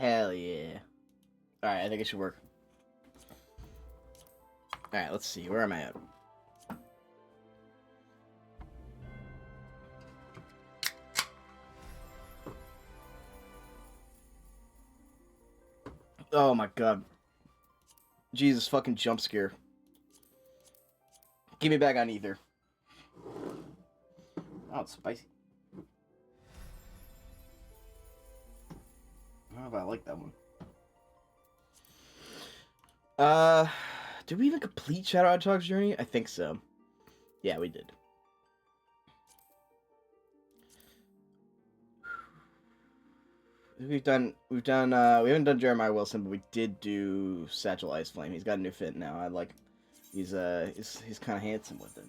Hell yeah. Alright, I think it should work. Alright, let's see. Where am I at? Oh my god. Jesus fucking jump scare. Give me back on ether. Oh, it's spicy. I don't know if I like that one. Did we even complete Shadow Hedgehog's journey? I think so. Yeah, we did. We haven't done Jeremiah Wilson, but we did do Satchel Ice Flame. He's got a new fit now. I like, he's kind of handsome with it.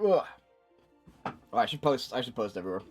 Ugh. Oh, I should post everywhere.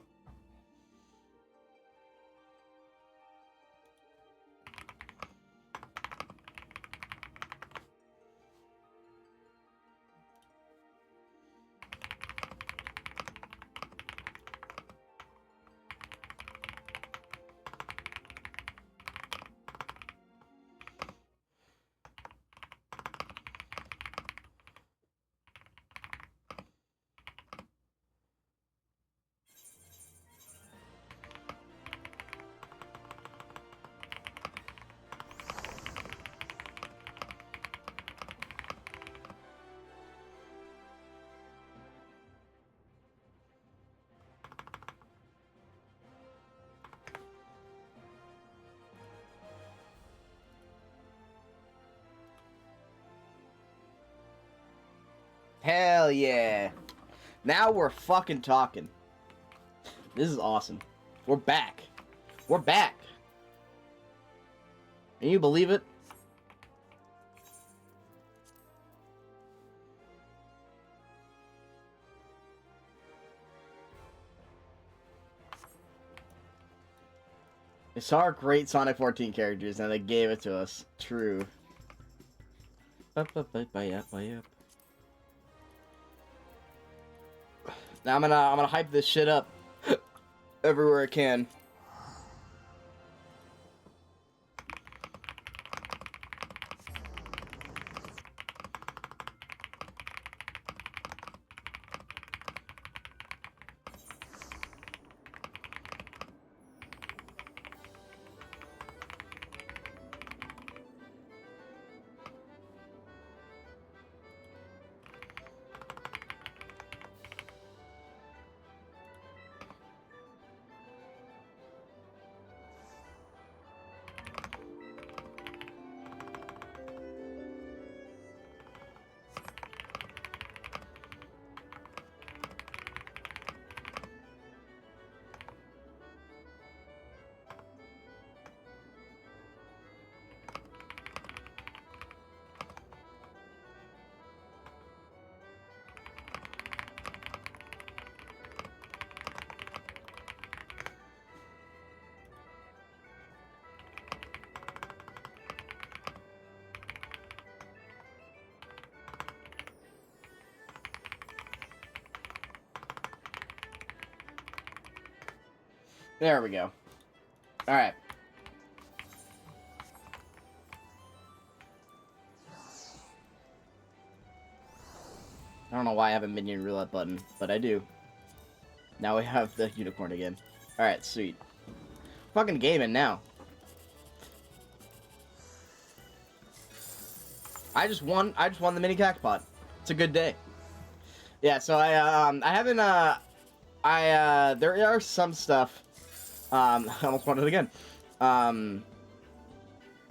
Hell yeah. Now we're fucking talking. This is awesome. We're back. We're back. Can you believe it? They saw our great Sonic 14 characters and they gave it to us. True. Now I'm gonna hype this shit up everywhere I can. There we go. Alright. I don't know why I have a minion roulette button, but I do. Now we have the unicorn again. Alright, sweet. Fucking gaming now. I just won the mini cackpot. It's a good day. Yeah, so I haven't there are some stuff. I almost won it again. I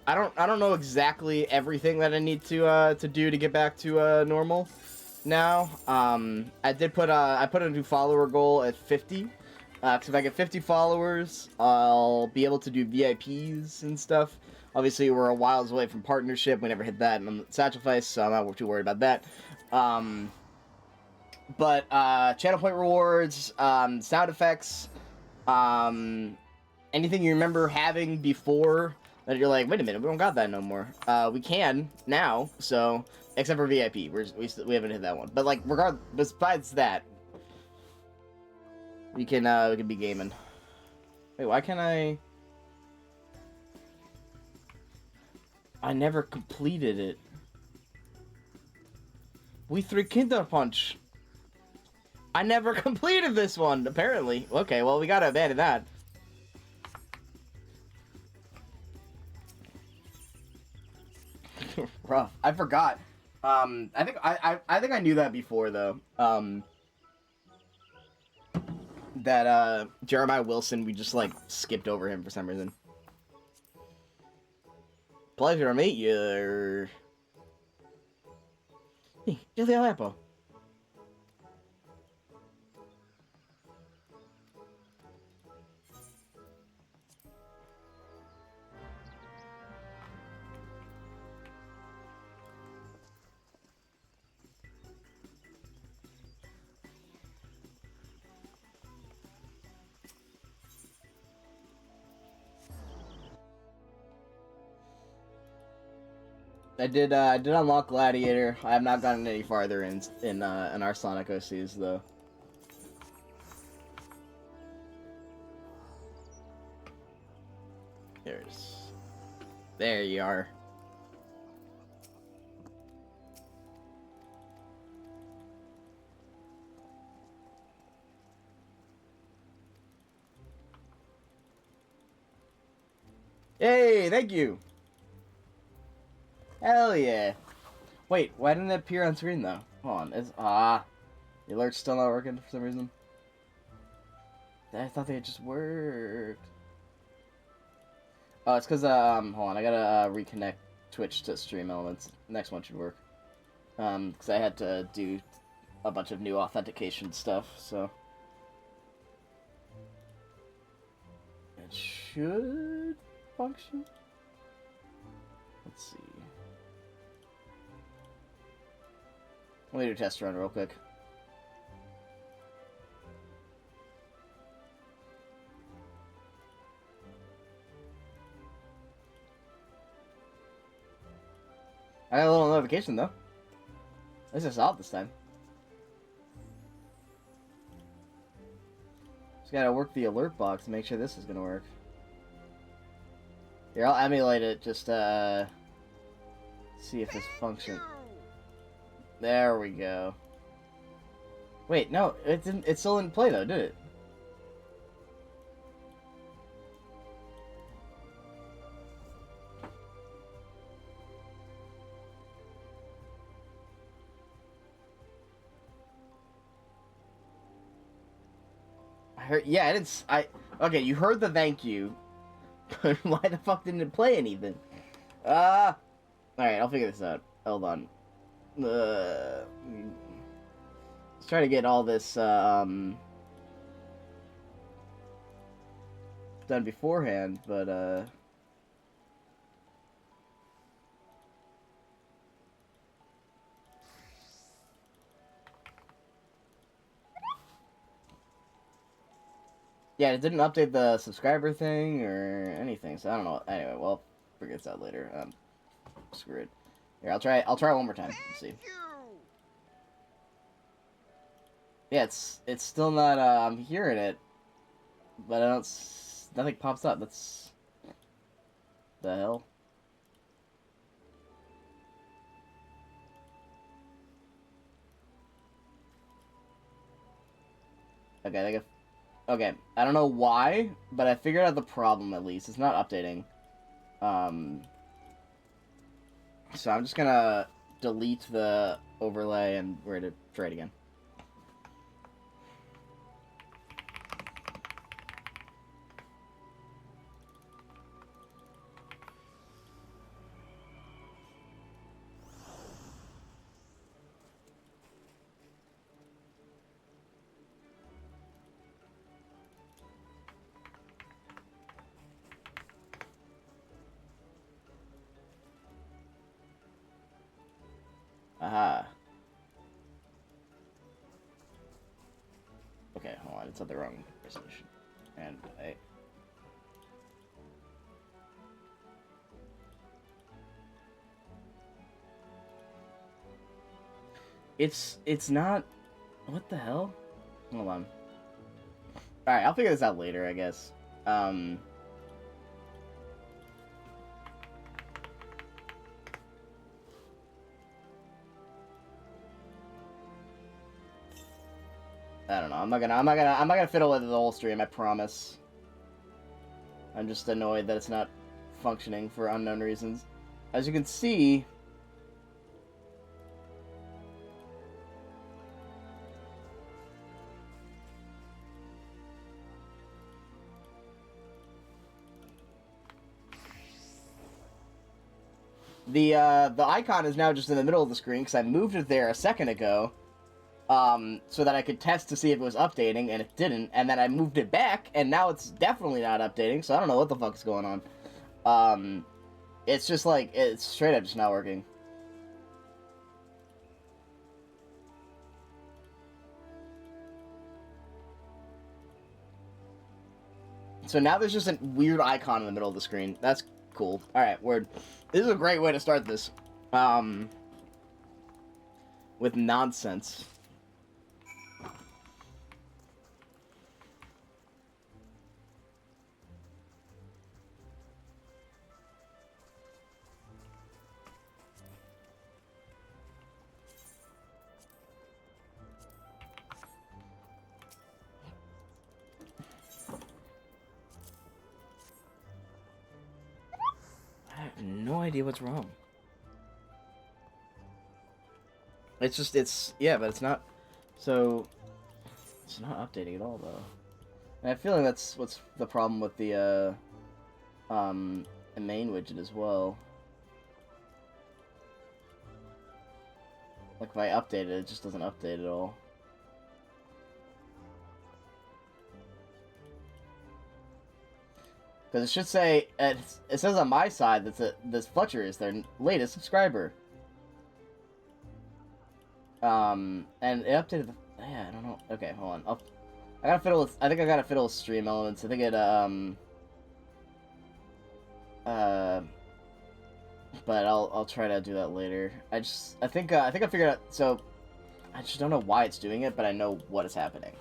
don't know exactly everything that I need to do to get back to normal now. I put a new follower goal at 50. Cause if I get 50 followers, I'll be able to do VIPs and stuff. Obviously, we're a whiles away from partnership. We never hit that in Sacrifice, so I'm not too worried about that. But channel point rewards, sound effects, anything you remember having before that you're like, wait a minute, we don't got that no more. We can now, so except for VIP, we haven't hit that one. But like, besides that, we can be gaming. Wait, why can't I? I never completed it. We 3 Kinder Punch. I never completed this one, apparently. Okay, well, we gotta abandon that. Rough. I forgot. I think I think I knew that before, though. That, Jeremiah Wilson, we just, like, skipped over him for some reason. Pleasure to meet you. Hey, Julia Lampo. I did unlock Gladiator. I have not gotten any farther in our Sonic OCs though. There you are. Hey, thank you. Hell yeah. Wait, why didn't it appear on screen though? Hold on, the alert's still not working for some reason. I thought they had just worked. Oh, it's because, hold on, I gotta, reconnect Twitch to Stream Elements. Next one should work. Because I had to do a bunch of new authentication stuff, so. It should function? Let's see. Let me do a test run real quick. I got a little notification though. At least I saw it this time. Just gotta work the alert box to make sure this is gonna work. Here, I'll emulate it just to see if this functions. There we go. Wait, no, it didn't. It still didn't play though, did it? I heard. Yeah, I didn't. Okay, you heard the thank you, but why the fuck didn't it play anything? All right, I'll figure this out. Hold on. Let's try to get all this done beforehand, but yeah, it didn't update the subscriber thing or anything, so I don't know. Anyway, well, figure this out later. Screw it. Here, I'll try one more time. Let's see. Yeah, it's still not. I'm hearing it, but I don't. Nothing pops up. That's the hell. Okay, okay. I don't know why, but I figured out the problem at least. It's not updating. So I'm just gonna delete the overlay and we're gonna try it again. Aha. Okay, hold on. It's at the wrong resolution. And it's not. What the hell? Hold on. Alright, I'll figure this out later, I guess. I don't know. I'm not gonna fiddle with it the whole stream, I promise. I'm just annoyed that it's not functioning for unknown reasons. As you can see, the icon is now just in the middle of the screen because I moved it there a second ago, so that I could test to see if it was updating, and it didn't. And then I moved it back, and now it's definitely not updating. So I don't know what the fuck is going on. It's just like it's straight up just not working. So now there's just a weird icon in the middle of the screen. That's cool. Alright, word. This is a great way to start this. With nonsense. I have no idea what's wrong. Yeah, but it's not, so, it's not updating at all, though. And I have a feeling that's what's the problem with the main widget as well. Like, if I update it, it just doesn't update at all. Because it should say, it says on my side that this Fletcher is their latest subscriber. And it updated the... Yeah, I don't know. Okay, hold on. I gotta fiddle with... I think I gotta fiddle with stream elements. I think it, but I'll try to do that later. I think I figured out... So, I just don't know why it's doing it, but I know what is happening.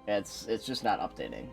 It's just not updating.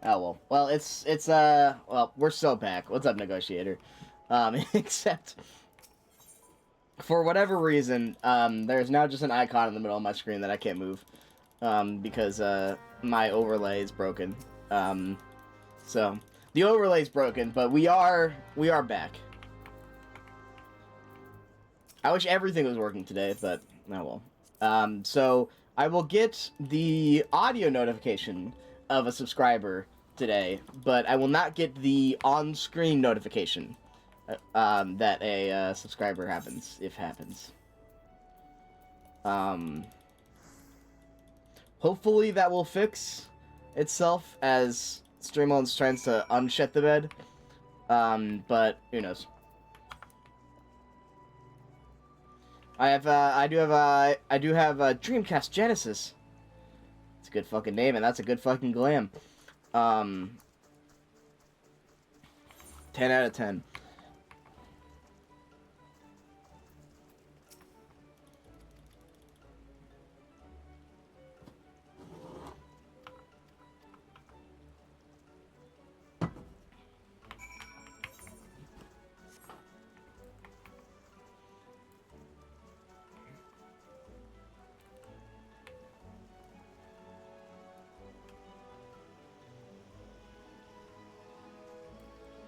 Oh, well. Well, well, we're so back. What's up, Negotiator? Except, for whatever reason, there's now just an icon in the middle of my screen that I can't move, because, my overlay is broken. So, the overlay's broken, but we are back. I wish everything was working today, but, oh well. So, I will get the audio notification of a subscriber today, but I will not get the on-screen notification that a subscriber happens. Hopefully that will fix itself as Streamlabs tries to unshit the bed, but who knows. I do have Dreamcast Genesis. It's a good fucking name, and that's a good fucking glam. 10 out of 10.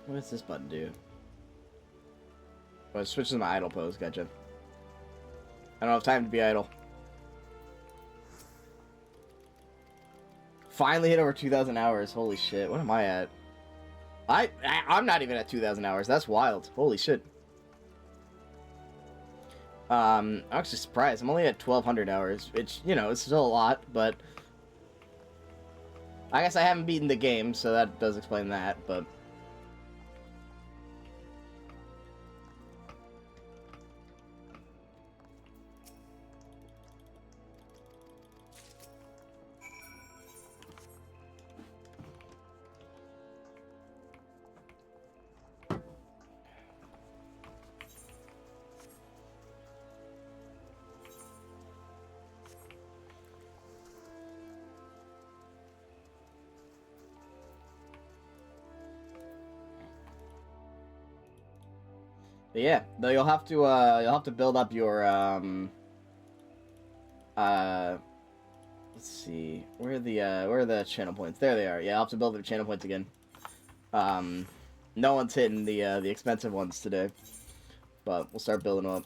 What does this button do? Oh, it switches to my idle pose, gotcha. I don't have time to be idle. Finally hit over 2,000 hours, holy shit, what am I at? I'm not even at 2,000 hours, that's wild, holy shit. I'm actually surprised. I'm only at 1,200 hours, which, you know, it's still a lot, but I guess I haven't beaten the game, so that does explain that, but yeah, though you'll have to build up your let's see, where are the channel points? There they are. Yeah, I'll have to build up channel points again. No one's hitting the expensive ones today, but we'll start building them up.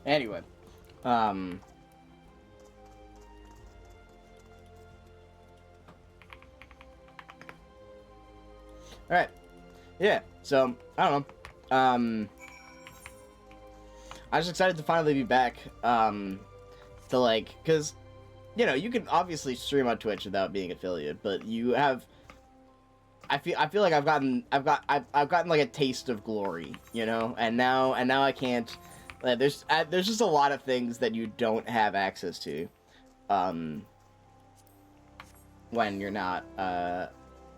Anyway, all right, yeah. So I don't know. I'm just excited to finally be back. To like, cause you know you can obviously stream on Twitch without being affiliate, but you have. I feel like I've gotten like a taste of glory, you know, and now I can't. There's just a lot of things that you don't have access to, when you're not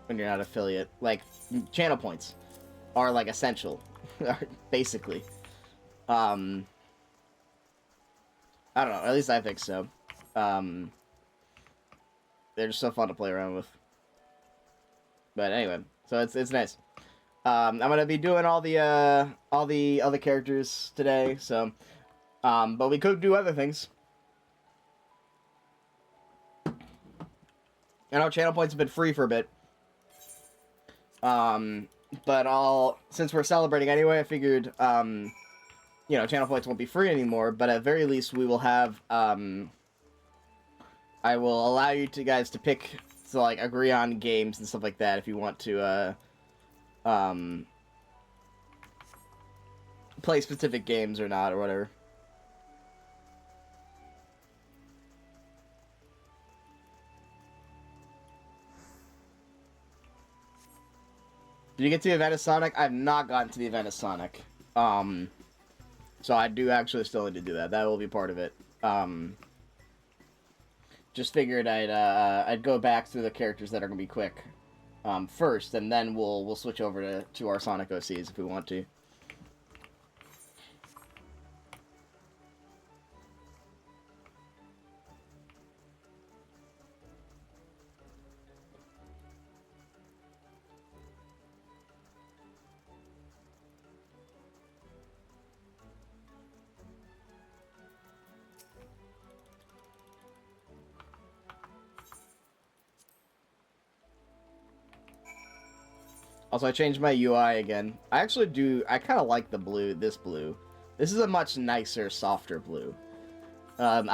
affiliate. Like channel points are like essential, basically. I don't know. At least I think so. They're just so fun to play around with. But anyway, so it's nice. I'm gonna be doing all the other characters today, so but we could do other things. I know channel points have been free for a bit. But since we're celebrating anyway, I figured you know, channel points won't be free anymore, but at very least we will have I will allow you guys to pick, to like agree on games and stuff like that if you want to play specific games or not, or whatever. Did you get to the event of Sonic? I've not gotten to the event of Sonic. So I do actually still need to do that. That will be part of it. Just figured I'd go back through the characters that are gonna be quick first, and then we'll switch over to our Sonic OCs if we want to. Also, I changed my UI again. I kind of like the blue, this blue. This is a much nicer, softer blue. I've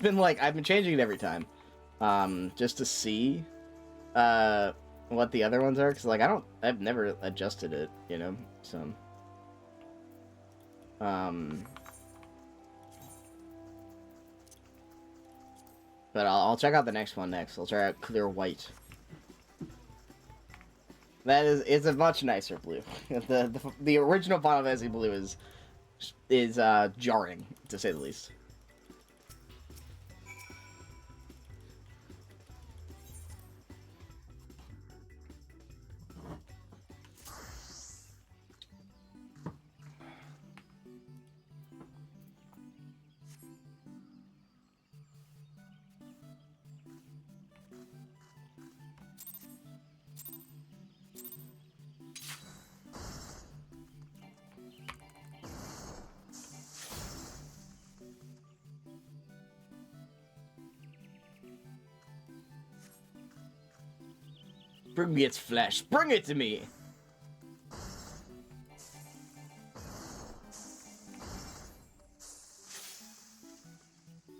been changing it every time. Just to see, what the other ones are, because, like, I've never adjusted it, you know, so. But I'll check out the next one next. I'll try out clear white. It's a much nicer blue. The original Final Fantasy blue is jarring, to say the least. Bring me its flesh. Bring it to me.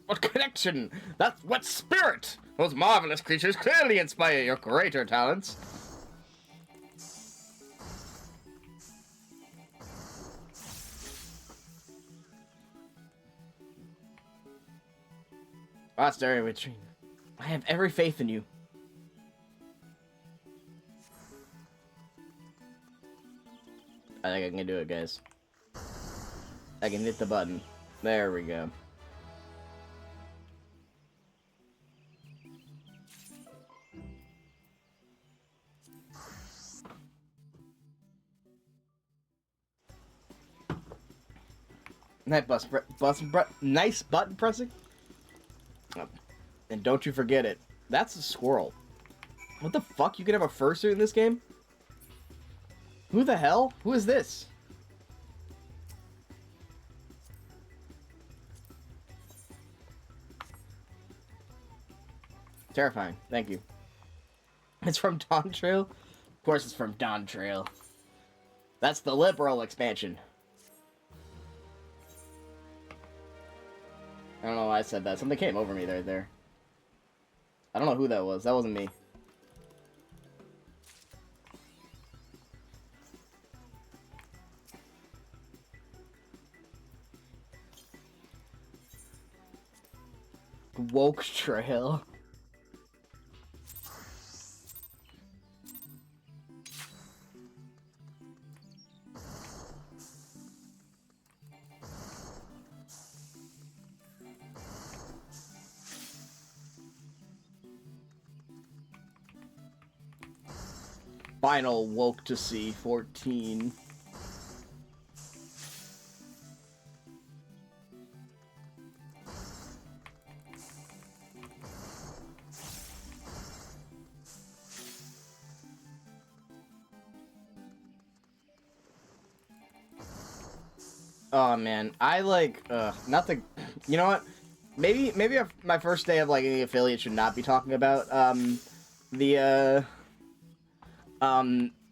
What connection? That's what spirit! Those marvelous creatures clearly inspire your greater talents. Master retreat. I have every faith in you. I think I can do it, guys. I can hit the button. There we go. Nice button pressing. Oh. And don't you forget it. That's a squirrel. What the fuck? You can have a fursuit in this game? Who the hell? Who is this? Terrifying. Thank you. It's from Dawn Trail? Of course it's from Dawn Trail. That's the liberal expansion. I don't know why I said that. Something came over me right there. I don't know who that was. That wasn't me. Woke Trail. Final woke to see 14. Oh man, I like not the. You know what? Maybe my first day of like any affiliate should not be talking about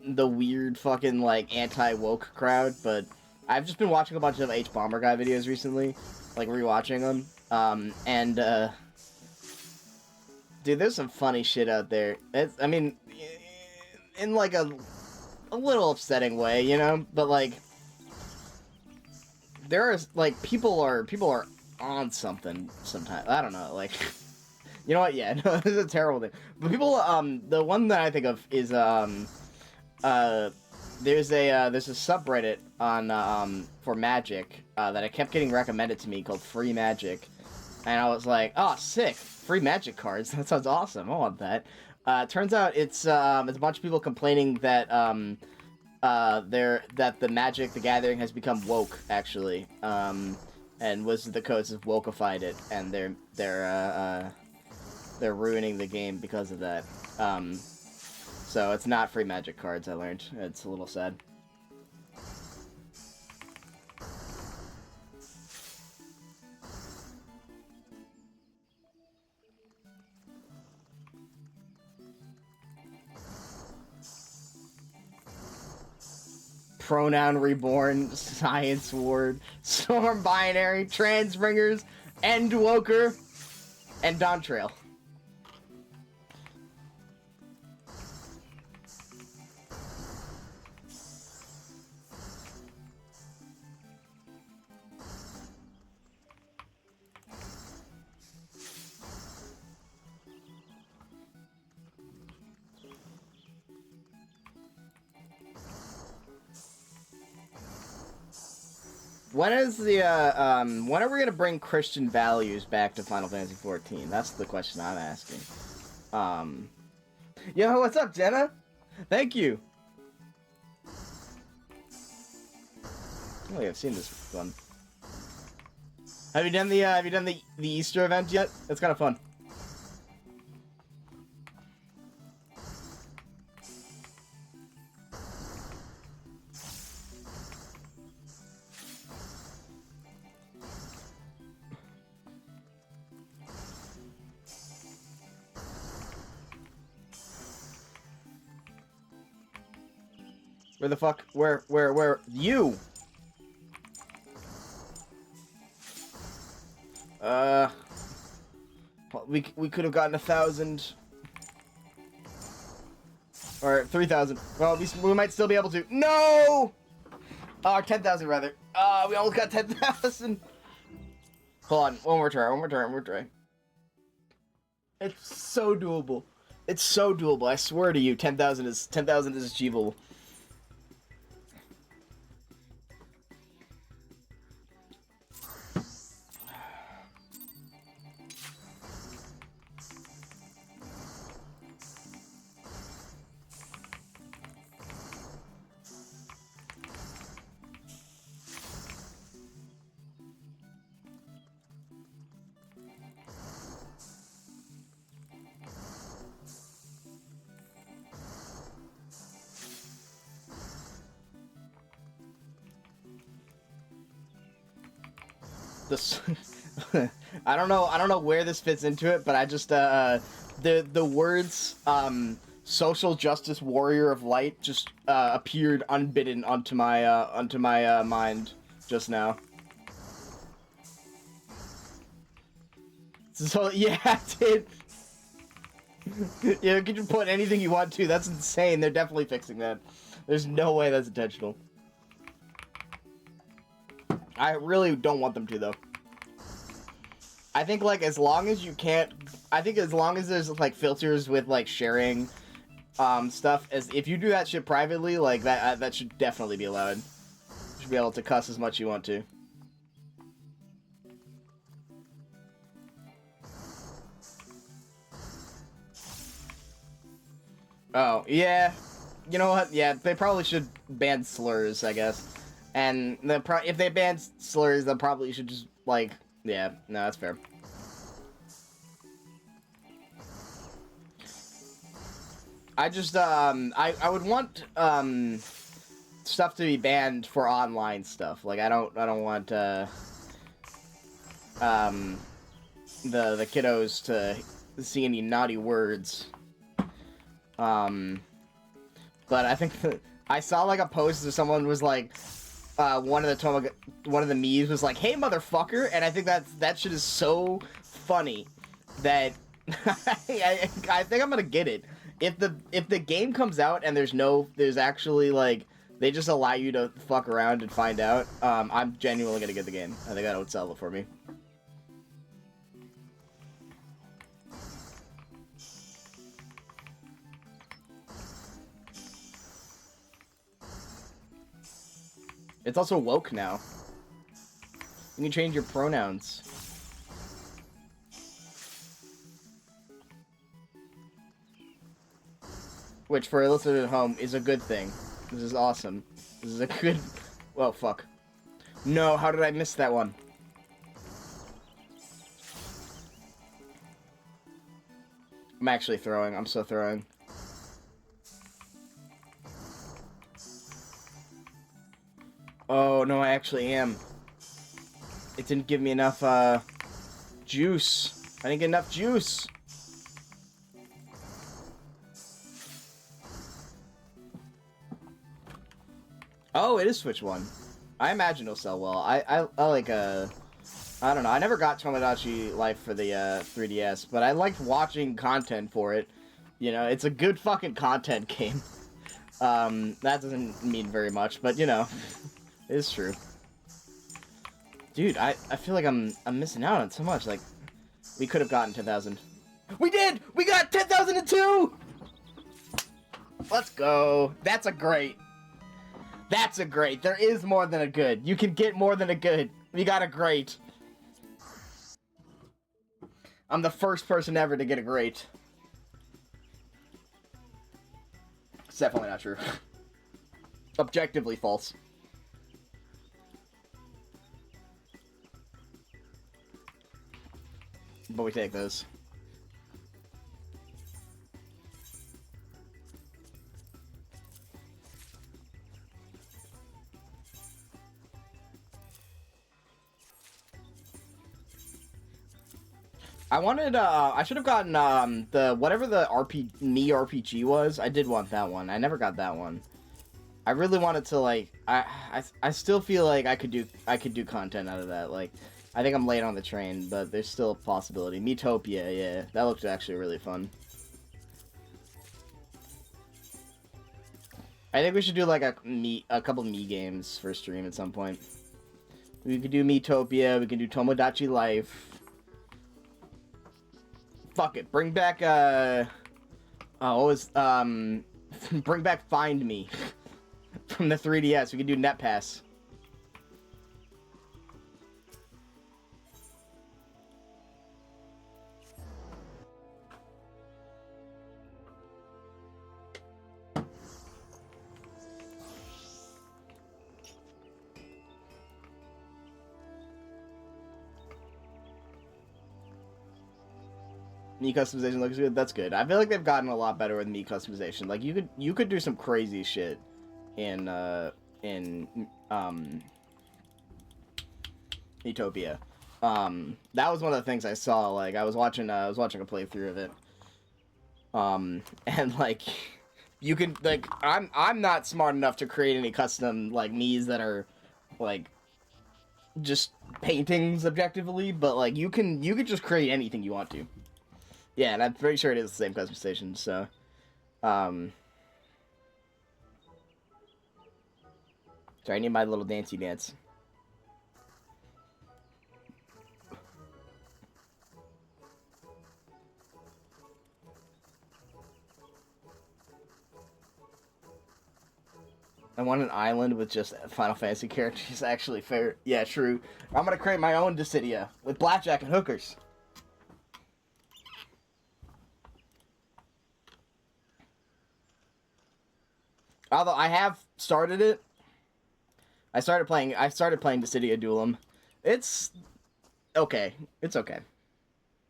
the weird fucking like anti-woke crowd, but I've just been watching a bunch of H-Bomber Guy videos recently, like rewatching them, and dude, there's some funny shit out there. I mean, in like a little upsetting way, you know, but like there is like people are on something sometimes. I don't know, like. You know what? Yeah, no, this is a terrible thing. But people, the one that I think of is, there's a subreddit on, for Magic, that I kept getting recommended to me called Free Magic. And I was like, oh, sick. Free Magic cards. That sounds awesome. I want that. Turns out it's a bunch of people complaining that, that the Magic the Gathering has become woke, actually. And Wizards of the Coast have wokeified it, and they're ruining the game because of that. So it's not free Magic cards, I learned. It's a little sad. Pronoun Reborn, Science Ward, Storm Binary, Transbringers, Endwoker, and Dawn Trail. When is the, when are we gonna bring Christian values back to Final Fantasy XIV? That's the question I'm asking. Yo, what's up, Jenna? Thank you. Oh, yeah, I've seen this one. Have you done the Easter event yet? It's kind of fun. Where the fuck? Where? You! We could have gotten 1,000. Or 3,000. Well, we might still be able to. No! 10,000 rather. We almost got 10,000. Hold on, one more try. It's so doable. It's so doable. I swear to you, 10,000 is achievable. This I don't know where this fits into it, but I just the words social justice warrior of light just appeared unbidden onto my mind just now. So yeah, dude. Yeah, you can put anything you want to. That's insane. They're definitely fixing that. There's no way that's intentional. I really don't want them to, though. I think, like, as long as you can't... I think as long as there's, like, filters with, like, sharing stuff, if you do that shit privately, like, that should definitely be allowed. You should be able to cuss as much as you want to. Oh, yeah. You know what? Yeah, they probably should ban slurs, I guess. And if they ban slurs, they probably should just, like... Yeah, no, that's fair. I just, I would want, stuff to be banned for online stuff. Like, I don't want, the kiddos to see any naughty words. But I think I saw, like, a post where someone was like, one of the memes was like, "Hey, motherfucker," and I think that shit is so funny that I think I'm gonna get it. If the game comes out and there's actually, like, they just allow you to fuck around and find out, I'm genuinely gonna get the game. I think that would sell it for me. It's also woke now. You can change your pronouns. Which, for a listener at home, is a good thing. This is awesome. This is a good... Well, fuck. No, how did I miss that one? I'm actually throwing. I'm so throwing. Oh, no, I actually am. It didn't give me enough, juice. I didn't get enough juice. Oh, it is Switch 1. I imagine it'll sell well. I like, I don't know. I never got Tomodachi Life for the, 3DS, but I liked watching content for it. You know, it's a good fucking content game. That doesn't mean very much, but, you know... It's true. Dude, I feel like I'm missing out on so much. Like, we could have gotten 10,000. We did! We got 10,002! Let's go. That's a great. That's a great. There is more than a good. You can get more than a good. We got a great. I'm the first person ever to get a great. It's definitely not true. Objectively false. But we take those. I wanted, I should have gotten, the, whatever the Mii RPG was. I did want that one. I never got that one. I really wanted to like I still feel like I could do content out of that. Like I think I'm late on the train, but there's still a possibility. Metopia, yeah, that looked actually really fun. I think we should do like a couple Me games for stream at some point. We could do Metopia, we can do Tomodachi Life. Fuck it, bring back what was bring back Find Me from the 3DS. We could do Net Pass. Me customization looks good. That's good. I feel like they've gotten a lot better with me customization. Like you could do some crazy shit in Utopia. That was one of the things I saw. Like I was watching a playthrough of it. And like you can like I'm not smart enough to create any custom like Miis that are like just paintings objectively, but like you can just create anything you want to. Yeah, and I'm pretty sure it is the same customization, so... Sorry, I need my little dancey dance. I want an island with just Final Fantasy characters, actually fair. Yeah, true. I'm gonna create my own Dissidia with blackjack and hookers. Although I have started it. I started playing Dissidia Duelum. It's okay. It's okay.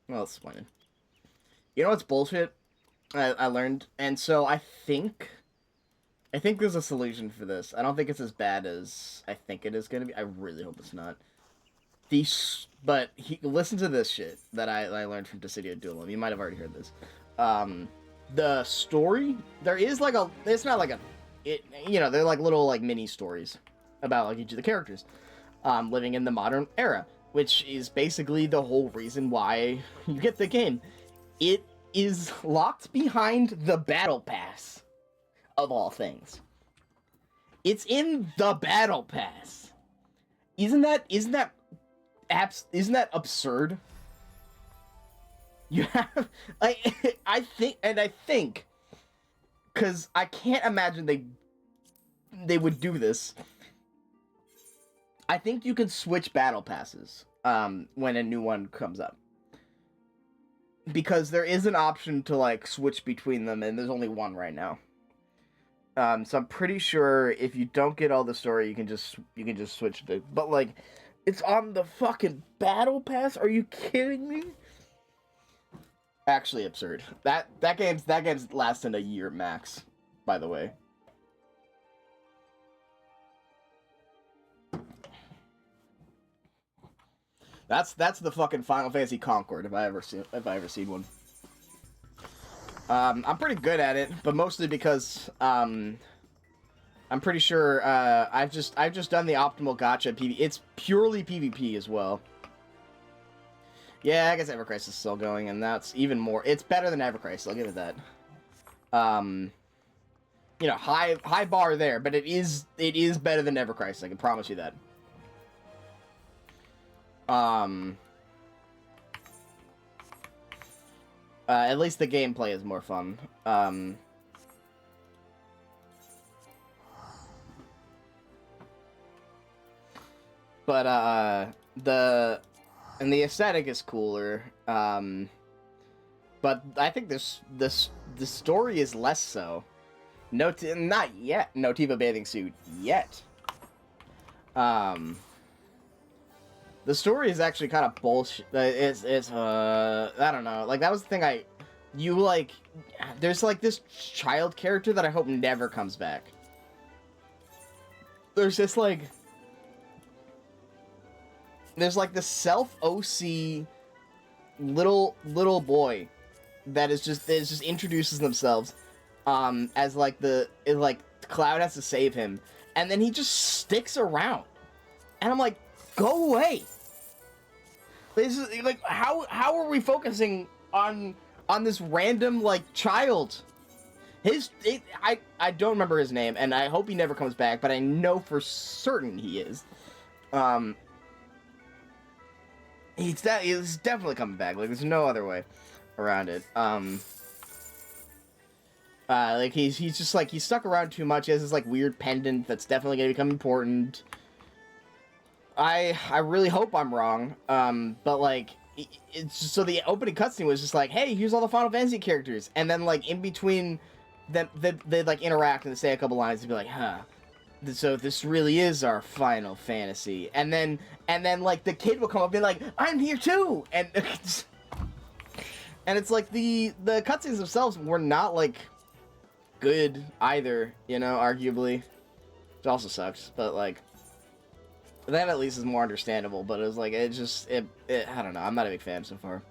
Well, it's disappointing. You know what's bullshit? I learned, and so I think there's a solution for this. I don't think it's as bad as I think it is gonna be. I really hope it's not. Listen to this shit that I learned from Dissidia Duelum. You might have already heard this. The story, there is like it's not like they're like little like mini stories about like each of the characters living in the modern era, which is basically the whole reason why you get the game. It is locked behind the battle pass, of all things. It's in the battle pass. Isn't that absurd? You have I think because I can't imagine they would do this. I think you can switch battle passes when a new one comes up. Because there is an option to like switch between them, and there's only one right now. So I'm pretty sure if you don't get all the story, you can just switch the. But like, it's on the fucking battle pass. Are you kidding me? Actually absurd. That game's lasting a year max, by the way. That's the fucking Final Fantasy Concord if I ever seen one. I'm pretty good at it, but mostly because I'm pretty sure I've just done the optimal gacha PvP. It's purely PvP as well. Yeah, I guess Ever Crisis is still going, and that's even more. It's better than Ever Crisis. I'll give it that. You know, high bar there, but it is better than Ever Crisis. I can promise you that. At least the gameplay is more fun. But the aesthetic is cooler. But I think the story is less so. Not yet. Notiva bathing suit yet. The story is actually kind of bullshit. It's I don't know. Like, that was the thing there's like this child character that I hope never comes back. There's this like this self-OC little boy that is just introduces themselves as like Cloud has to save him, and then he just sticks around, and I'm like, go away. This is like, how are we focusing on this random like child? I don't remember his name, and I hope he never comes back, but I know for certain he is. He's definitely coming back. Like, there's no other way around it. Like, he's just, like, he's stuck around too much. He has this, like, weird pendant that's definitely gonna become important. I really hope I'm wrong. But, like, it's just, so the opening cutscene was just like, hey, here's all the Final Fantasy characters. And then, like, in between them, they like, interact and they say a couple lines and be like, huh. So this really is our Final Fantasy. And then, like, the kid will come up and be like, I'm here too! And and it's like, the cutscenes themselves were not, like, good either, you know, arguably. Which also sucks, but, like, that at least is more understandable, but it was like, it I don't know, I'm not a big fan so far.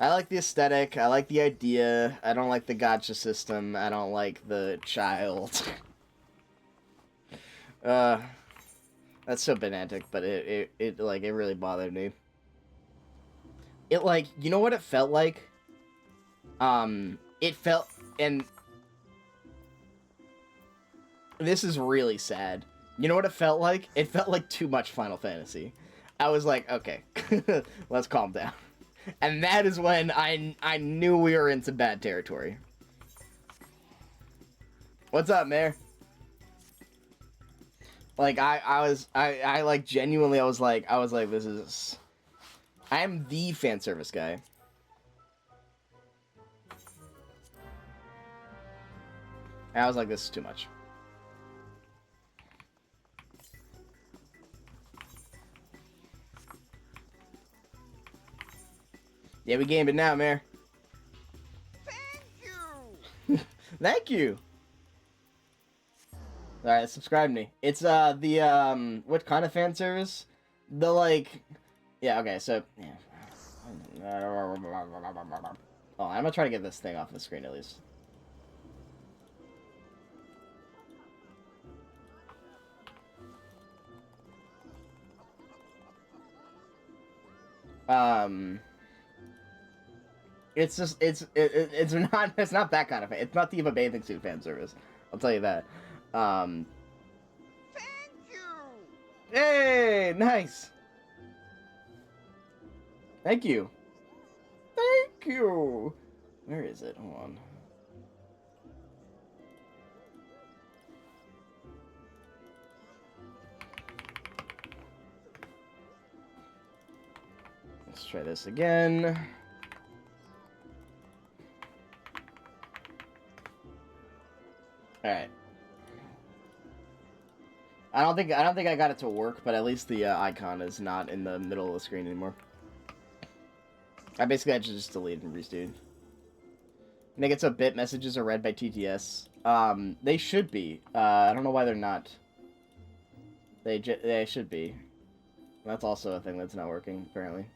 I like the aesthetic, I like the idea, I don't like the gacha system, I don't like the child. That's so pedantic, but it really bothered me. It, like, you know what it felt like? It felt, and this is really sad. You know what it felt like? It felt like too much Final Fantasy. I was like, okay, let's calm down. And that is when I knew we were into bad territory. What's up, Mayor? Like, I like, genuinely, I was like, this is... I am the fan service guy. And I was like, this is too much. Yeah, we gamed it now, Mayor. Thank you! Thank you! Alright, subscribe to me. It's, what kind of fan service? The, like... Yeah, okay, so... Yeah. Oh, I'm gonna try to get this thing off the screen, at least. It's just, it's not that kind of fan. It's not the Eva Bathing Suit fan service. I'll tell you that. Thank you! Hey, nice! Thank you. Thank you! Where is it? Hold on. Let's try this again. Alright. I don't think I got it to work, but at least the icon is not in the middle of the screen anymore. I basically had to just delete and restart. Make it so bit messages are read by TTS. They should be. I don't know why they're not. They should be. That's also a thing that's not working, apparently.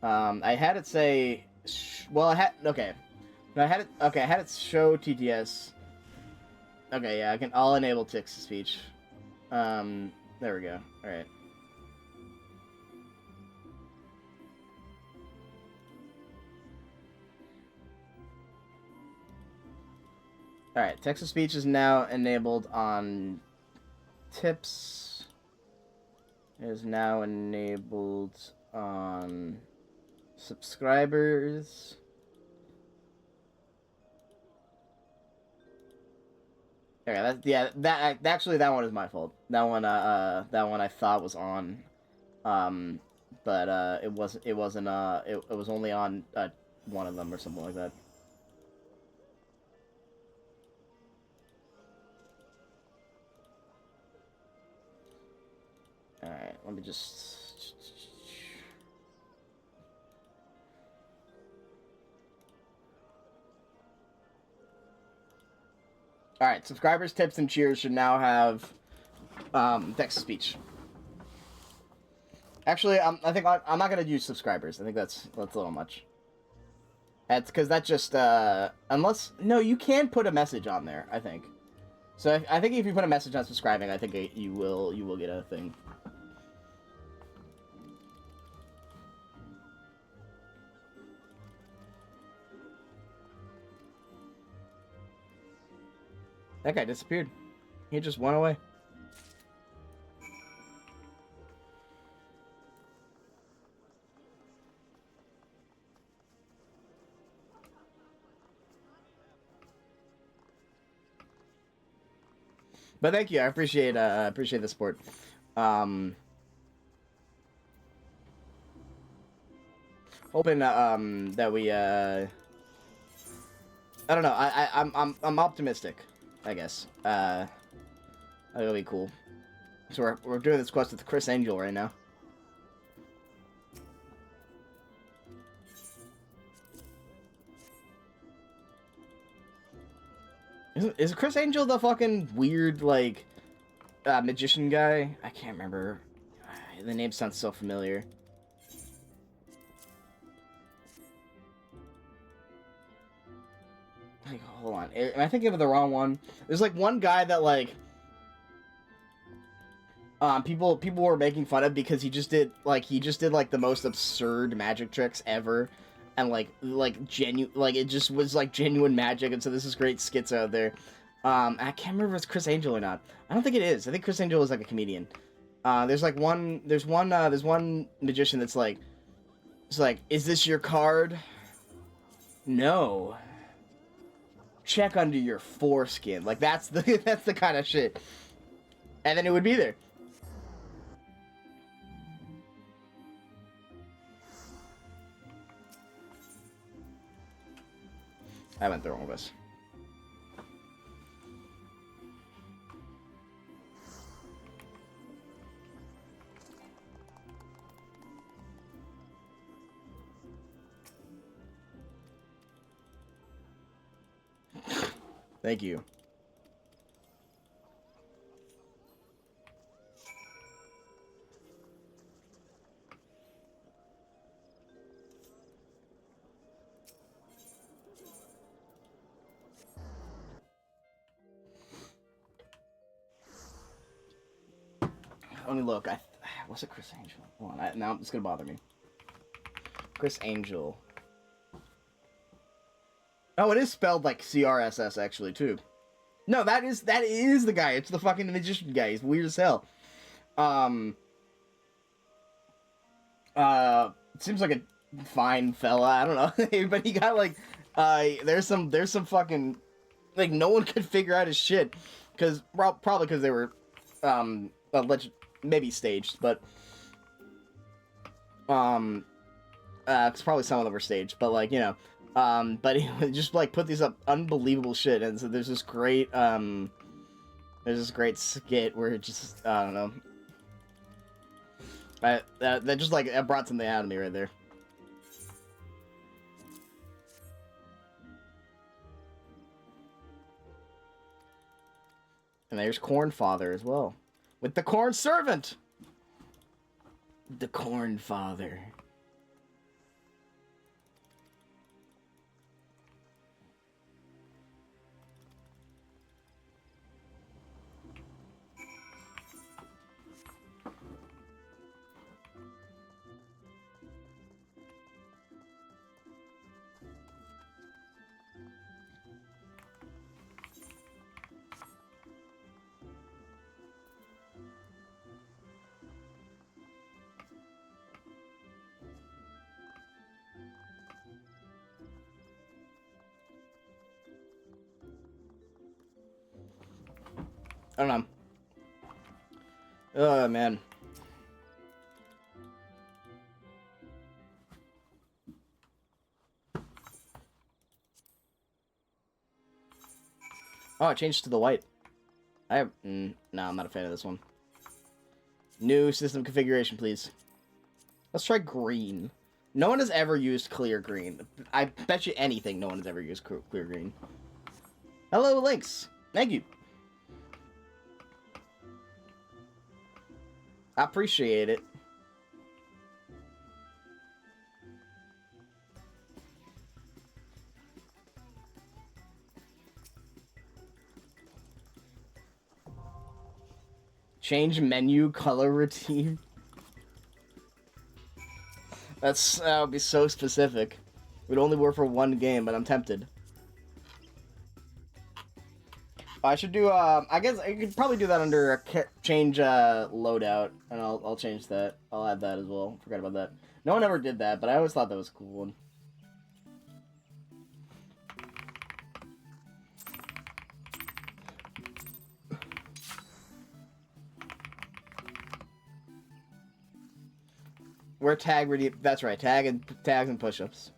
I had it say... Well, I had... Okay. No, I had it... Okay, I had it show TTS. Okay, yeah, I'll enable text-to-speech. There we go. Alright. Alright, text-to-speech is now enabled on tips. It is now enabled on subscribers. Okay, actually that one is my fault. That one I thought was on, but it wasn't. It was only on one of them or something like that. All right, let me just. Alright, subscribers, tips, and cheers should now have text-to-speech. Actually, I think I'm not gonna use subscribers. I think that's a little much. That's because that just unless no, you can put a message on there. I think. So I think if you put a message on subscribing, I think you will get a thing. That guy disappeared. He just went away. But thank you. I appreciate the support. Hoping that we I don't know. I'm optimistic, I guess. That'll be cool. So we're doing this quest with Chris Angel right now. Is Chris Angel the fucking weird like magician guy? I can't remember. The name sounds so familiar. Like, hold on. Am I thinking of the wrong one? There's like one guy that like people were making fun of because he just did like the most absurd magic tricks ever, and like genuine, like it just was like genuine magic, and so this is great skits out there. I can't remember if it's Chris Angel or not. I don't think it is. I think Chris Angel is like a comedian. There's one magician that's like, it's like, is this your card? No. Check under your foreskin. Like that's the that's the kind of shit. And then it would be there. I went the wrong with. Thank you. Let me look. Was it Chris Angel? Hold on. Now it's gonna bother me. Chris Angel. Oh, it is spelled like CRSS actually too. No, that is the guy. It's the fucking magician guy. He's weird as hell. Seems like a fine fella. I don't know, but he got like, there's some fucking, like no one could figure out his shit, because probably because they were, alleged, maybe staged, but, it's probably some of them were staged, but like you know. But he would just like put these up unbelievable shit, and so there's this great skit where it just I don't know. That just like it brought something out of me right there. And there's Corn Father as well, with the Corn Servant. The Corn Father. I don't know. Oh, man. Oh, it changed to the white. No, I'm not a fan of this one. New system configuration, please. Let's try green. No one has ever used clear green. I bet you anything no one has ever used clear green. Hello, Lynx. Thank you. I appreciate it. Change menu color routine. That would be so specific. It would only work for one game, but I'm tempted. I should do, I guess I could probably do that under change, loadout, and I'll change that. I'll add that as well. Forgot about that. No one ever did that, but I always thought that was a cool one. We're tag ready. That's right, tags and push-ups.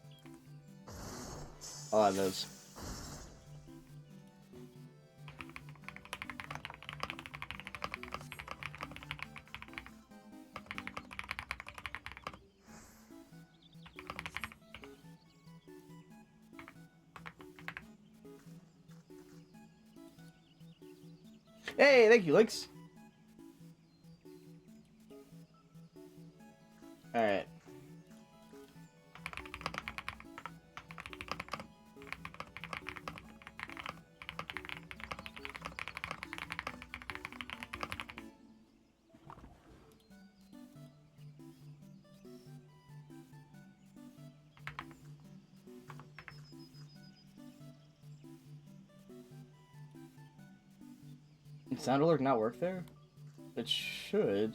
I'll add those. Hey, thank you, Links. Alright. Sound alert not work there? It should.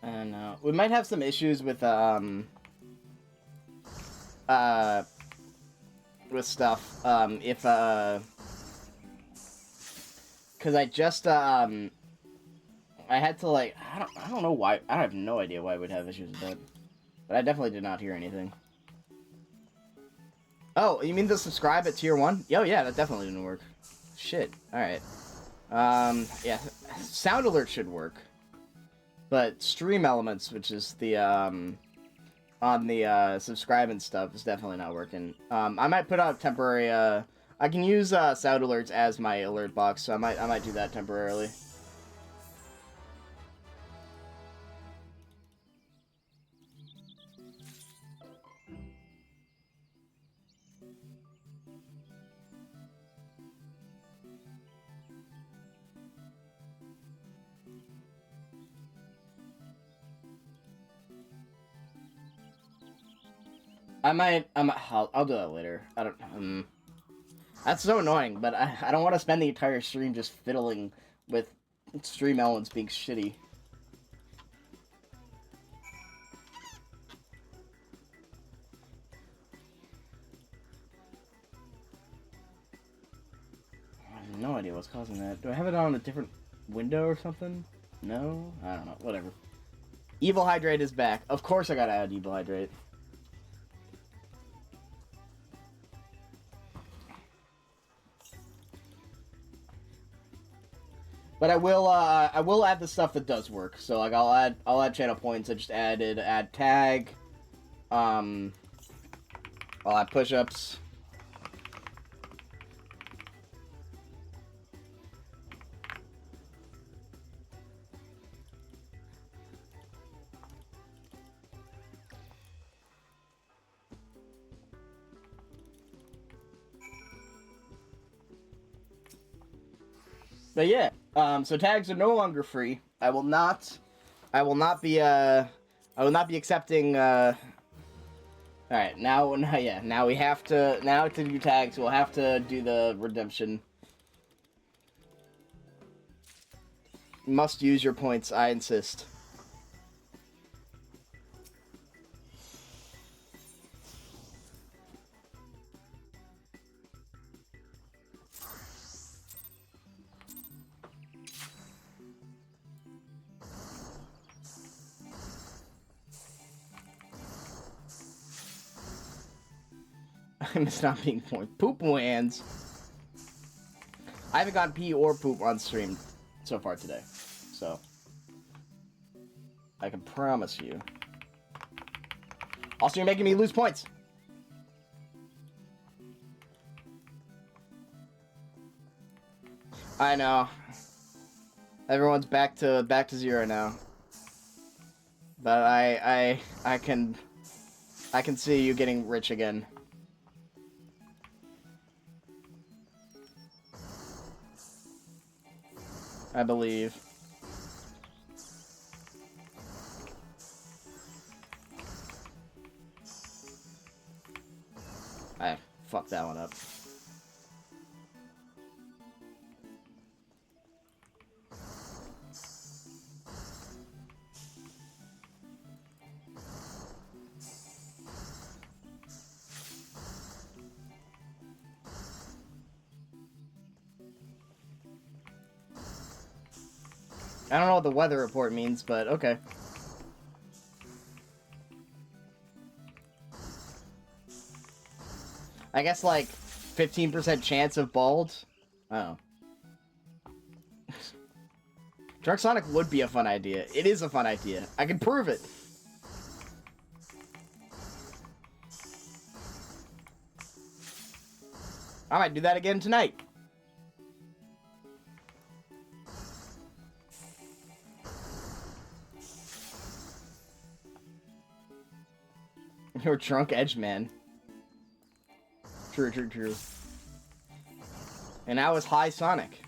I don't know. We might have some issues with stuff. Cause I just I had to like I don't know why. I have no idea why we'd have issues with that. But I definitely did not hear anything. Oh, you mean the subscribe at tier 1? Oh yeah, that definitely didn't work. Shit. Alright. Yeah. Sound alert should work. But stream elements, which is the, on the, subscribe and stuff, is definitely not working. I might put out temporary, I can use, sound alerts as my alert box, so I might do that temporarily. I'll do that later. I don't, that's so annoying, but I don't want to spend the entire stream just fiddling with stream elements being shitty. I have no idea what's causing that. Do I have it on a different window or something? No? I don't know. Whatever. Evil Hydrate is back. Of course I gotta add Evil Hydrate. But I will add the stuff that does work. So like I'll add channel points. I just add tag. I'll add push-ups. But yeah, so tags are no longer free. I will not be accepting, alright, now we have to, now to do tags, we'll have to do the redemption. Must use your points, I insist. I miss not being point. Poop hands. I haven't gotten pee or poop on stream so far today, so I can promise you. Also, you're making me lose points. I know. Everyone's back to zero now. But I can see you getting rich again. I believe. I fucked that one up. I don't know what the weather report means, but okay. I guess like 15% chance of bald. Oh. Drunk Sonic would be a fun idea. It is a fun idea. I can prove it. I might do that again tonight. You're drunk edge man. True, true, true. And I was high Sonic.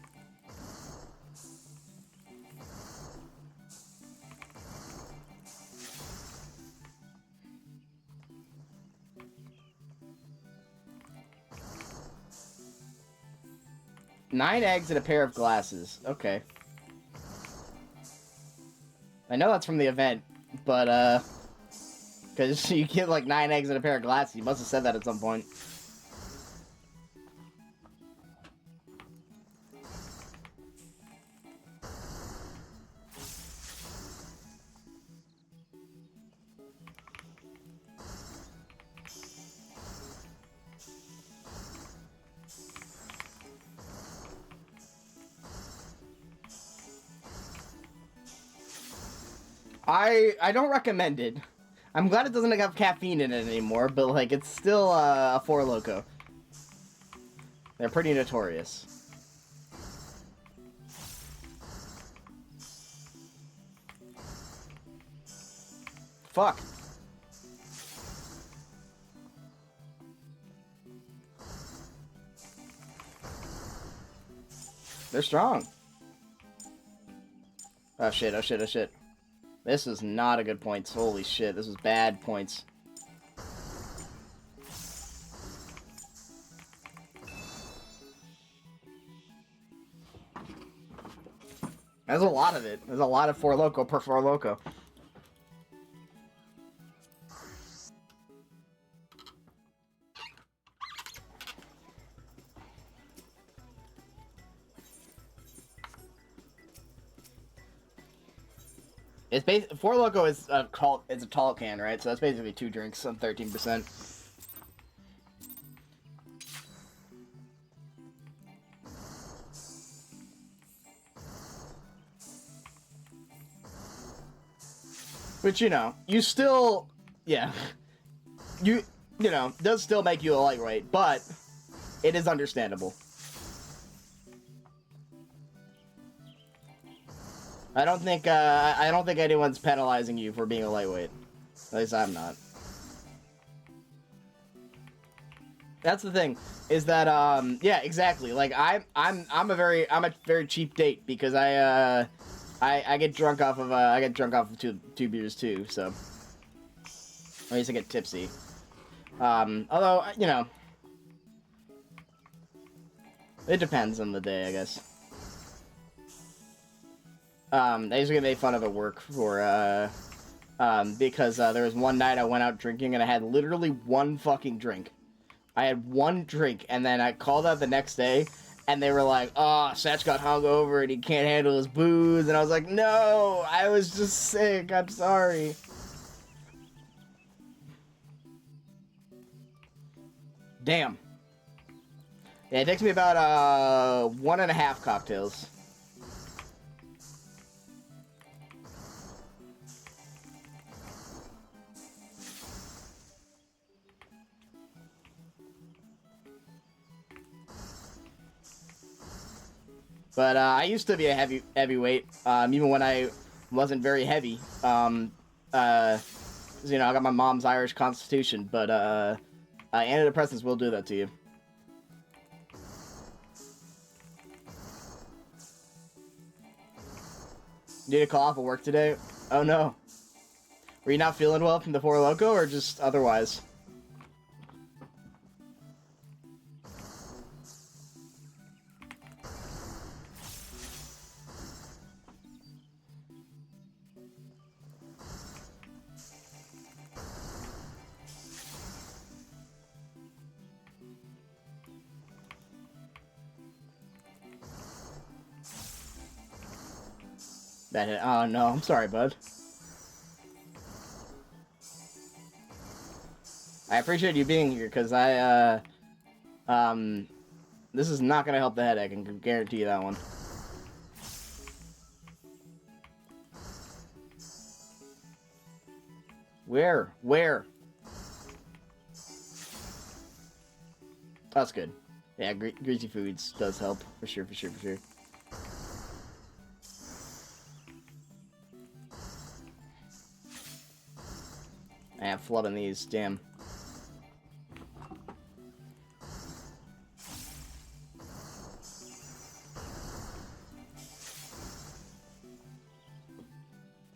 Nine eggs and a pair of glasses. Okay. I know that's from the event, but, because you get, like, 9 eggs and a pair of glasses. You must have said that at some point. I don't recommend it. I'm glad it doesn't have caffeine in it anymore, but, like, it's still a Four Loko. They're pretty notorious. Fuck. They're strong. Oh shit, oh shit, oh shit. This is not a good points. Holy shit, this is bad points. There's a lot of it. There's a lot of Four Loko per Four Loko. It's Four Loko is a tall can, right? So that's basically 2 drinks on 13%. But you know, you still, yeah, you know, does still make you a lightweight, but it is understandable. I don't think anyone's penalizing you for being a lightweight. At least I'm not. That's the thing, is that yeah, exactly. Like I'm a very cheap date because I get drunk off of two beers too, so at least I get tipsy. Although you know, it depends on the day, I guess. I used to get made fun of at work for, because, there was one night I went out drinking and I had literally one fucking drink. I had one drink, and then I called out the next day, and they were like, oh, Satch got hungover and he can't handle his booze, and I was like, no, I was just sick, I'm sorry. Damn. Yeah, it takes me about, 1.5 cocktails. But I used to be a heavyweight, even when I wasn't very heavy. You know, I got my mom's Irish constitution, but antidepressants will do that to you. Need to call off of work today? Oh no. Were you not feeling well from the Four Loko or just otherwise? That hit. Oh no, I'm sorry, bud. I appreciate you being here, because this is not gonna help the headache, I can guarantee you that one. Where? Where? That's good. Yeah, greasy foods does help, for sure, for sure, for sure. I am flubbing these, damn.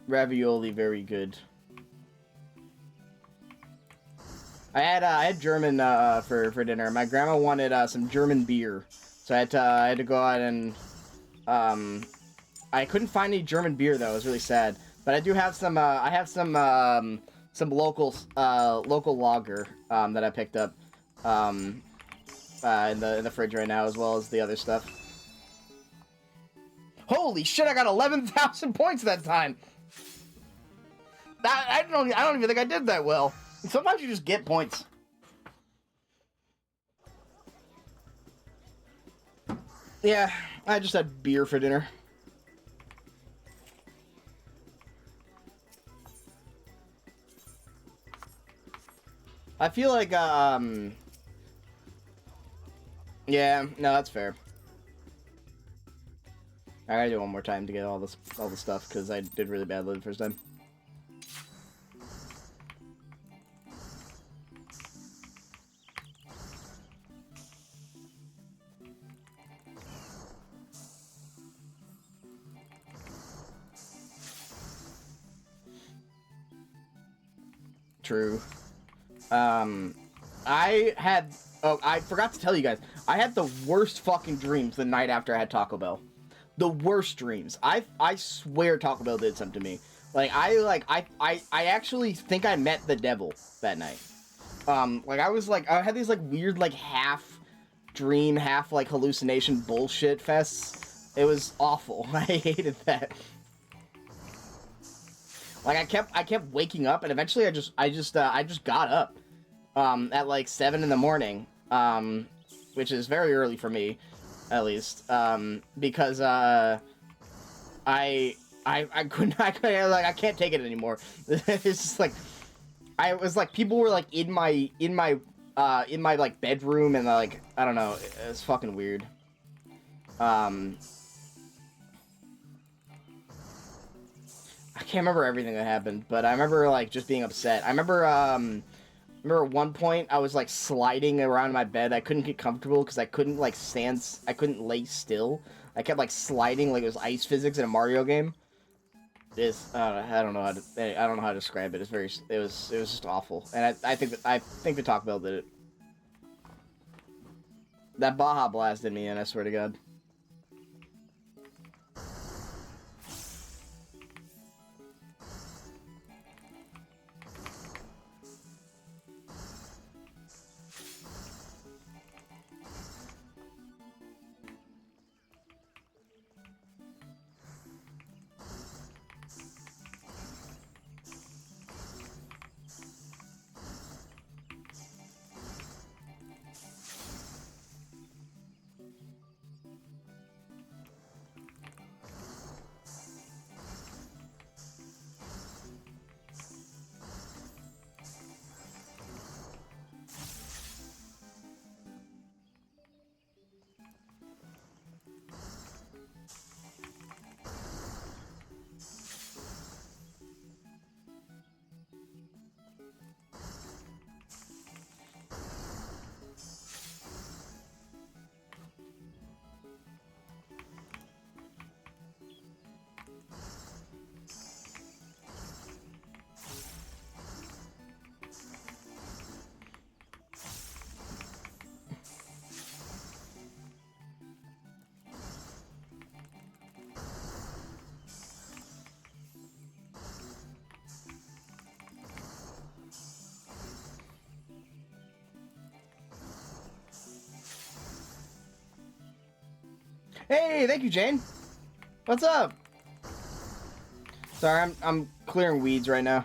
Ravioli, very good. I had German for dinner. My grandma wanted some German beer, so I had to go out and I couldn't find any German beer though. It was really sad. But I do have some. I have some local lager that I picked up in the fridge right now, as well as the other stuff. Holy shit! I got 11,000 points that time. I don't even think I did that well. Sometimes you just get points. Yeah, I just had beer for dinner. I feel like, yeah, no, that's fair. I gotta do it one more time to get all the stuff, because I did really badly the first time. True. I forgot to tell you guys, I had the worst fucking dreams the night after I had Taco Bell. The worst dreams. I swear Taco Bell did something to me. Like, I actually think I met the devil that night. Like, I had these, like, weird, like, half dream, half, like, hallucination bullshit fests. It was awful. I hated that. Like, I kept waking up, and eventually I just got up, at like 7 in the morning, which is very early for me, at least, because, I can't take it anymore. It's just like, I was like, people were like in my like bedroom, and like, I don't know, it's fucking weird. I can't remember everything that happened, but I remember, like, just being upset. I remember at one point, I was, like, sliding around my bed. I couldn't get comfortable because I couldn't, like, I couldn't lay still. I kept, like, sliding like it was ice physics in a Mario game. I don't know how to describe it. It was just awful. And I think the Taco Bell did it. That Baja blasted me in, I swear to God. Hey, thank you, Jane. What's up? Sorry, I'm clearing weeds right now.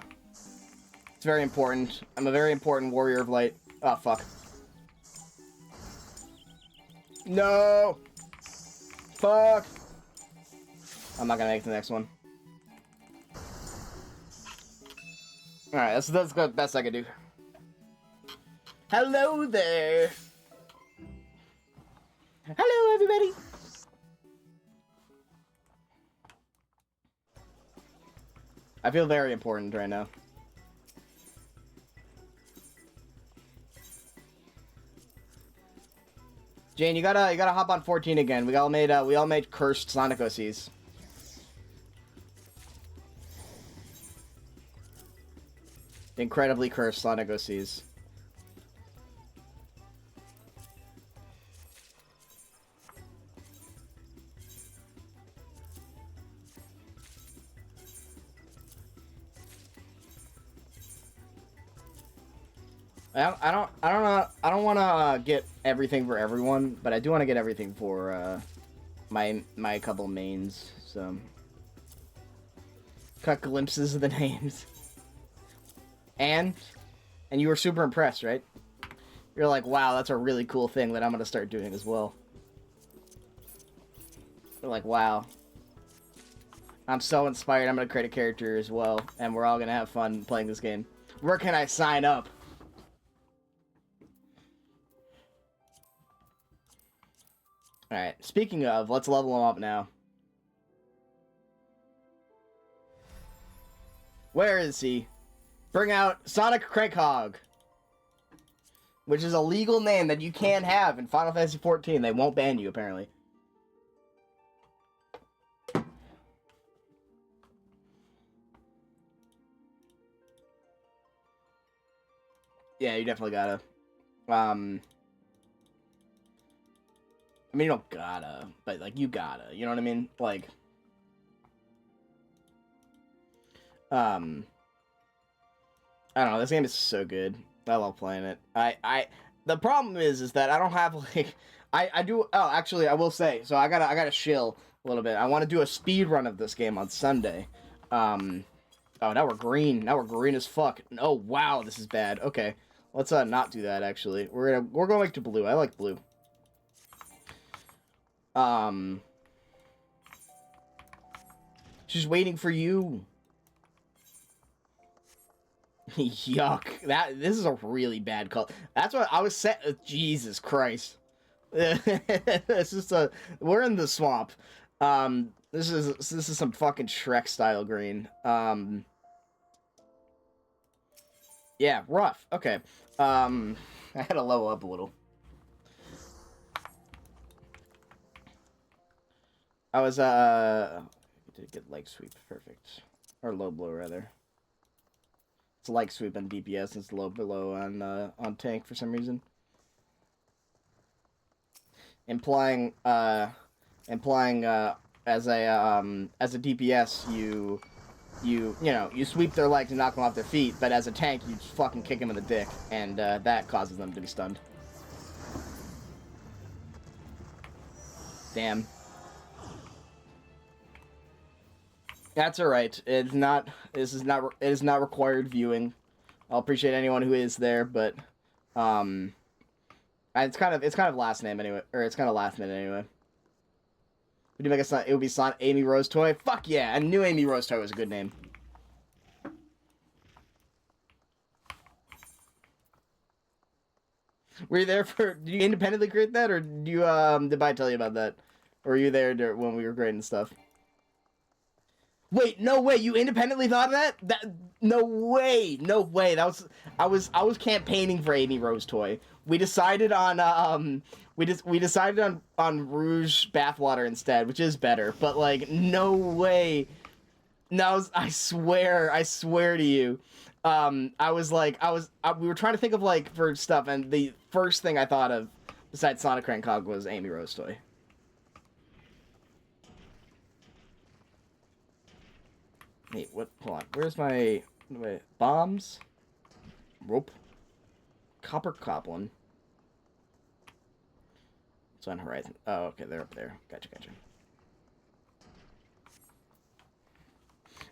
It's very important. I'm a very important warrior of light. Oh, fuck. No! Fuck! I'm not gonna make the next one. Alright, that's the best I can do. Hello there! Hello, everybody! I feel very important right now. Jane, you gotta hop on 14 again. We all made cursed Sonic OCs. Incredibly cursed Sonic OCs. I don't want to get everything for everyone, but I do want to get everything for my couple mains. So cut glimpses of the names. And you were super impressed, right? You're like, wow, that's a really cool thing that I'm gonna start doing as well. You're like, wow, I'm so inspired. I'm gonna create a character as well, and we're all gonna have fun playing this game. Where can I sign up? Alright, speaking of, let's level him up now. Where is he? Bring out Sonic Crankhog. Which is a legal name that you can have in Final Fantasy XIV. They won't ban you, apparently. Yeah, you definitely gotta. I mean, you don't gotta, but, like, you gotta. You know what I mean? Like, I don't know. This game is so good. I love playing it. The problem is that I don't have, like, I do. Oh, actually, I will say. So I gotta shill a little bit. I want to do a speed run of this game on Sunday. Oh, now we're green. Now we're green as fuck. Oh wow, this is bad. Okay, let's not do that. Actually, we're going back to blue. I like blue. She's waiting for you. Yuck. This is a really bad color. That's what I was set. Jesus Christ. It's just we're in the swamp. This is some fucking Shrek style green. Yeah, rough. Okay. I had to level up a little. I was did get leg sweep, perfect. Or low blow rather. It's like sweep on DPS, it's low below on tank for some reason. Implying as a DPS you know, you sweep their legs and knock them off their feet, but as a tank you just fucking kick them in the dick, and that causes them to be stunned. Damn. That's alright. It is not required viewing. I'll appreciate anyone who is there, but it's kind of last name anyway, or it's kind of last minute anyway. Would you make it would be Amy Rose Toy? Fuck yeah! I knew Amy Rose Toy was a good name. Were you there for? Did you independently create that, or did you did I tell you about that, or were you there when we were creating stuff? Wait, no way! You independently thought of that? No way! No way! That was I was campaigning for Amy Rose Toy. We decided on we decided on Rouge Bathwater instead, which is better. But like, no way! No, I swear to you. I was like, we were trying to think of like for stuff, and the first thing I thought of besides Sonic Crankhog was Amy Rose Toy. Wait, what? Hold on. Where's my bombs? Rope. Copper Goblin. It's on horizon. Oh, okay, they're up there. Gotcha, gotcha.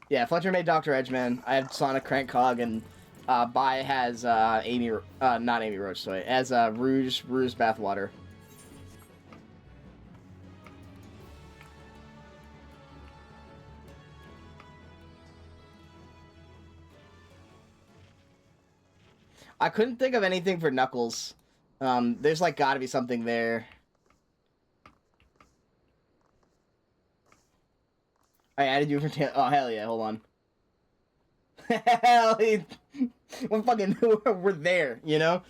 Yeah, Fletcher made Dr. Edgeman. I have Sonic Crank Cog, and Bai has Amy, not Amy Roach, sorry, as Rouge Bathwater. I couldn't think of anything for Knuckles. There's like gotta be something there. I added you for oh hell yeah, hold on. Hell, we're fucking we're there, you know?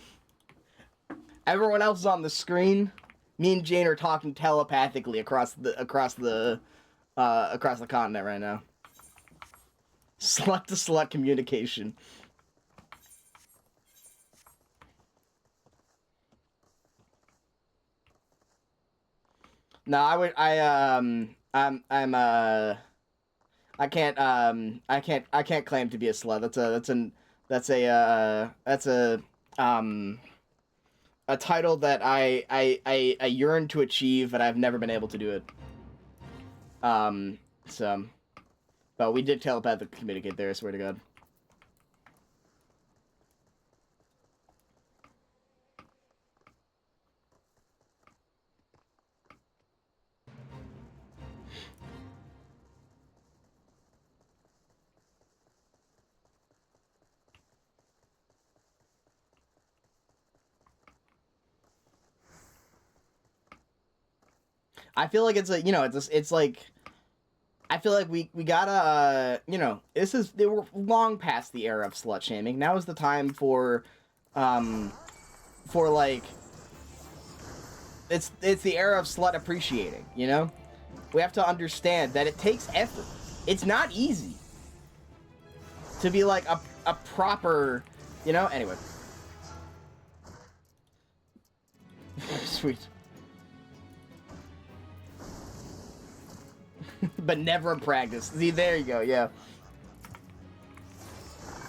Everyone else is on the screen. Me and Jane are talking telepathically across the continent right now. Slut to slut communication. No, I can't claim to be a slut. That's a title that I yearn to achieve, but I've never been able to do it. So, but we did telepathically communicate there, I swear to God. I feel like it's like, you know, it's like, I feel like we gotta, you know, they were long past the era of slut shaming. Now is the time for like, it's the era of slut appreciating, you know? We have to understand that it takes effort. It's not easy to be like a proper, you know? Anyway. Sweet. But never in practice. See, there you go. Yeah.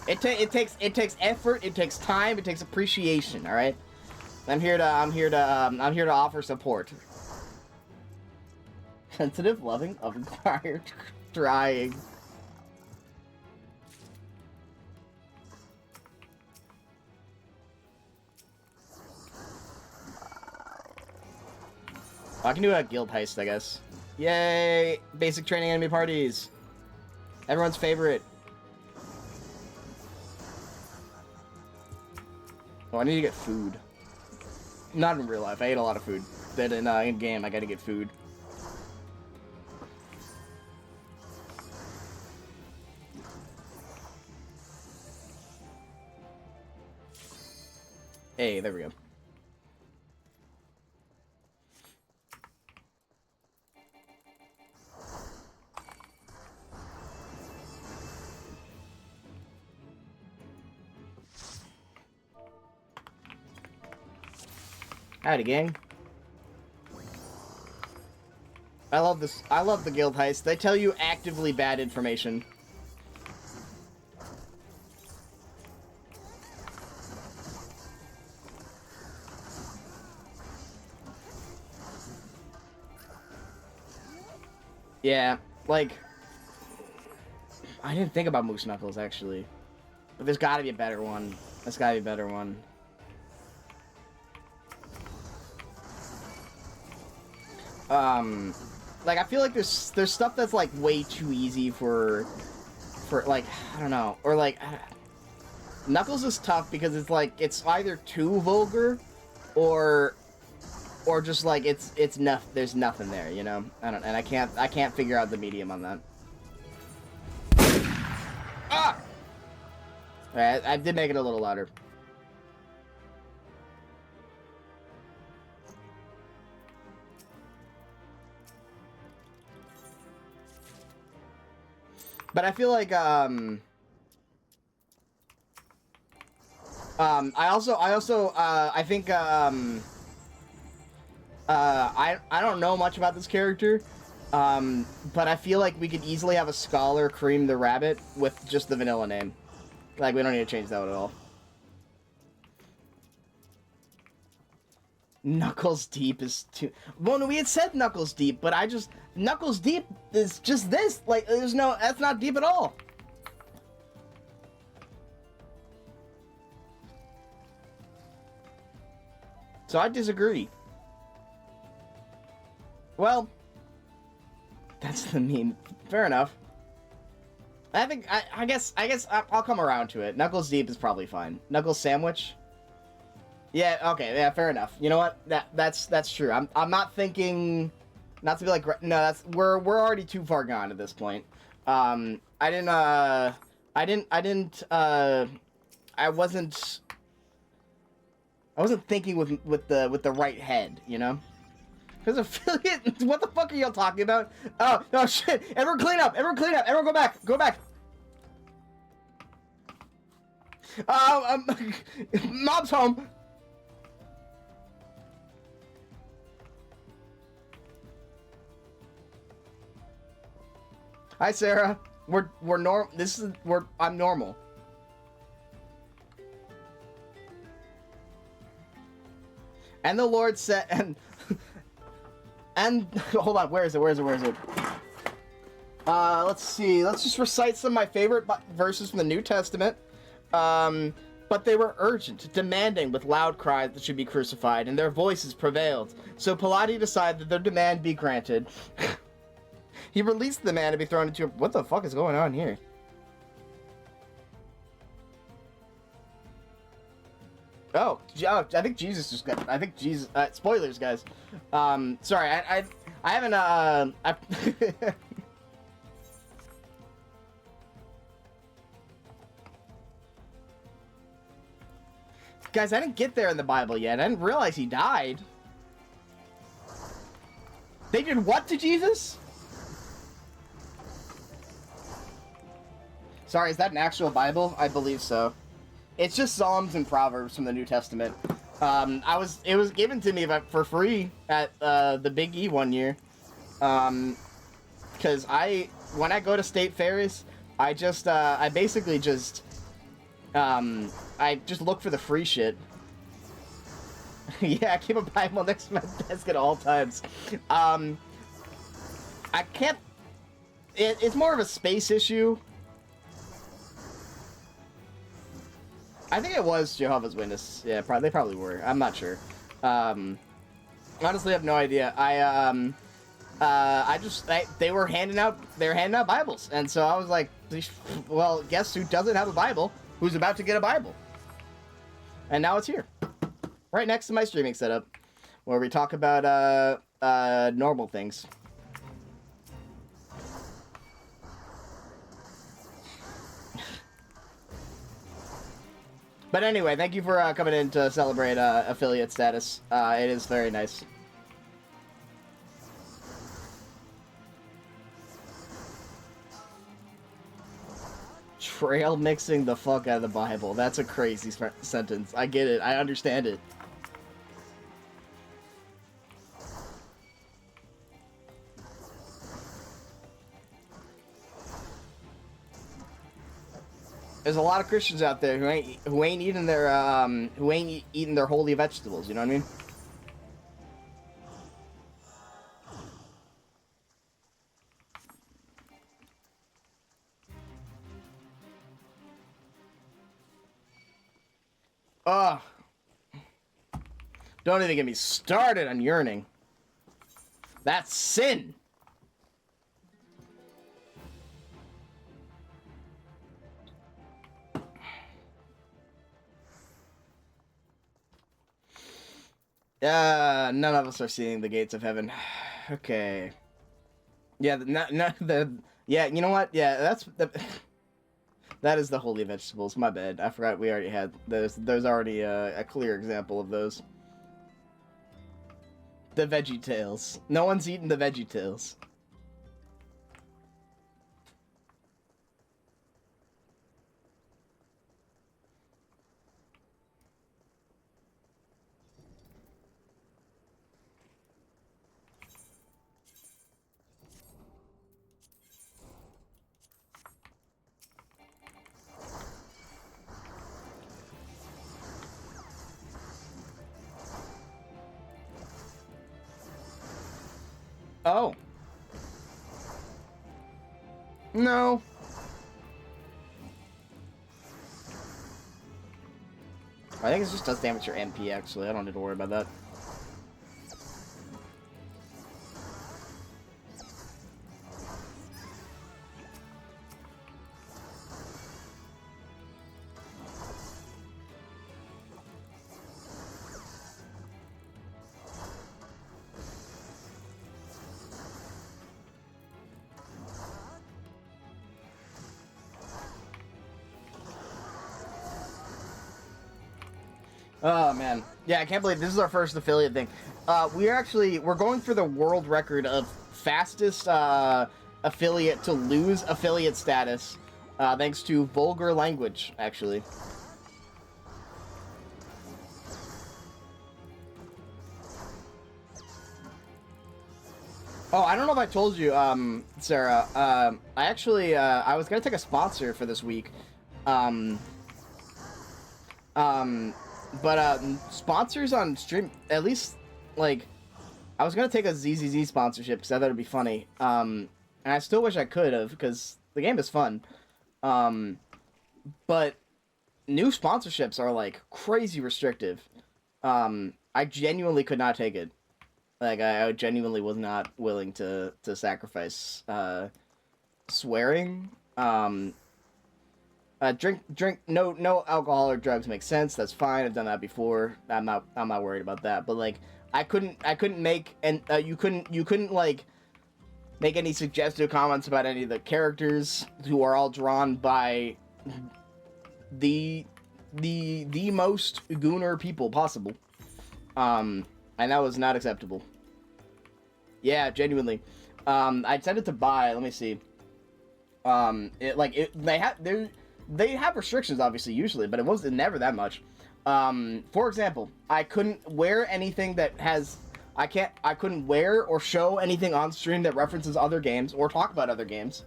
It takes effort. It takes time. It takes appreciation. All right. I'm here to offer support. Sensitive, loving, of inquired, trying. I can do a guild heist, I guess. Yay! Basic training enemy parties. Everyone's favorite. Oh, I need to get food. Not in real life. I ate a lot of food. But in game, I gotta get food. Hey, there we go. Howdy, gang. I love this. I love the guild heist. They tell you actively bad information. Yeah, like, I didn't think about Moose Knuckles, actually. But there's gotta be a better one. There's gotta be a better one. Like, I feel like there's stuff that's, like, way too easy for, like, I don't know. Or, like, Knuckles is tough because it's, like, it's either too vulgar, or just, like, it's nothing, there's nothing there, you know? And I can't figure out the medium on that. Ah! Alright, I did make it a little louder. But I feel like, I think, I don't know much about this character, but I feel like we could easily have a scholar cream the rabbit with just the vanilla name. Like, we don't need to change that at all. Knuckles deep is too... Well, no, we had said knuckles deep, but I just... Knuckles deep is just this. Like, there's no... That's not deep at all. So I disagree. Well, that's the meme. Fair enough. I think I guess I'll come around to it. Knuckles deep is probably fine. Knuckles sandwich. Yeah. Okay. Yeah. Fair enough. You know what? That's true. I'm not thinking. Not to be like no. That's we're already too far gone at this point. I wasn't thinking with the right head. You know. Because affiliate, what the fuck are y'all talking about? Oh, no, shit. Everyone clean up. Everyone clean up. Everyone go back. Go back. Mob's home. Hi, Sarah. I'm normal. And the Lord said, and hold on, where is it? Let's see. Let's just recite some of my favorite verses from the New Testament. But they were urgent, demanding with loud cries that should be crucified, and their voices prevailed. So Pilate decided that their demand be granted. He released the man to be thrown into... What the fuck is going on here? Oh, I think Jesus just got... I think Jesus... spoilers, guys. Sorry, I haven't, Guys, I didn't get there in the Bible yet. I didn't realize he died. They did what to Jesus? Sorry, is that an actual Bible? I believe so. It's just Psalms and Proverbs from the New Testament. It was given to me for free at the Big E one year. Because when I go to state fairs, I basically just look for the free shit. Yeah, I keep a Bible next to my desk at all times. I can't... It's more of a space issue. I think it was Jehovah's Witness. Yeah, they probably were. I'm not sure. Honestly, I have no idea. They were handing out Bibles, and so I was like, well, guess who doesn't have a Bible? Who's about to get a Bible? And now it's here, right next to my streaming setup, where we talk about normal things. But anyway, thank you for coming in to celebrate affiliate status. It is very nice. Trail mixing the fuck out of the Bible. That's a crazy sentence. I get it. I understand it. There's a lot of Christians out there who ain't eating their holy vegetables. You know what I mean? Ugh. Don't even get me started on yearning. That's sin. None of us are seeing the gates of heaven. Okay. Yeah, yeah, you know what? Yeah, that is the holy vegetables. My bad. I forgot we already had those. There's already a clear example of those. The Veggie Tales. No one's eating the Veggie Tales. Oh. No. I think it just does damage your MP, actually. I don't need to worry about that. Oh man, yeah, I can't believe this is our first affiliate thing. We're going for the world record of fastest affiliate to lose affiliate status, thanks to vulgar language, actually. Oh, I don't know if I told you, Sarah. I was gonna take a sponsor for this week. But sponsors on stream, at least, like, I was gonna take a ZZZ sponsorship because I thought it'd be funny. And I still wish I could have because the game is fun. But new sponsorships are like crazy restrictive. I genuinely could not take it. Like, I genuinely was not willing to sacrifice swearing. Drink, no alcohol or drugs makes sense. That's fine. I've done that before. I'm not worried about that. But like, I couldn't make, and you couldn't like make any suggestive comments about any of the characters who are all drawn by the most gooner people possible. And that was not acceptable. Yeah, genuinely. I tended to buy. Let me see. They have restrictions, obviously, usually, but it wasn't never that much. For example, I couldn't wear anything that has... I couldn't wear or show anything on stream that references other games or talk about other games.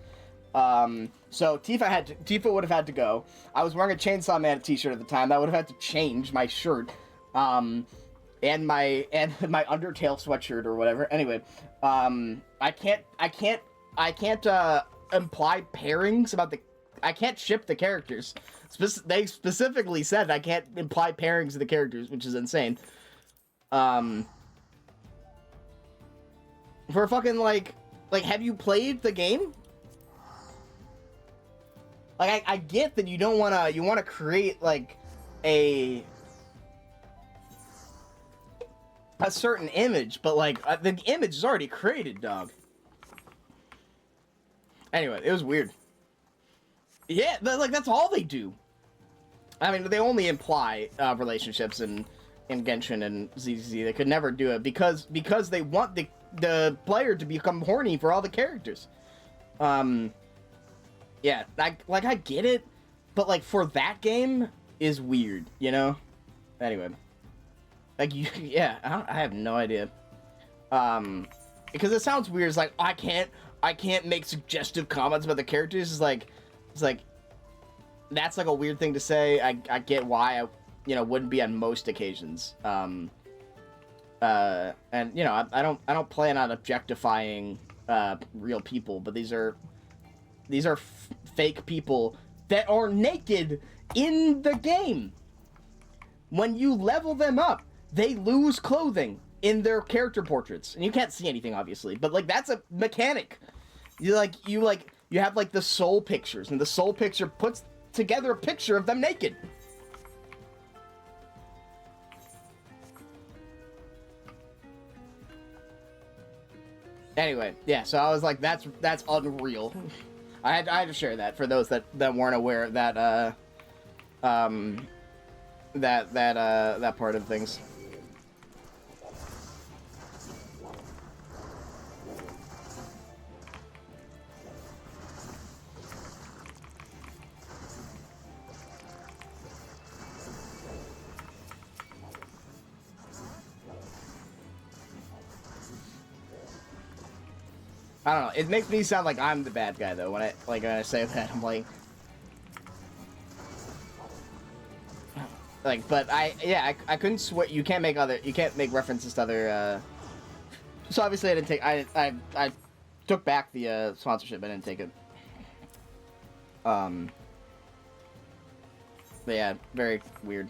So Tifa would have had to go. I was wearing a Chainsaw Man t-shirt at the time. That would have had to change my shirt. And my Undertale sweatshirt or whatever. Anyway, I can't imply pairings about the... I can't ship the characters. They specifically said I can't imply pairings of the characters, which is insane. For fucking, like, have you played the game? Like, I get that you don't wanna, you wanna create, like, a certain image, but, like, the image is already created, dog. Anyway, it was weird. Yeah, like, that's all they do. I mean, they only imply relationships in Genshin and ZZZ. They could never do it because they want the player to become horny for all the characters. Yeah, I get it, but, like, for that game is weird, you know? Anyway. Like, yeah, I have no idea. Because it sounds weird. It's like, I can't make suggestive comments about the characters. It's like, that's like a weird thing to say. I get why I, wouldn't be on most occasions. And I don't plan on objectifying real people, but these are fake people that are naked in the game. When you level them up, they lose clothing in their character portraits, and you can't see anything, obviously, but, like, that's a mechanic. You have, like, the soul pictures, and the soul picture puts together a picture of them naked. Anyway, yeah, so I was like, that's unreal. I had to share that for those that weren't aware of that, that part of things. I don't know. It makes me sound like I'm the bad guy, though, when I say that. I'm like, but I couldn't swear. You can't make references to So obviously I didn't take. I took back the sponsorship. I didn't take it. But yeah, very weird.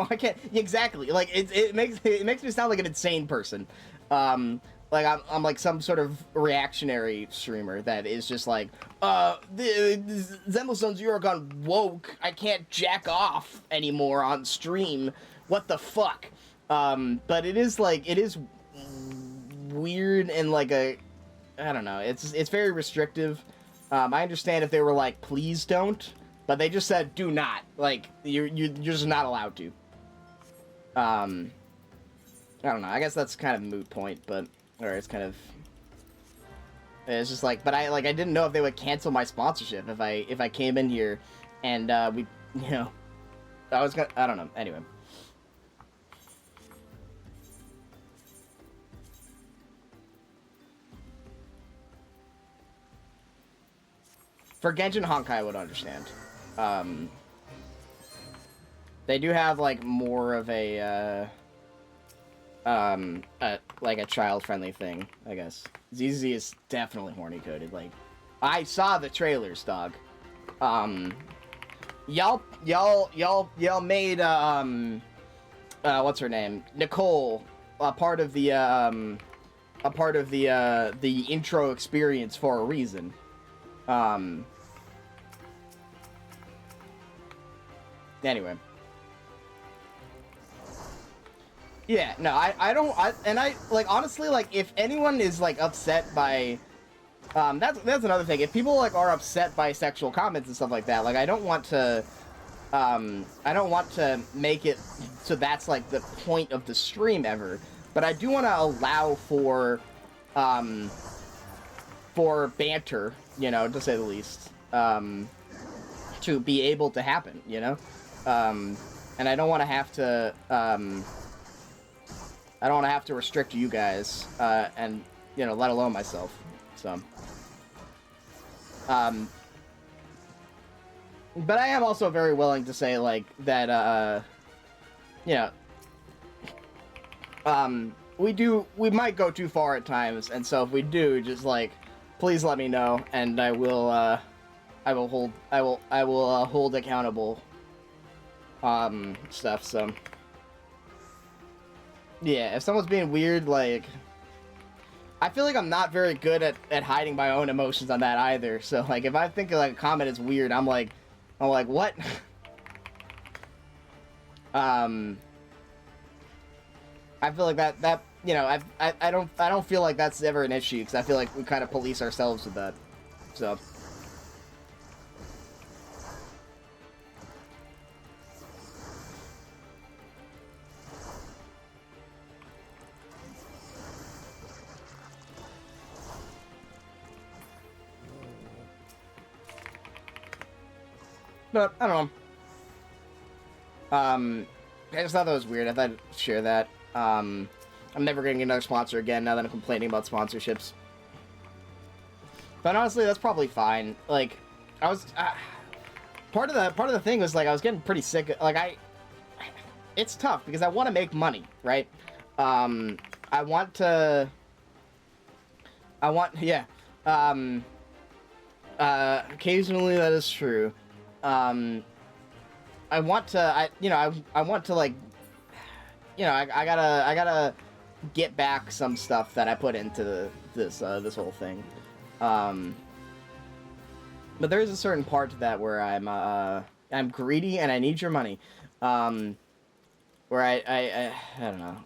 I can't exactly like it makes me sound like an insane person. Like I'm like some sort of reactionary streamer that is just like, the Zemblestones, you're gone woke. I can't jack off anymore on stream. What the fuck? But it is like, it is weird and like I don't know. It's very restrictive. I understand if they were like, please don't, but they just said do not. Like you're just not allowed to. I don't know. I guess that's kind of a moot point, but or it's kind of. It's just like, but I didn't know if they would cancel my sponsorship if I came in here, and we, you know, I don't know. Anyway. For Genshin Honkai, I would understand. They do have like more of a like a child-friendly thing, I guess. ZZ is definitely horny coded. Like, I saw the trailers, dog. Y'all made what's her name? Nicole a part of the intro experience for a reason. Anyway. Yeah, no, I don't, like, honestly, like, if anyone is, like, upset by, that's another thing. If people, like, are upset by sexual comments and stuff like that, like, I don't want to make it so that's, like, the point of the stream ever, but I do want to allow for banter, you know, to say the least, to be able to happen, you know? And I don't want to have to, I don't want to have to restrict you guys, and, you know, let alone myself, so. But I am also very willing to say, like, that, you know, we might go too far at times, and so if we do, just, like, please let me know, and I will hold accountable, stuff, so. Yeah, if someone's being weird, like, I feel like I'm not very good at hiding my own emotions on that either. So, like, if I think, like, a comment is weird, I'm like, what? I feel like that, you know, I don't feel like that's ever an issue, because I feel like we kind of police ourselves with that, so. But, I don't know. I just thought that was weird. I thought I'd share that. I'm never getting another sponsor again now that I'm complaining about sponsorships. But honestly, that's probably fine. Like, I was... part of the thing was, like, I was getting pretty sick. Like, it's tough, because I want to make money, right? Yeah. Occasionally that is true. I want to, I want to, like, you know, I gotta get back some stuff that I put into this whole thing. But there is a certain part to that where I'm greedy and I need your money. Where I don't know.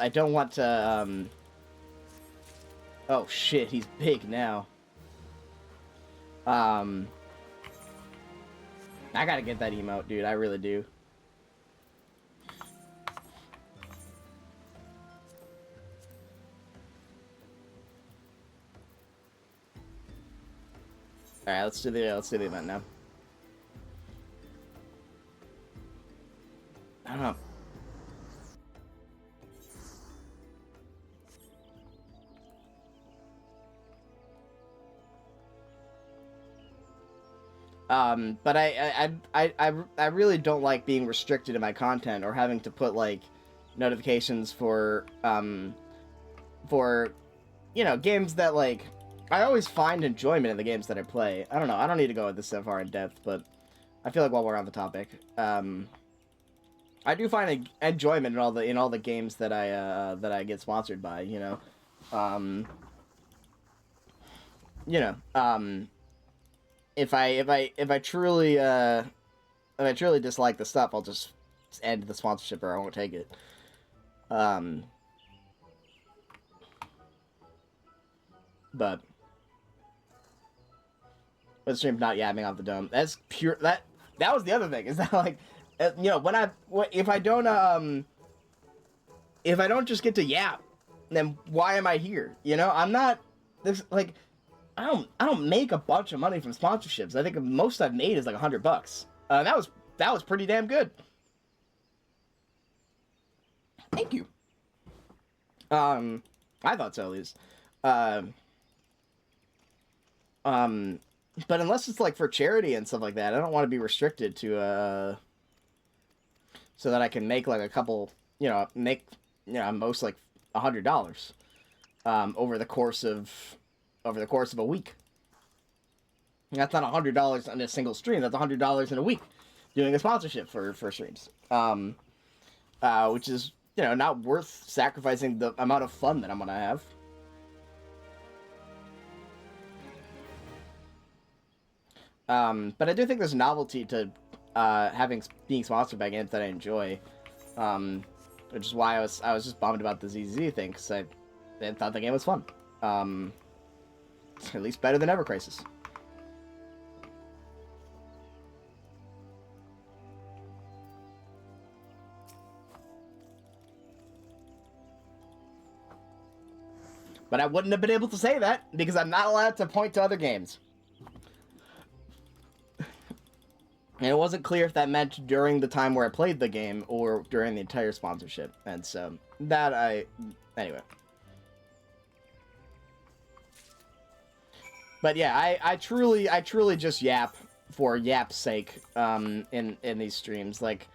I don't want to, oh shit, he's big now. I gotta get that emote, dude. I really do. Alright, let's do the event now. I don't know. But I really don't like being restricted in my content or having to put, like, notifications for, for, you know, games that, like, I always find enjoyment in the games that I play. I don't know. I don't need to go with this so far in depth, but I feel like while we're on the topic, I do find enjoyment in all the games that I get sponsored by. If I truly dislike the stuff, I'll just end the sponsorship or I won't take it. But the stream's not yapping off the dome. That's pure. That was the other thing. Is that, like, you know, if I don't just get to yap, then why am I here? You know, I'm not. There's like, I don't make a bunch of money from sponsorships. I think the most I've made is like $100. That was pretty damn good. Thank you. I thought so, at least. But unless it's like for charity and stuff like that, I don't want to be restricted to so that I can make like a couple, most like $100 over the course of a week. That's not $100 on a single stream. That's $100 in a week doing a sponsorship for streams. Which is, you know, not worth sacrificing the amount of fun that I'm gonna have. But I do think there's novelty to being sponsored by games that I enjoy, which is why I was just bummed about the ZZ thing, because I thought the game was fun. At least better than Ever Crisis. But I wouldn't have been able to say that because I'm not allowed to point to other games. And it wasn't clear if that meant during the time where I played the game or during the entire sponsorship. And so, anyway. But yeah, I truly just yap for yap's sake, in these streams. Like,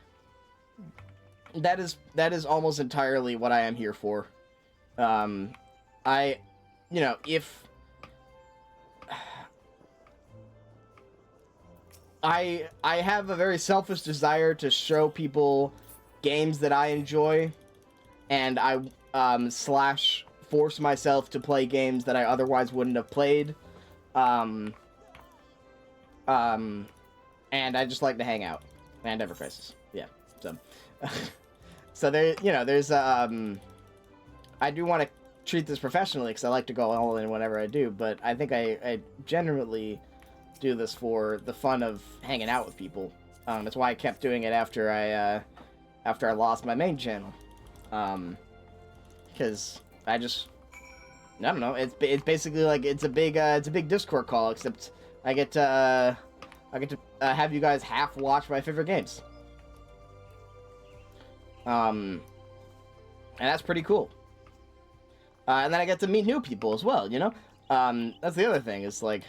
that is almost entirely what I am here for. If I have a very selfish desire to show people games that I enjoy, and I force myself to play games that I otherwise wouldn't have played. And I just like to hang out. And Ever Crisis. Yeah. So so there's I do want to treat this professionally because I like to go all in whenever I do, but I think I generally do this for the fun of hanging out with people. That's why I kept doing it after I lost my main channel. Because I don't know. It's basically like it's a big Discord call, except I get to have you guys half watch my favorite games. And that's pretty cool. And then I get to meet new people as well. You know, that's the other thing. Is like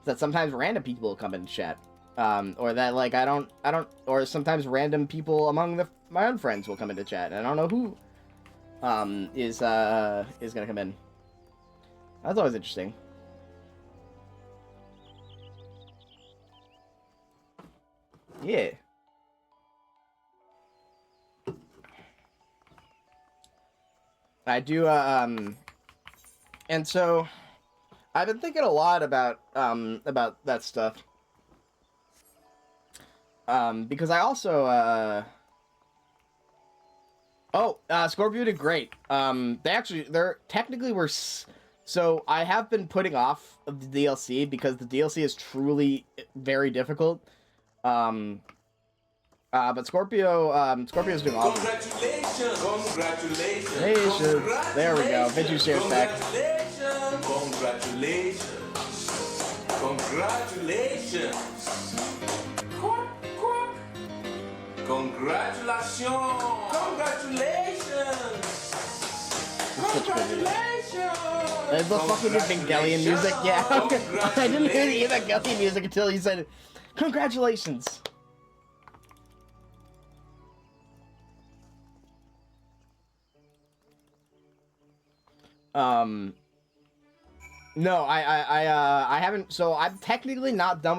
that sometimes random people will come in chat, or that like I don't, or sometimes random people among my own friends will come into chat, and I don't know who is gonna come in. That's always interesting. Yeah. I do, and so I've been thinking a lot about that stuff. Because I also, Scorpio did great. They're technically were, so I have been putting off the DLC because the DLC is truly very difficult. But Scorpio's doing awesome. Congratulations! There we go. Vinci shares back. Congratulations! There's the fucking Evangelion music. Yeah, I didn't hear the Evangelion music until you said, "Congratulations." No, I haven't. So I'm technically not done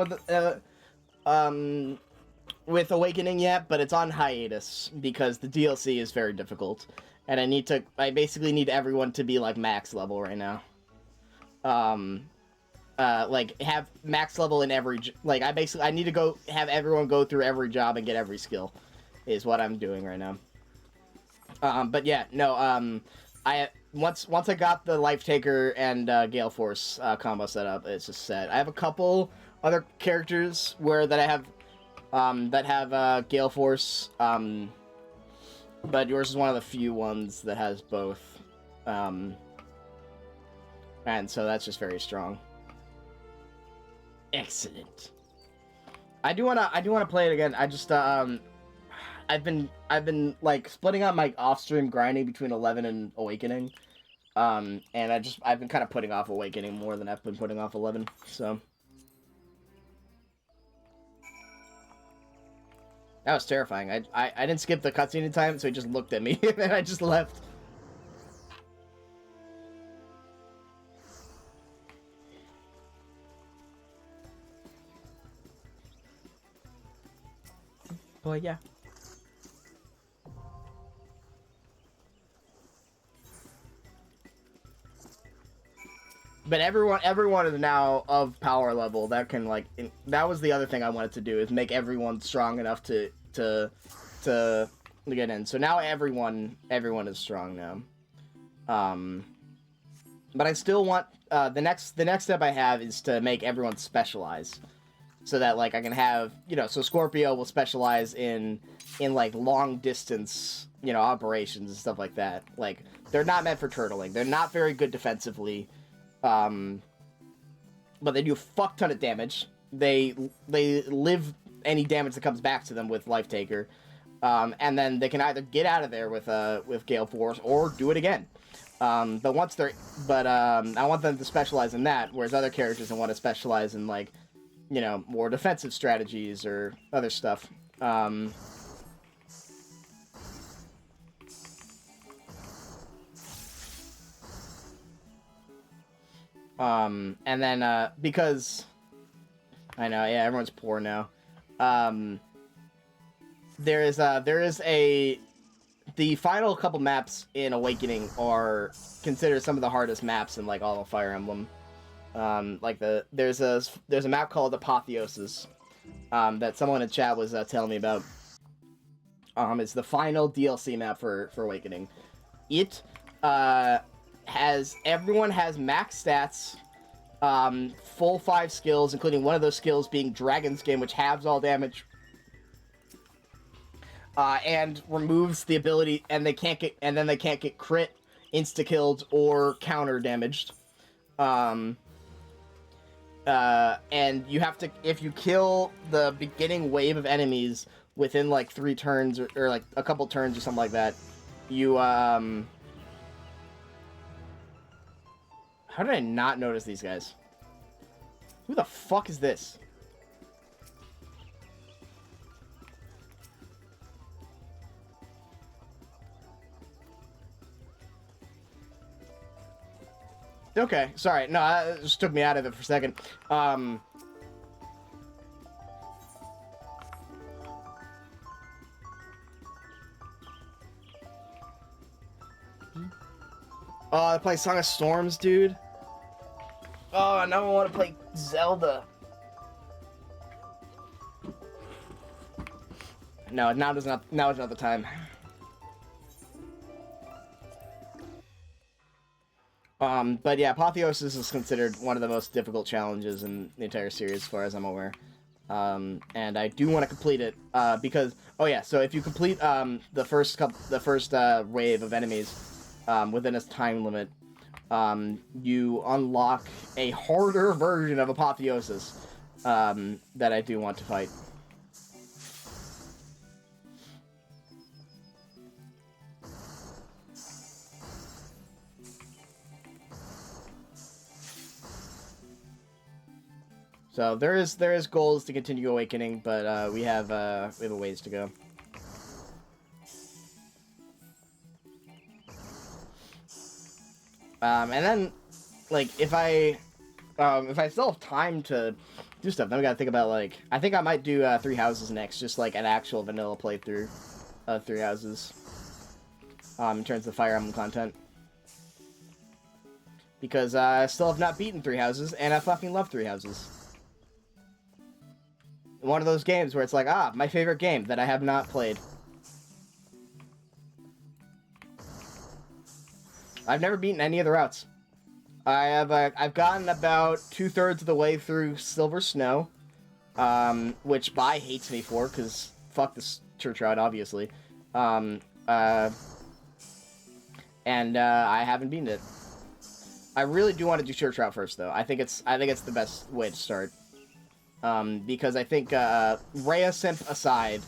with Awakening yet, but it's on hiatus because the DLC is very difficult, and I basically need everyone to be like max level right now. Like have max level in every, like I need to have everyone go through every job and get every skill, is what I'm doing right now. But yeah, no, once I got the Life Taker and Gale Force combo set up, it's just set. I have a couple other characters that I have Gale Force, but yours is one of the few ones that has both, and so that's just very strong. Excellent. I do wanna play it again. I just I've been like splitting out my off-stream grinding between 11 and Awakening. And I've been kind of putting off Awakening more than I've been putting off 11, so. That was terrifying. I didn't skip the cutscene in time, so he just looked at me, and then I just left. But yeah. But everyone is now of power level that can, like, that was the other thing I wanted to do, is make everyone strong enough to get in. So now everyone is strong now. But I still want the next step I have is to make everyone specialize, so that like I can have, you know, so Scorpio will specialize in like long distance, you know, operations and stuff like that. Like, they're not meant for turtling. They're not very good defensively. But they do a fuck ton of damage. They live any damage that comes back to them with Life Taker, and then they can either get out of there with Gale Force or do it again. I want them to specialize in that, whereas other characters I want to specialize in, like, you know, more defensive strategies or other stuff. And then, because I know, yeah, everyone's poor now. The final couple maps in Awakening are considered some of the hardest maps in, like, all of Fire Emblem. Like there's a map called Apotheosis, that someone in chat was telling me about. It's the final DLC map for Awakening. It everyone has max stats, full 5 skills, including one of those skills being Dragon's Skin, which halves all damage, and removes the ability, and they can't get crit, insta killed, or counter damaged. And you have to, if you kill the beginning wave of enemies within like 3 turns or like a couple turns or something like that, you How did I not notice these guys? Who the fuck is this? Okay, sorry. No, that just took me out of it for a second. Oh, I play Song of Storms, dude. Oh, now I want to play Zelda. No, now is not the time. But yeah, Apotheosis is considered one of the most difficult challenges in the entire series, as far as I'm aware. And I do want to complete it, because, oh yeah, so if you complete the first wave of enemies within a time limit, you unlock a harder version of Apotheosis that I do want to fight. So there is goals to continue Awakening, but we have a ways to go. And then, like, if I still have time to do stuff, then we gotta think about, like, I think I might do Three Houses next, just like an actual vanilla playthrough of Three Houses. In terms of Fire Emblem content. Because I still have not beaten Three Houses, and I fucking love Three Houses. One of those games where it's like, ah, my favorite game that I have not played. I've never beaten any of the routes. I've gotten about 2/3 of the way through Silver Snow, which Bai hates me for, because fuck this church route, obviously. And I haven't beaten it. I really do want to do church route first, though. I think it's the best way to start. Because I think Rhea simp aside,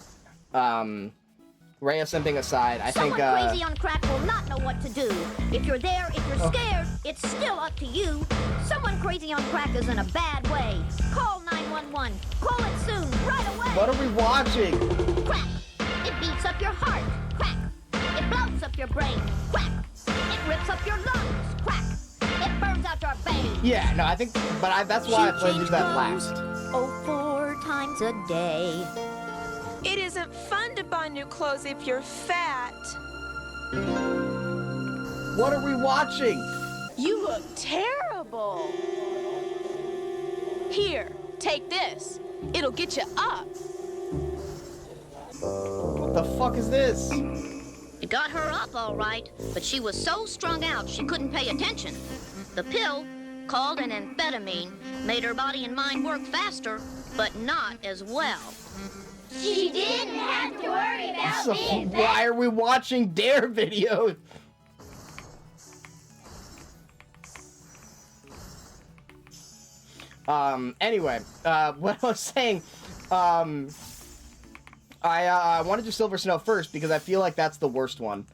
Rhea simping aside, I think Someone crazy on crack will not know what to do. If you're there, if you're scared, it's still up to you. Someone crazy on crack is in a bad way. Call 911. Call it soon, right away. What are we watching? Crack. It beats up your heart. Crack. It blows up your brain. Crack. It rips up your lungs. Crack. It burns out your veins. Yeah, no, I think, but that's why I plan to do that last. Oh, 4 times a day. It isn't fun to buy new clothes if you're fat. What are we watching? You look terrible. Here, take this. It'll get you up. What the fuck is this? It got her up all right, but she was so strung out she couldn't pay attention. The pill, called an amphetamine, made her body and mind work faster, but not as well. She didn't have to worry about So being why are we watching Dare videos? Anyway, what I was saying, I want to do Silver Snow first because I feel like that's the worst one.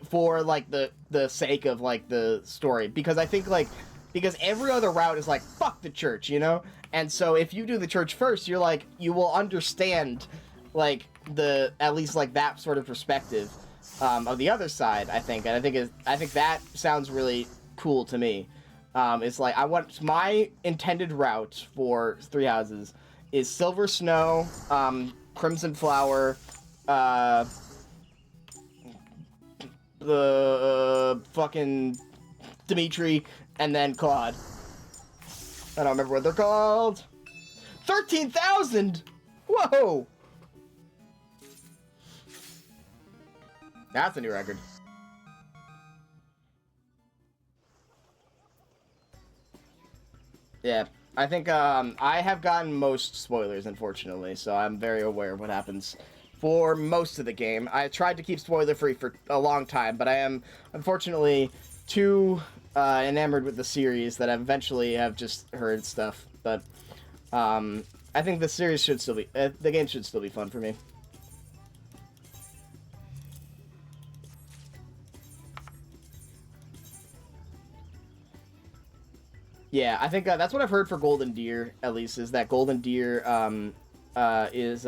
For, like, the sake of, like, the story. Because I think, like, because every other route is like, fuck the church, you know? And so if you do the church first, you're like, you will understand, like, at least, like, that sort of perspective, of the other side, I think. And I think that sounds really cool to me. It's like, my intended route for Three Houses is Silver Snow, Crimson Flower, the fucking Dimitri, and then Claude. I don't remember what they're called. 13,000! Whoa! That's a new record. Yeah, I think, I have gotten most spoilers, unfortunately, so I'm very aware of what happens for most of the game. I tried to keep spoiler-free for a long time, but I am, unfortunately, too enamored with the series that I eventually have just heard stuff. But I think the series should still be, the game should still be fun for me. Yeah, I think that's what I've heard for Golden Deer, at least, is that Golden Deer is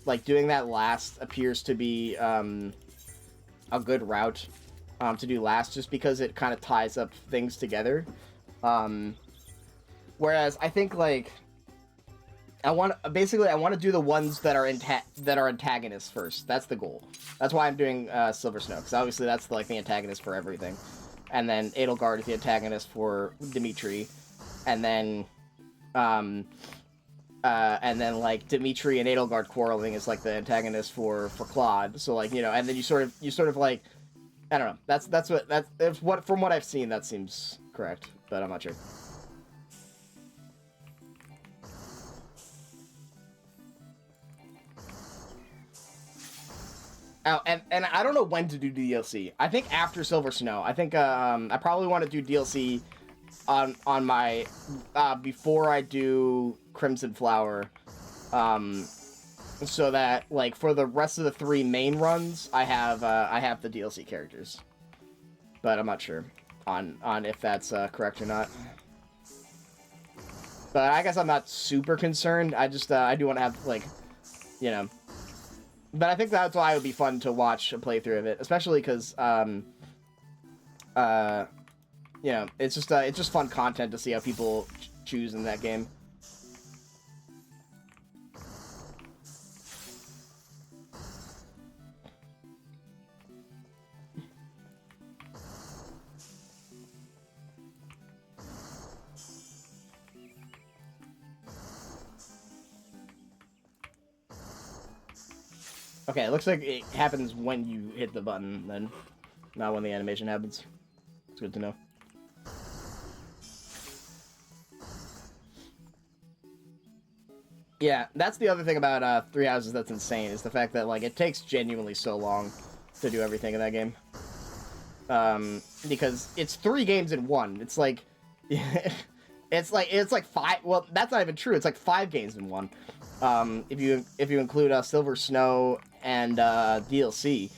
like doing that last appears to be a good route to do last, just because it kind of ties up things together. Whereas I think, like, I want to do the ones that are antagonists first. That's the goal. That's why I'm doing Silver Snow, because obviously that's like the antagonist for everything. And then Edelgard is the antagonist for Dimitri, and then like Dimitri and Edelgard quarreling is like the antagonist for Claude. So, like, you know, and then you sort of like, I don't know. That's what from what I've seen, that seems correct, but I'm not sure. Oh, and I don't know when to do DLC. I think after Silver Snow. I think I probably want to do DLC on my before I do Crimson Flower, so that, like, for the rest of the 3 main runs, I have the DLC characters. But I'm not sure on if that's correct or not. But I guess I'm not super concerned. I just I do want to have, like, you know, But I think that's why it would be fun to watch a playthrough of it, especially because, you know, it's just fun content to see how people choose in that game. Okay, it looks like it happens when you hit the button, then, not when the animation happens. It's good to know. Yeah, that's the other thing about Three Houses that's insane, is the fact that, like, it takes genuinely so long to do everything in that game. Because it's 3 games in 1. It's like, it's like 5, well, that's not even true, it's like 5 games in 1. If you include Silver Snow and DLC,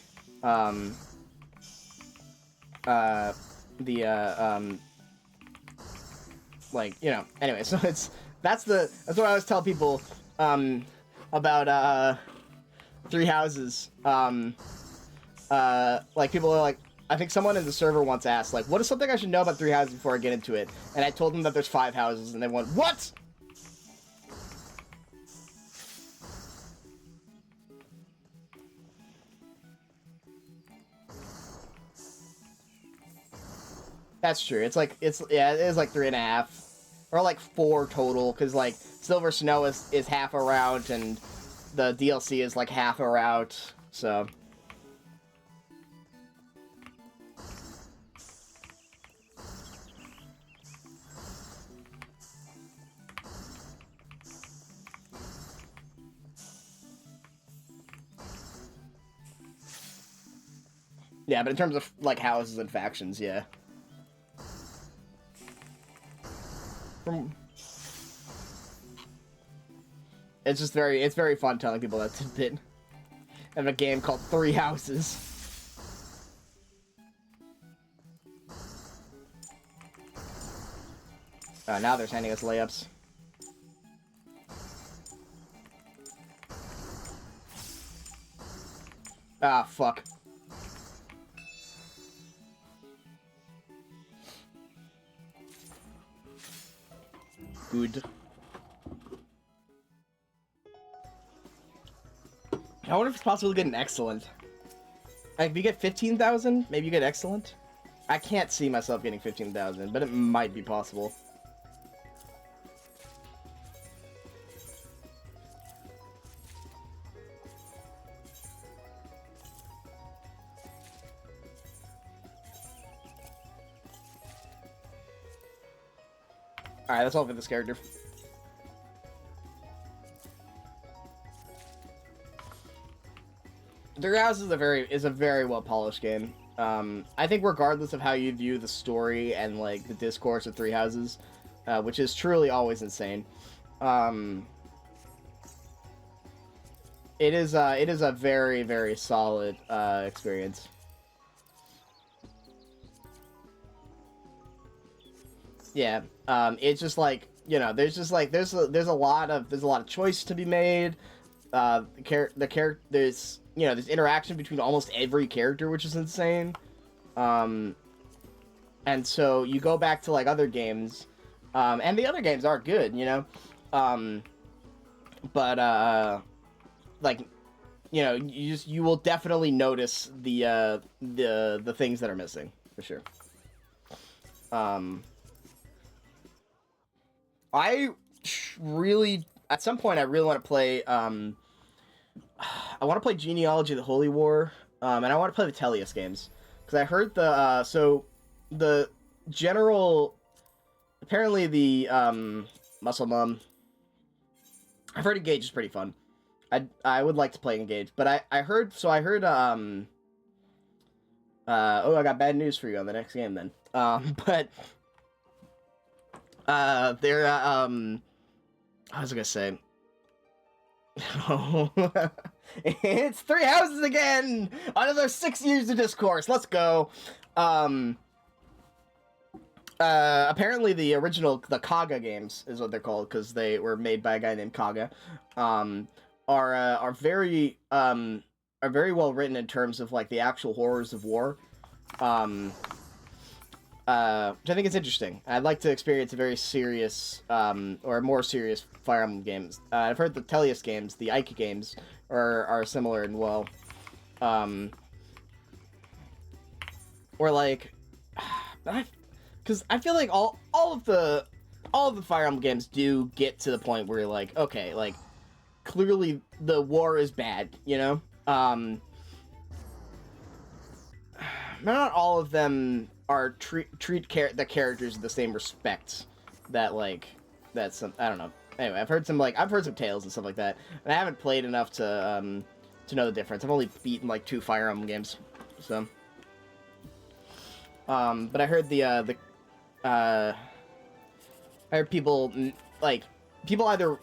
like, you know, anyway, so that's what I always tell people about Three Houses. Like, people are like, I think someone in the server once asked, like, what is something I should know about Three Houses before I get into it? And I told them that there's 5 houses, and they went, what? That's true. It is like 3.5, or like 4 total, because like Silver Snow is half a route, and the DLC is like half a route. So yeah, but in terms of like houses and factions, yeah. It's just it's very fun telling people that tidbit of a game called Three Houses. Now they're sending us layups. Ah, fuck. Good. I wonder if it's possible to get an excellent. Like, if you get 15,000, maybe you get excellent? I can't see myself getting 15,000, but it might be possible. Alright, that's all for this character. Three Houses is a very well polished game. I think regardless of how you view the story and like the discourse of Three Houses, which is truly always insane, it is a very, very solid experience. Yeah, it's just like, you know, there's a lot of choice to be made. There's, you know, there's interaction between almost every character, which is insane. And so you go back to like other games, and the other games are good, you know, but like, you know, you will definitely notice the things that are missing for sure. I really, at some point, I really want to play, I want to play Genealogy of the Holy War, and I want to play the Tellius games, because I heard so the general, apparently the, Muscle Mum, I've heard Engage is pretty fun. I would like to play Engage, but I heard, oh, I got bad news for you on the next game then, but... I was gonna say, it's Three Houses again! Another 6 years of discourse, let's go! Apparently the original, the Kaga games is what they're called, because they were made by a guy named Kaga, are very well written in terms of like the actual horrors of war. Which I think is interesting. I'd like to experience a very serious, or more serious Fire Emblem games. I've heard the Tellius games, the Ike games, are similar and well. Or like, because I feel like all of the Fire Emblem games do get to the point where you're like, okay, like clearly the war is bad, you know. Not all of them are treat the characters with the same respect that some, I don't know. Anyway, I've heard some tales and stuff like that, and I haven't played enough to know the difference. I've only beaten like 2 Fire Emblem games, so. But I heard I heard people either,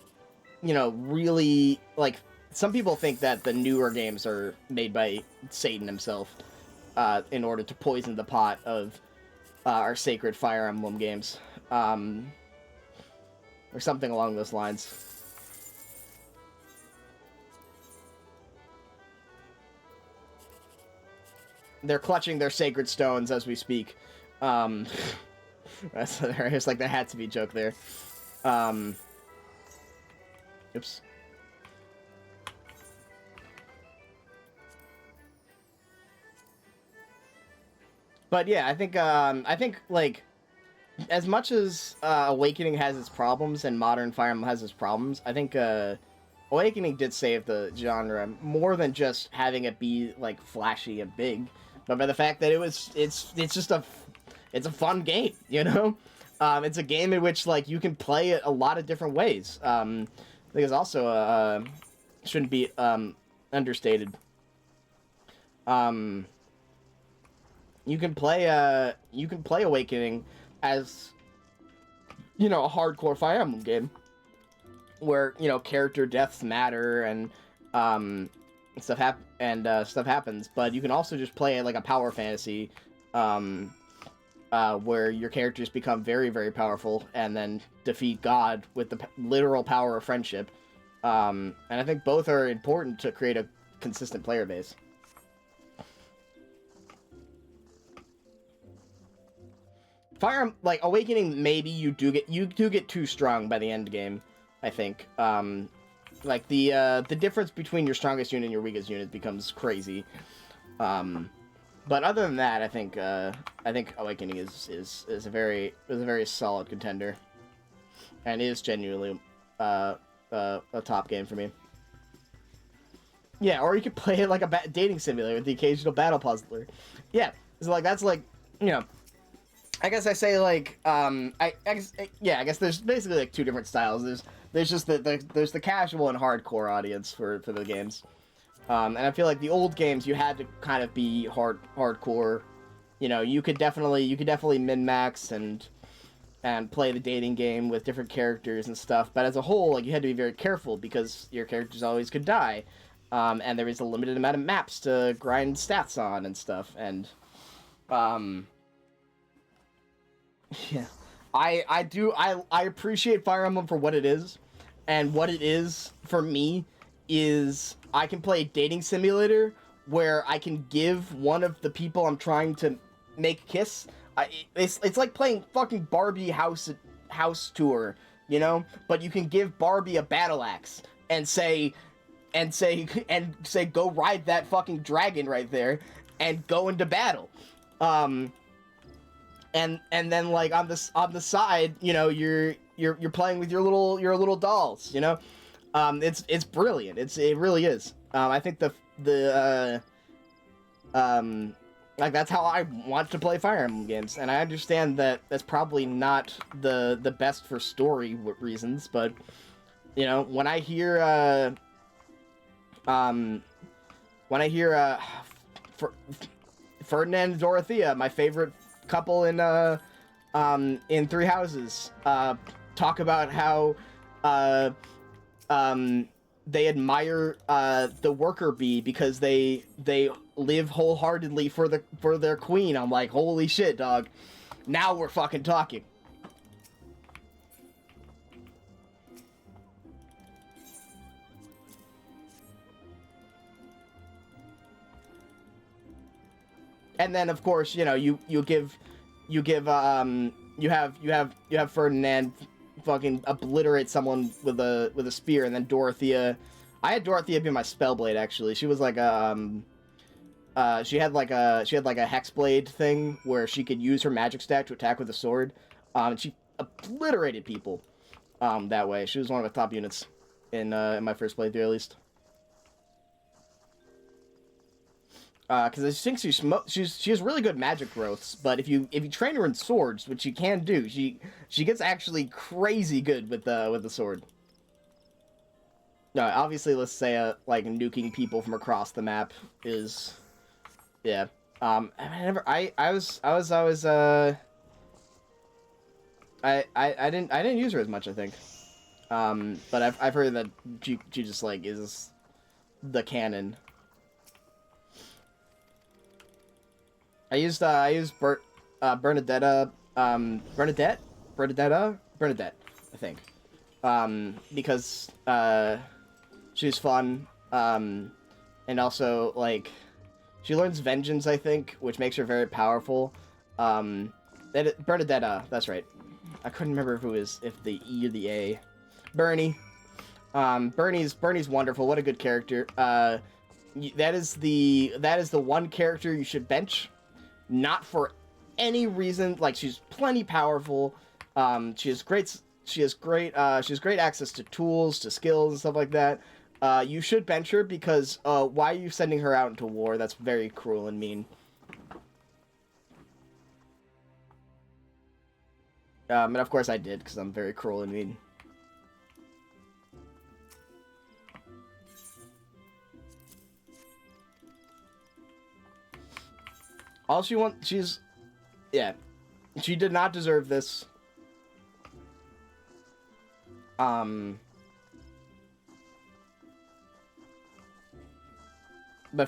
you know, really like, some people think that the newer games are made by Satan himself, in order to poison the pot of our sacred Fire Emblem games, or something along those lines. They're clutching their sacred stones as we speak. That's hilarious. Like, there had to be a joke there. Oops. But yeah, I think like, as much as Awakening has its problems and modern Fire Emblem has its problems, I think Awakening did save the genre more than just having it be like flashy and big, but by the fact that it's just a fun game, you know. It's a game in which like you can play it a lot of different ways. I think it's also shouldn't be understated. You can play Awakening as, you know, a hardcore Fire Emblem game where, you know, character deaths matter and stuff happens, but you can also just play it like a power fantasy, where your characters become very, very powerful and then defeat God with the literal power of friendship. And I think both are important to create a consistent player base. Like Awakening, maybe you do get too strong by the end game, I think. Like the difference between your strongest unit and your weakest unit becomes crazy. But other than that, I think Awakening is a very solid contender, and is genuinely a top game for me. Yeah, or you could play it like a dating simulator with the occasional battle puzzler. Yeah, so like that's like, you know. I guess I say like I guess there's basically like 2 different styles. There's just there's the casual and hardcore audience for the games, and I feel like the old games you had to kind of be hardcore. You know, you could definitely min-max and play the dating game with different characters and stuff. But as a whole, like, you had to be very careful because your characters always could die, and there was a limited amount of maps to grind stats on and stuff. And yeah, I appreciate Fire Emblem for what it is, and what it is for me is I can play a dating simulator where I can give one of the people I'm trying to make kiss. It's like playing fucking Barbie house tour, you know? But you can give Barbie a battle axe and say go ride that fucking dragon right there and go into battle. And then like on the side, you know, you're playing with your little dolls, you know. It's brilliant. It really is. I think like that's how I want to play Fire Emblem games, and I understand that that's probably not the best for story reasons, but you know, when I hear Ferdinand and Dorothea, my favorite couple in Three Houses, talk about how they admire the worker bee because they live wholeheartedly for their queen. I'm like, holy shit, dog. Now we're fucking talking. And then of course, you know, you have Ferdinand fucking obliterate someone with a spear, and then Dorothea. I had Dorothea be my spellblade actually. She was like she had like a hexblade thing where she could use her magic stack to attack with a sword. And she obliterated people that way. She was one of the top units in my first playthrough at least. Because I think she has really good magic growths, but if you train her in swords, which you can do, she gets actually crazy good with the sword. No, obviously, let's say like nuking people from across the map is, yeah. I didn't use her as much, I think. But I've heard that she just like is the canon. I used Bernadetta, Bernadette, I think, because she's fun, and also like she learns vengeance, I think, which makes her very powerful. Bernadetta, that's right. I couldn't remember if the E or the A. Bernie. Bernie's wonderful. What a good character. That is the one character you should bench. Not for any reason. Like, she's plenty powerful. She has great access to tools, to skills, and stuff like that. You should bench her because why are you sending her out into war? That's very cruel and mean. And of course I did, because I'm very cruel and mean. All she wants, yeah, she did not deserve this. But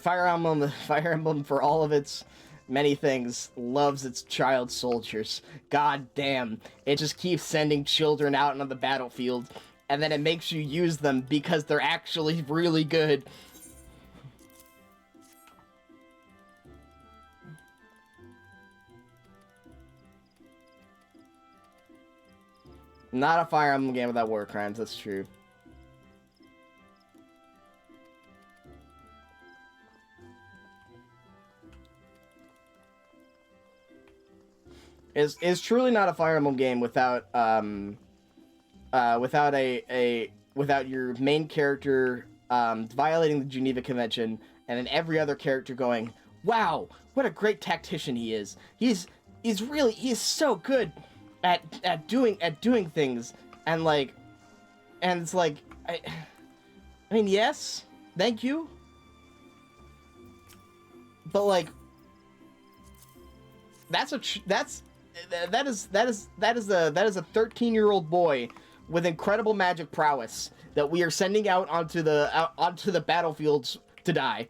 Fire Emblem, for all of its many things, loves its child soldiers. God damn, it just keeps sending children out on the battlefield, and then it makes you use them because they're actually really good. Not a Fire Emblem game without war crimes, that's true. Is truly not a Fire Emblem game without without your main character violating the Geneva Convention, and then every other character going, "Wow, what a great tactician he is! He is so good at doing things," and it's like, I mean, yes, thank you, but like, that is a 13-year-old boy with incredible magic prowess that we are sending out onto the battlefields to die.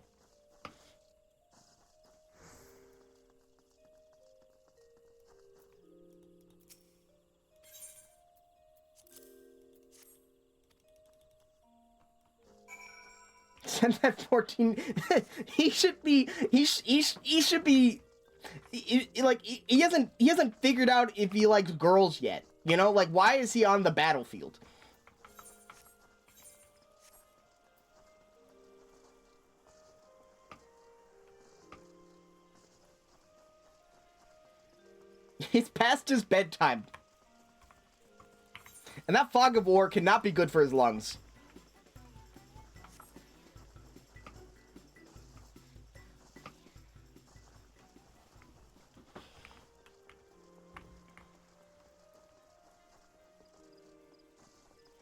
Send that 14. He should be. Like, he hasn't figured out if he likes girls yet. You know, like, why is he on the battlefield? He's past his bedtime. And that fog of war cannot be good for his lungs.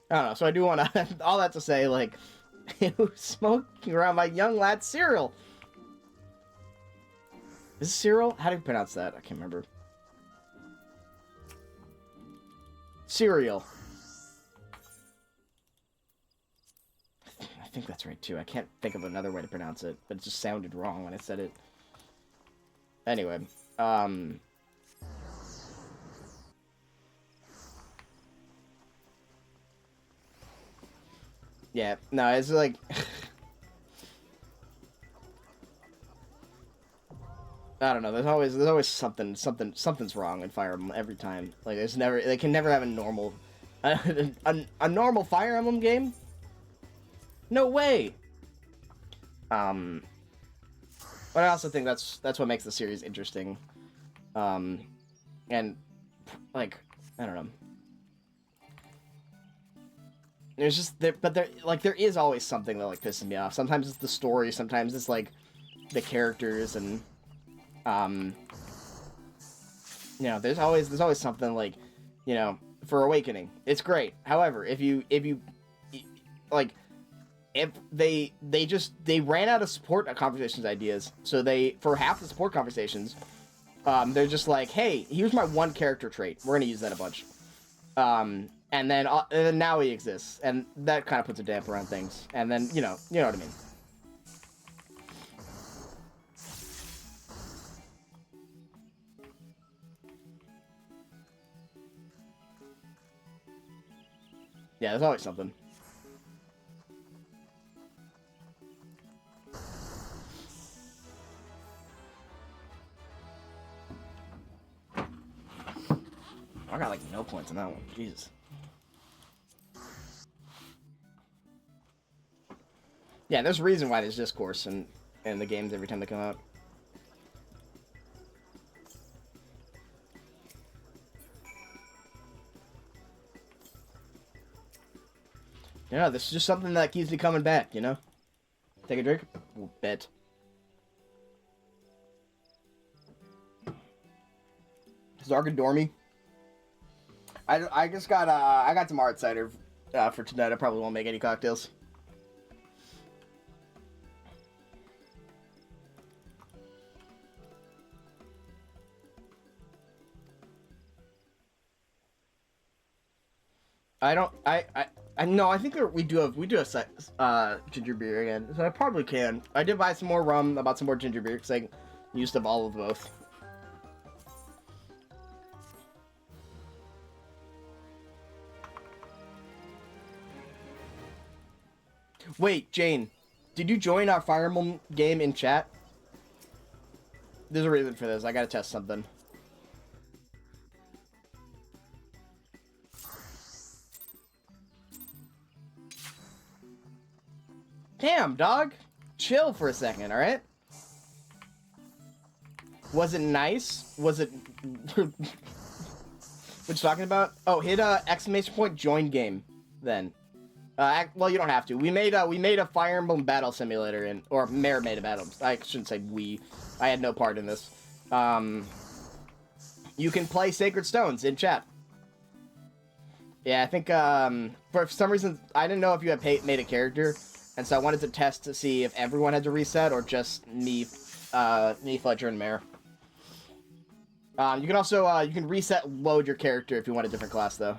I don't know, so I do want to, all that to say, like, who's smoking around my young lad cereal? Is it cereal? How do you pronounce that? I can't remember. Cereal. I think that's right, too. I can't think of another way to pronounce it, but it just sounded wrong when I said it. Anyway, yeah, no, it's like... I don't know. There's always something's wrong in Fire Emblem every time. Like they can never have a normal, a normal Fire Emblem game. No way. But I also think that's what makes the series interesting. And like I don't know. There's just there is always something that like pisses me off. Sometimes it's the story, sometimes it's like the characters, and you know, there's always something like, you know, for Awakening, it's great. However, if you like, if they ran out of support conversations ideas, so for half the support conversations, they're just like, hey, here's my one character trait, we're gonna use that a bunch. And then now he exists, and that kind of puts a damper on things. And then, you know what I mean. Yeah, there's always something. I got like no points on that one. Jesus. Yeah, there's a reason why there's discourse in the games every time they come out. Yeah, this is just something that keeps me coming back, you know? Take a drink? Bet. Zarg and Dormy. I just got I got some hard cider for tonight. I probably won't make any cocktails. No, I think we do have ginger beer again, so I probably can. I did buy some more rum, I bought some more ginger beer because I used up all of both. Wait, Jane, did you join our Fire Emblem game in chat? There's a reason for this. I gotta test something. Damn, dog. Chill for a second, alright? Was it nice? Was it... What you talking about? Oh, hit exclamation point join game, then. Well, you don't have to. We made a Fire Emblem battle simulator, or Mare made a battle. I shouldn't say we. I had no part in this. You can play Sacred Stones in chat. Yeah, I think, for some reason, I didn't know if you had made a character, and so I wanted to test to see if everyone had to reset, or just me, Fletcher, and Mare. You can also, you can load your character if you want a different class, though.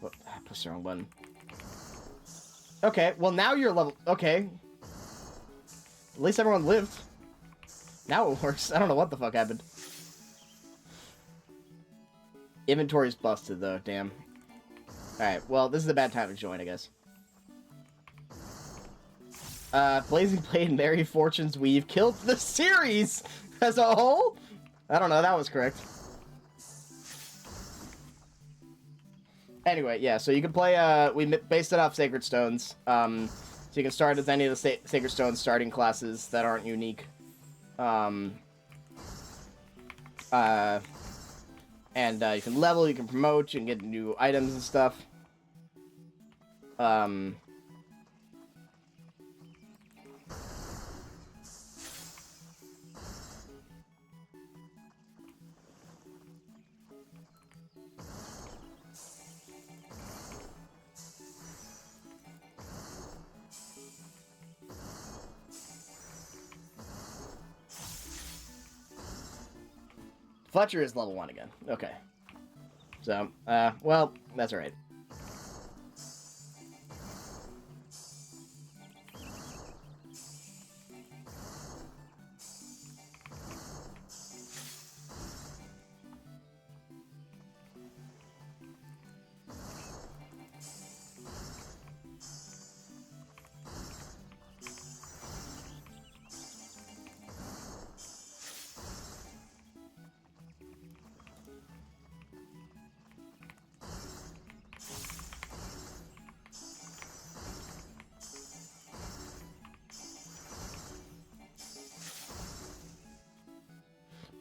Whoop, I pushed the wrong button. Okay, well now you're level... Okay. At least everyone lived. Now it works. I don't know what the fuck happened. Inventory's busted, though. Damn. Alright, well, this is a bad time to join, I guess. Blazing Blade and Merry Fortune's Weave killed the series as a whole? I don't know, that was correct. Anyway, yeah, so you can play, we based it off Sacred Stones. So you can start as any of the Sacred Stones starting classes that aren't unique. And you can level, you can promote, you can get new items and stuff. Fletcher is level 1 again. Okay. So, well, that's alright.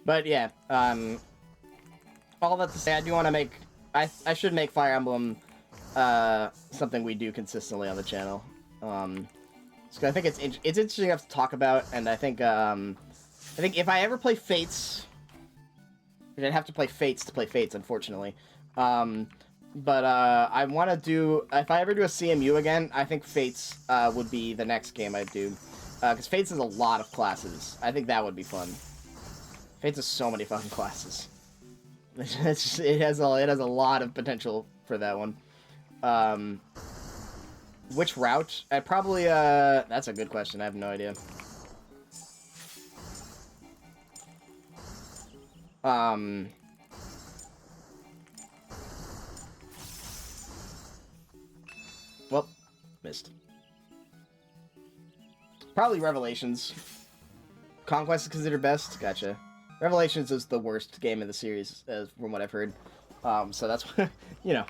But yeah, all that to say, I do want to make... I should make Fire Emblem something we do consistently on the channel. So I think it's interesting enough to talk about, and I think if I ever play Fates... I'd have to play Fates to play Fates, unfortunately. But I want to do... If I ever do a CMU again, I think Fates would be the next game I'd do. Because Fates has a lot of classes. I think that would be fun. Fates has so many fucking classes. It has a lot of potential for that one. Which route? I probably... That's a good question. I have no idea. Well, missed. Probably Revelations. Conquest is considered best? Gotcha. Revelations is the worst game in the series, from what I've heard. So that's, you know.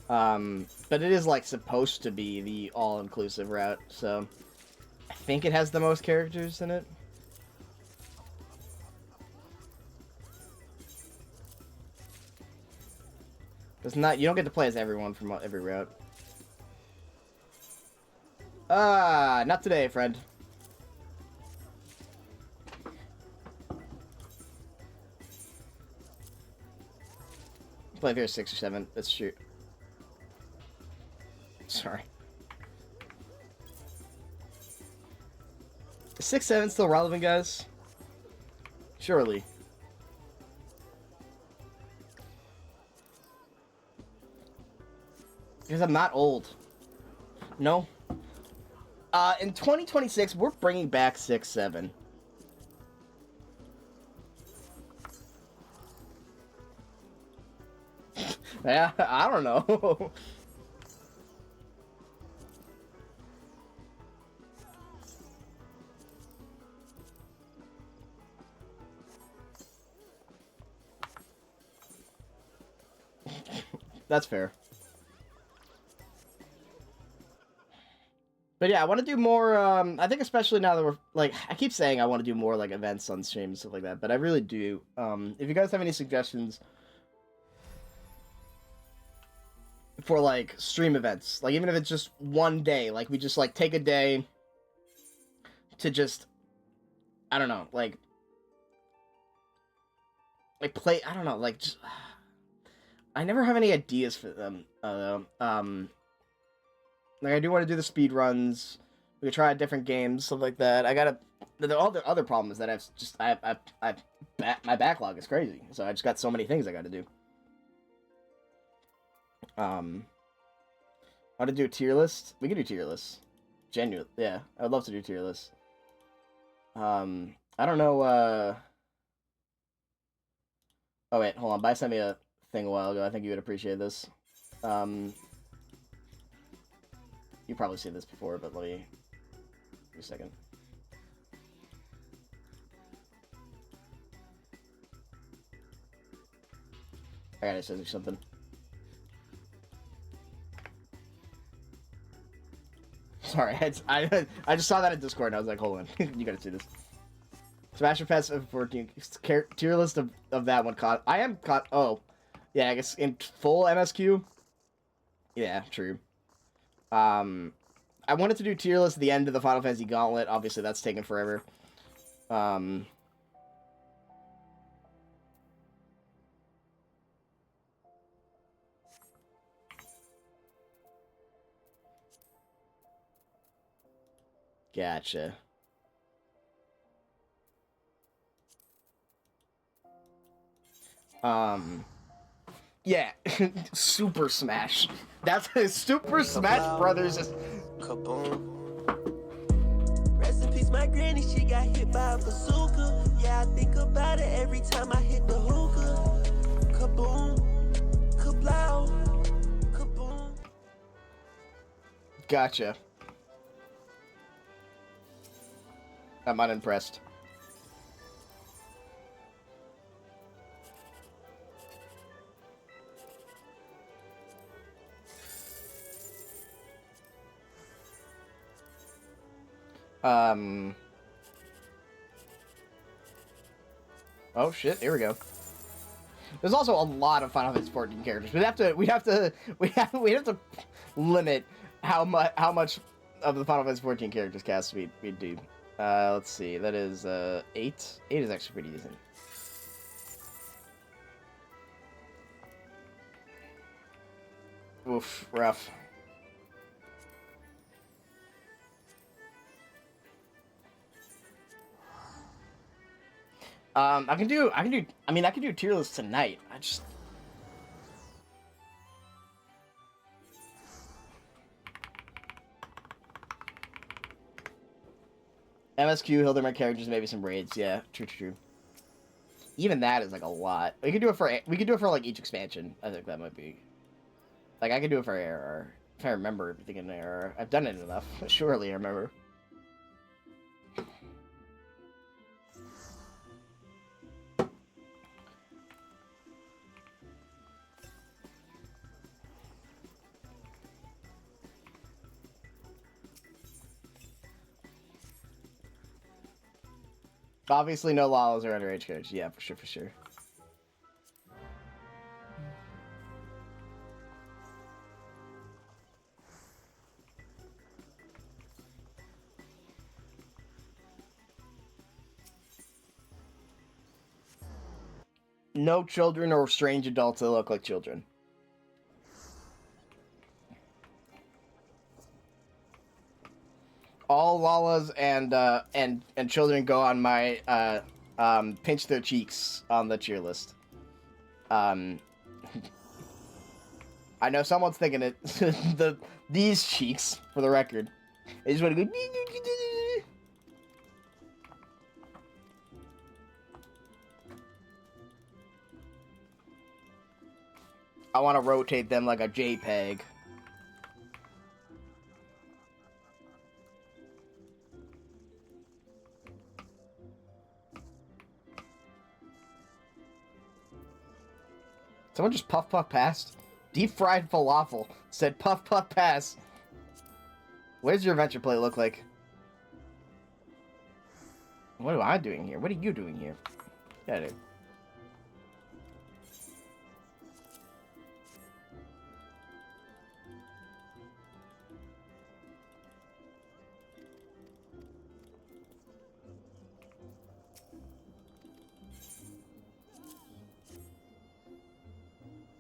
But it is, like, supposed to be the all-inclusive route, so... I think it has the most characters in it. It's not... You don't get to play as everyone from every route. Not today, friend. Play if you're 6 or 7. That's true. Sorry. Is 6, 7 still relevant, guys? Surely. Because I'm not old. No. In 2026, we're bringing back 6, 7. Yeah, I don't know. That's fair. But yeah, I want to do more, I think especially now that we're, like, I keep saying I want to do more, like, events on stream and stuff like that, but I really do. If you guys have any suggestions for, like, stream events, like, even if it's just one day, like, we just, like, take a day to just, I don't know, like play, I don't know, like, just, I never have any ideas for them, though. Like, I do want to do the speed runs. We could try different games, stuff like that. I gotta... All the other problem is that I've just... my backlog is crazy. So I just got so many things I gotta do. I want to do a tier list. We can do tier lists. Genuine. Yeah, I would love to do tier lists. I don't know, Oh, wait, hold on. Bai sent me a thing a while ago. I think you would appreciate this. You've probably seen this before, but let me... Give me a second. I gotta send you something. Sorry, I just saw that in Discord and I was like, hold on, you gotta see this. Smash Fest FF14 tier list of that one caught. I am caught. Oh, yeah, I guess in full MSQ. Yeah, true. I wanted to do tier list at the end of the Final Fantasy Gauntlet. Obviously, that's taken forever. Gotcha. Yeah, Super Smash. That's Super Smash Brothers. Kaboom. Rest in peace, my granny. She got hit by a bazooka. Yeah, I think about it every time I hit the hookah. Kaboom. Kablow. Kaboom. Gotcha. I'm unimpressed. Oh shit! Here we go. There's also a lot of Final Fantasy 14 characters. We have to limit how much of the Final Fantasy 14 characters cast we do. Let's see. That is 8. 8 is actually pretty decent. Oof, rough. I can do tier list tonight. I just MSQ, Hilderman characters, maybe some raids. Yeah, true. Even that is like a lot. We could do it for like each expansion. I think that might be. Like I could do it for ARR if I remember everything in ARR. I've done it enough. Surely I remember. Obviously, no Lalas or underage characters. Yeah, for sure. No children or strange adults that look like children. All Lalas and children go on my pinch their cheeks on the cheer list. I know someone's thinking it. These cheeks, for the record. They just want to go. I want to rotate them like a JPEG. Someone just puff passed. Deep fried falafel said puff pass. What does your adventure play look like? What am I doing here? What are you doing here? Yeah, dude.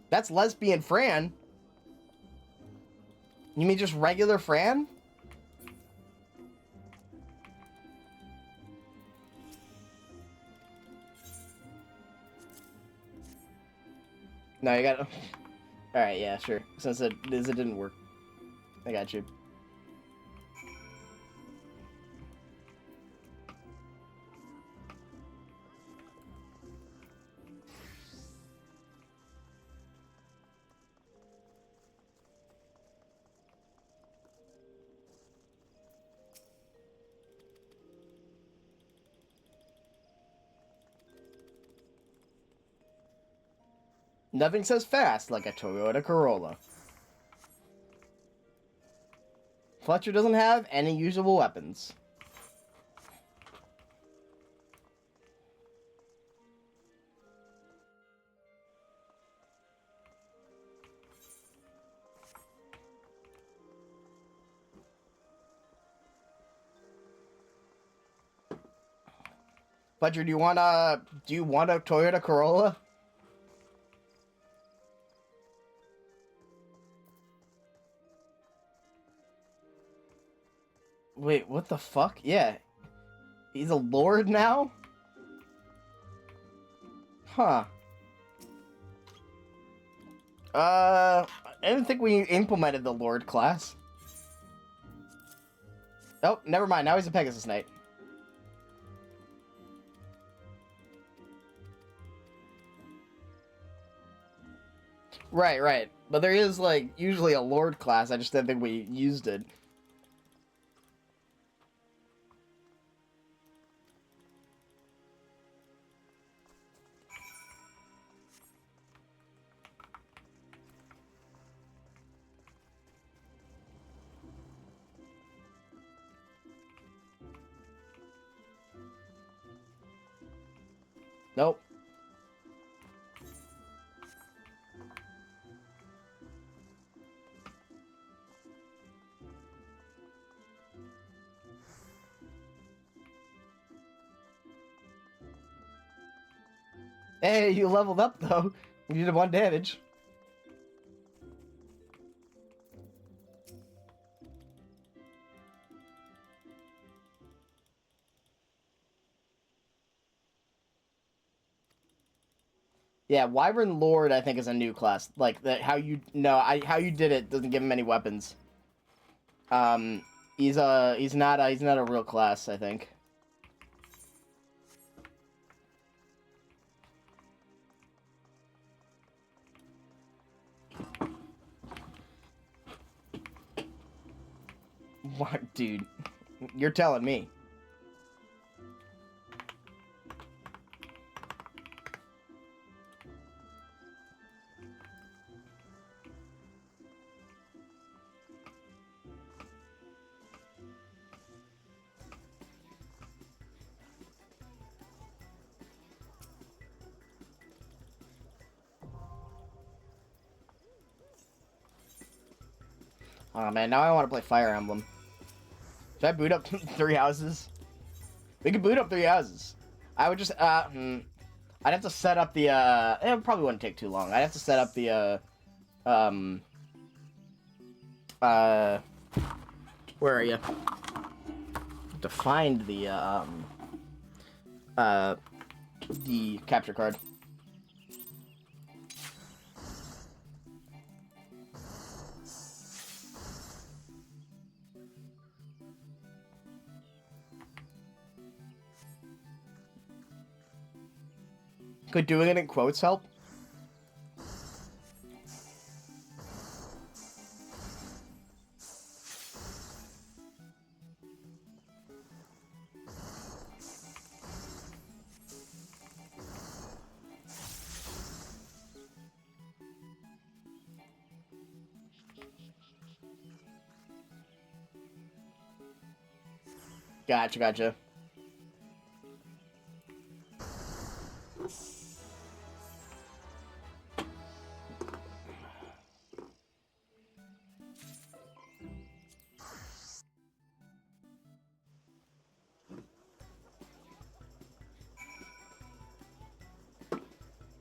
That's lesbian Fran. You mean just regular Fran? No, you gotta... Alright, yeah, sure. Since it didn't work. I got you. Nothing says fast like a Toyota Corolla. Fletcher doesn't have any usable weapons. Fletcher, do you want a Toyota Corolla? Wait, what the fuck? Yeah. He's a lord now? Huh. I didn't think we implemented the lord class. Oh, never mind. Now he's a Pegasus Knight. Right. But there is, like, usually a lord class. I just didn't think we used it. Nope. Hey, you leveled up though. You did 1 damage. Yeah, Wyvern Lord I think is a new class. Like that, how you how you did it doesn't give him any weapons. He's not a real class, I think. What, dude? You're telling me. Oh man, now I want to play Fire Emblem. Should I boot up 3 houses? We could boot up 3 houses. I would just I'd have to set up the it probably wouldn't take too long. I'd have to set up the where are you? To find the capture card. Could doing it in quotes help? Gotcha.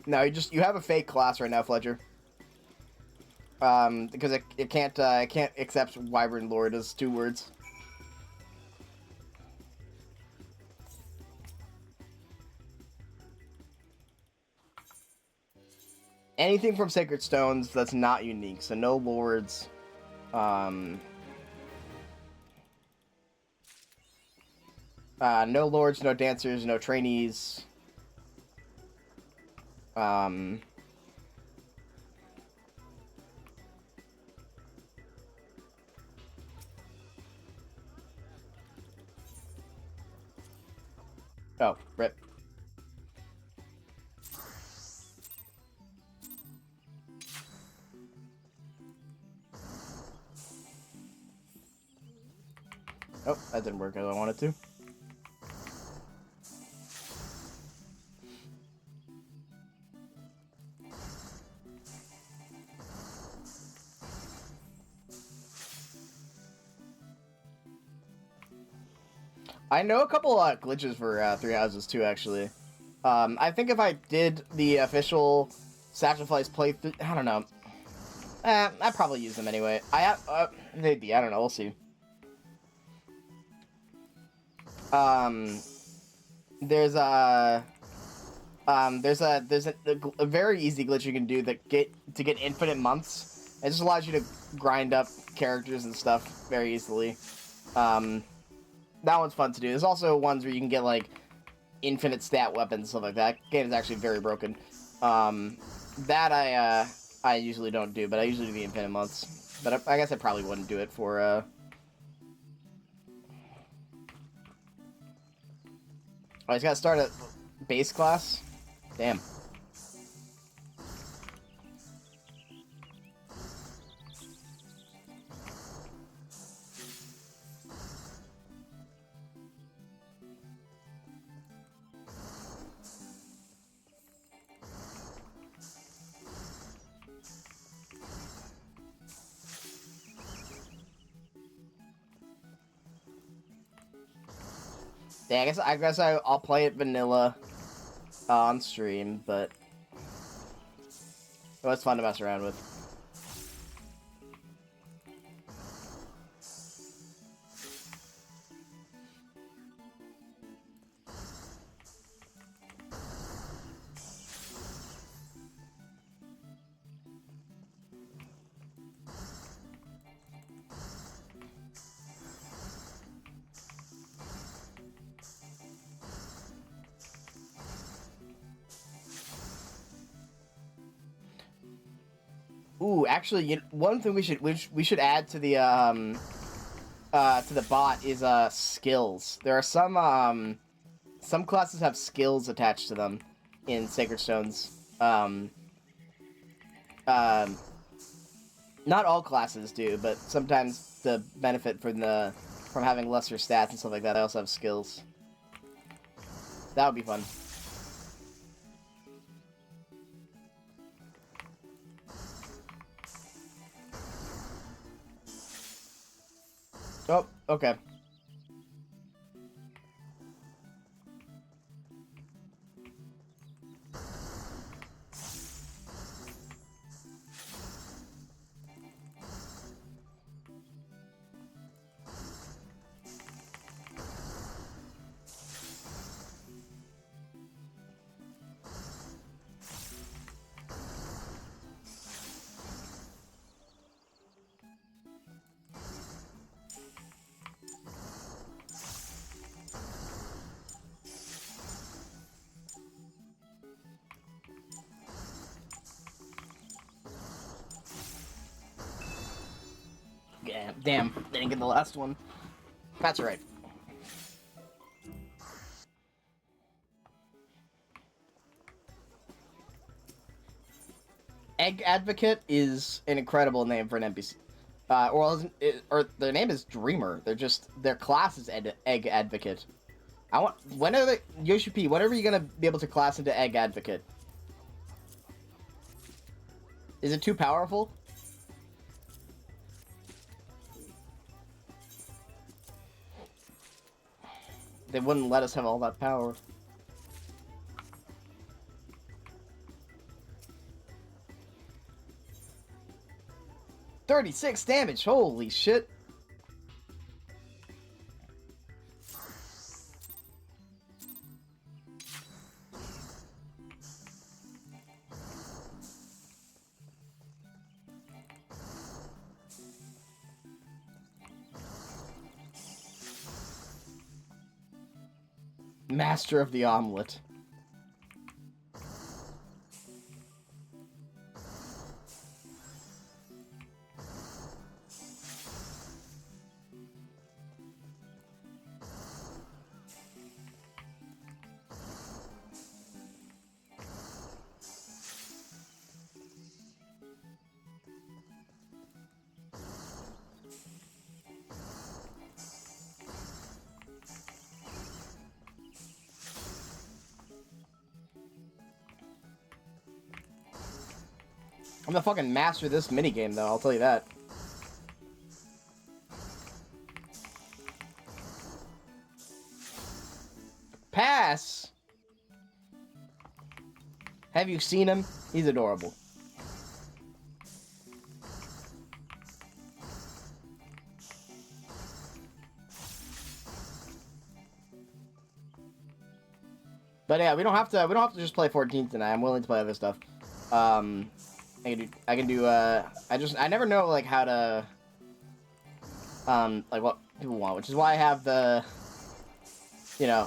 No, you have a fake class right now, Fletcher. Because it can't accept Wyvern Lord as 2 words. Anything from Sacred Stones that's not unique, so no lords. No lords, no dancers, no trainees. Oh, rip. Oh, that didn't work as I wanted to. I know a couple glitches for 3 houses too, actually. I think if I did the official sacrifice playthrough, I don't know. I'd probably use them anyway. Maybe, I don't know, we'll see. There's a very easy glitch you can do that get infinite months. It just allows you to grind up characters and stuff very easily. That one's fun to do. There's also ones where you can get like infinite stat weapons, stuff like that. Game is actually very broken. That I usually don't do, but I usually do the infinite months. But I guess I probably wouldn't do it for Oh, he's got to start at base class? Damn. Yeah, I guess I'll play it vanilla on stream, but it was fun to mess around with. Ooh, actually, one thing we should add to the bot is skills. There are some classes have skills attached to them in Sacred Stones. Not all classes do, but sometimes the benefit from having lesser stats and stuff like that, they also have skills. That would be fun. Oh, okay. Yeah, damn, didn't get the last one. That's right. Egg Advocate is an incredible name for an NPC. Or their name is Dreamer. Their class is Egg Advocate. Yoshi P, when are you gonna be able to class into Egg Advocate? Is it too powerful? They wouldn't let us have all that power. $36 damage, holy shit. Master of the Omelet. I'm the fucking master of this minigame, though, I'll tell you that. Pass! Have you seen him? He's adorable. But yeah, we don't have to just play 14 tonight. I'm willing to play other stuff. I never know, like, how to, like, what people want, which is why I have the, you know,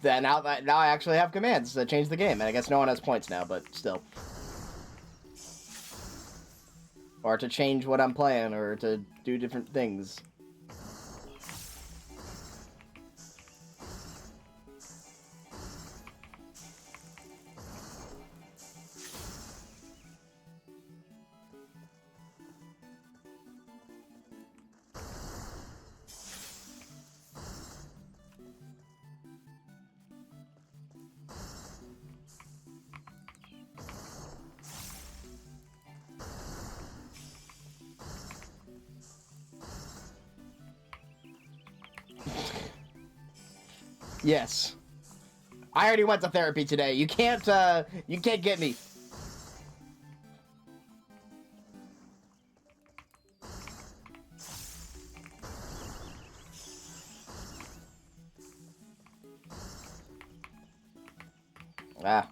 now I actually have commands that change the game, and I guess no one has points now, but still. Or to change what I'm playing, or to do different things. Yes. I already went to therapy today. You can't get me. Ah.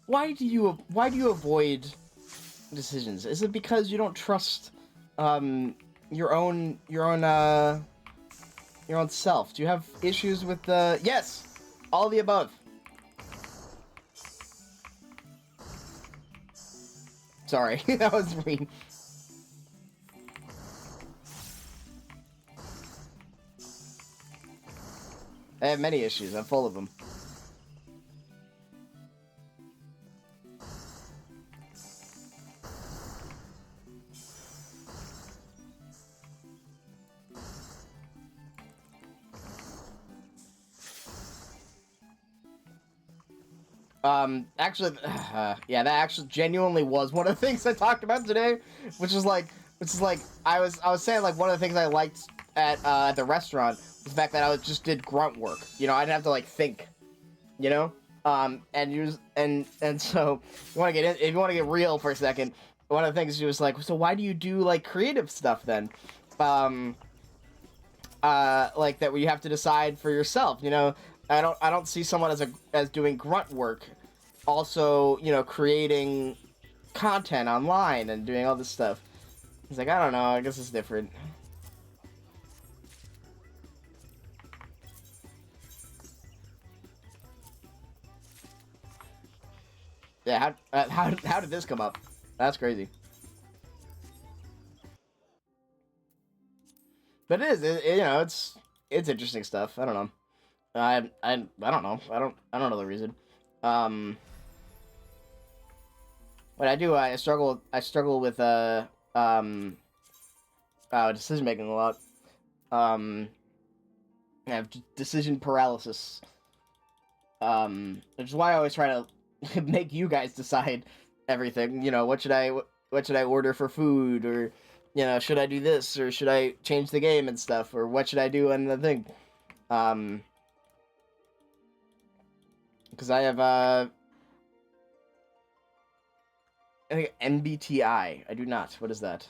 Why do you avoid decisions? Is it because you don't trust your own self? Do you have issues with the yes, all of the above? Sorry, that was mean. I have many issues. I'm full of them. Actually, yeah, that actually genuinely was one of the things I talked about today, which is like, I was saying, like, one of the things I liked at the restaurant was the fact that I just did grunt work. You know, I didn't have to, like, think, you know? And use, and so, if you want to get real for a second, one of the things she was like, so why do you do, like, creative stuff then? Like, that where you have to decide for yourself, you know? I don't see someone as doing grunt work, also, you know, creating content online and doing all this stuff. He's like, I don't know, I guess it's different. Yeah, how did this come up? That's crazy. But you know, it's interesting stuff. I don't know. I don't know. I don't know the reason. What I do, I struggle with decision making a lot. I have decision paralysis. Which is why I always try to make you guys decide everything. You know, what should I order for food, or, you know, should I do this, or should I change the game and stuff, or what should I do on the thing? Because I have I think MBTI. I do not. What is that?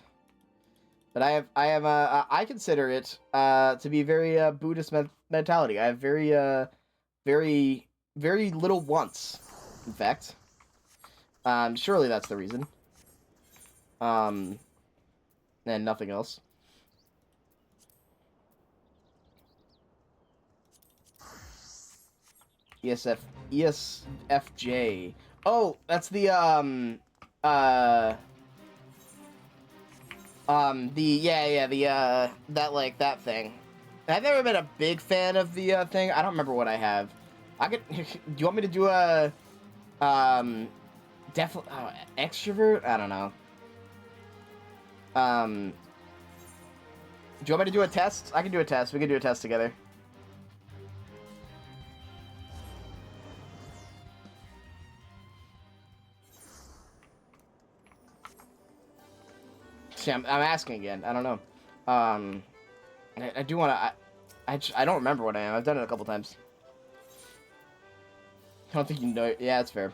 But I consider it to be very Buddhist mentality. I have very little wants. In fact, surely that's the reason. And nothing else. ESFJ. Oh, that's the that thing. I've never been a big fan of the thing. I don't remember what I have. I could. Do you want me to do a definitely extrovert? I don't know. Do you want me to do a test? I can do a test. We can do a test together. See, I'm asking again. I don't know. I do want to. I don't remember what I am. I've done it a couple times. I don't think you know. Yeah, that's fair.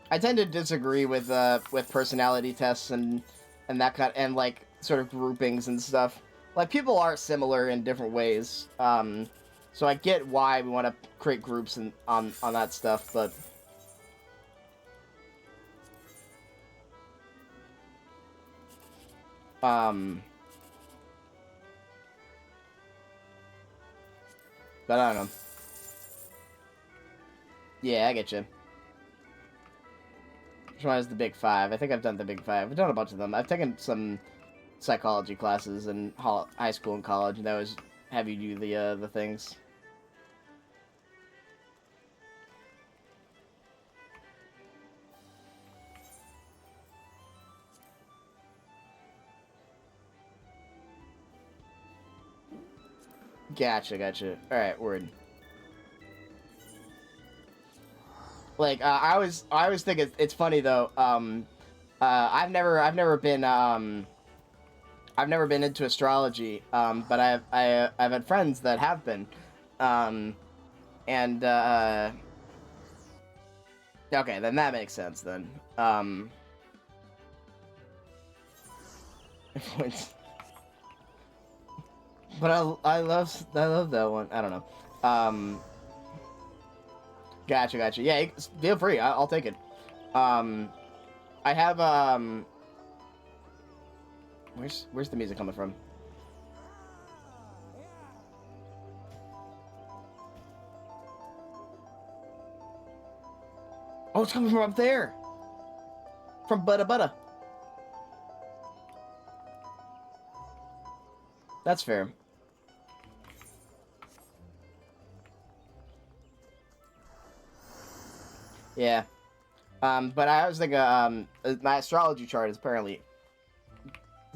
I tend to disagree with personality tests and that kind and like sort of groupings and stuff. Like, people are similar in different ways. So I get why we want to create groups and on that stuff, but. But I don't know. Yeah, I get you. Which one is the Big Five? I think I've done the Big Five. I've done a bunch of them. I've taken some psychology classes in high school and college, and that was have you do the things. Gotcha. Alright, word. Like, I always think it's funny, though, I've never been into astrology, but I've had friends that have been, and okay, then that makes sense then. But I love that one. I don't know. Gotcha. Yeah, feel free. I'll take it. I have where's the music coming from? Oh, it's coming from up there. From Butta. That's fair. Yeah. But I was thinking, my astrology chart is apparently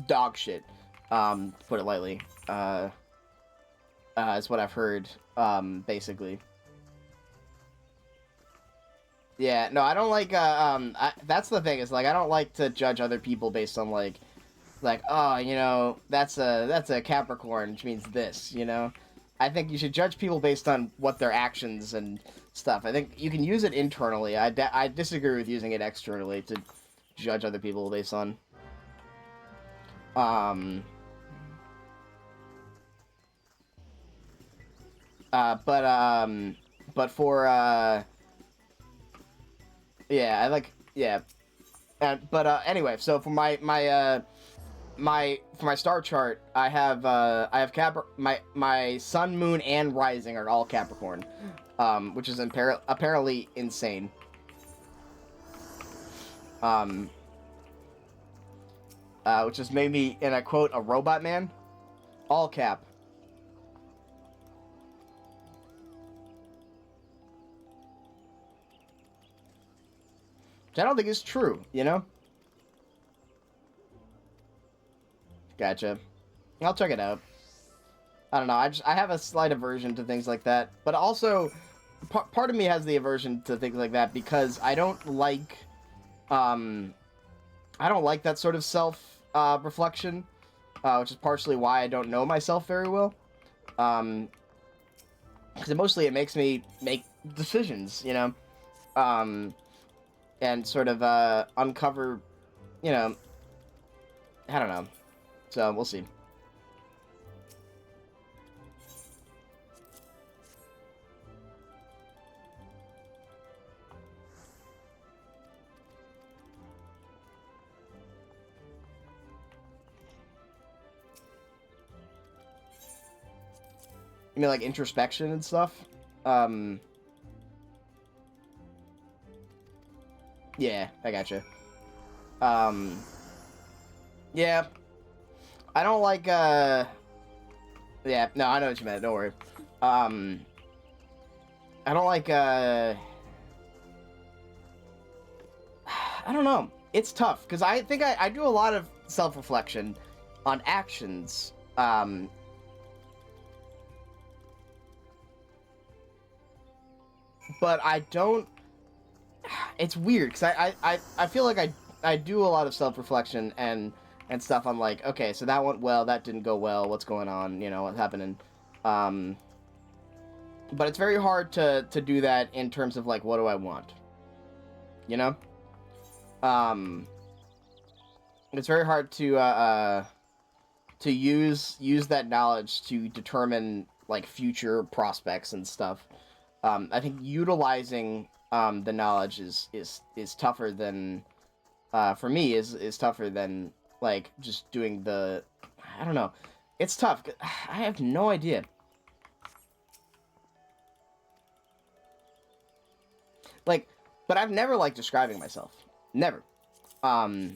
dog shit. To put it lightly. Is what I've heard, basically. Yeah, no, I don't like, that's the thing, is, like, I don't like to judge other people based on, like, oh, you know, that's a Capricorn, which means this, you know? I think you should judge people based on what their actions and stuff. I think you can use it internally. I disagree with using it externally to judge other people based on. But for, yeah, I like, yeah. Anyway, so for my star chart, I have my sun, moon, and rising are all Capricorn, which is apparently insane. Which has made me, and I quote, a robot man, all Cap. Which I don't think is true, you know? Gotcha. I'll check it out. I don't know, I have a slight aversion to things like that, but also, part of me has the aversion to things like that because I don't like that sort of reflection, which is partially why I don't know myself very well. Because mostly it makes me make decisions, you know? And sort of, uncover, you know, I don't know. So, we'll see. You mean, like, introspection and stuff? Yeah, I gotcha. Yeah. I don't like, yeah, no, I know what you meant, don't worry. I don't like, I don't know. It's tough, because I think I do a lot of self-reflection on actions, but I don't... It's weird, because I feel like I do a lot of self-reflection and stuff. I'm like, okay, so that went well, that didn't go well, what's going on, you know, what's happening? But it's very hard to do that in terms of, like, what do I want? You know? It's very hard to use that knowledge to determine, like, future prospects and stuff. I think utilizing the knowledge is tougher than, for me, is tougher than, like, just doing the... I don't know. It's tough. I have no idea. Like, but I've never liked describing myself. Never. You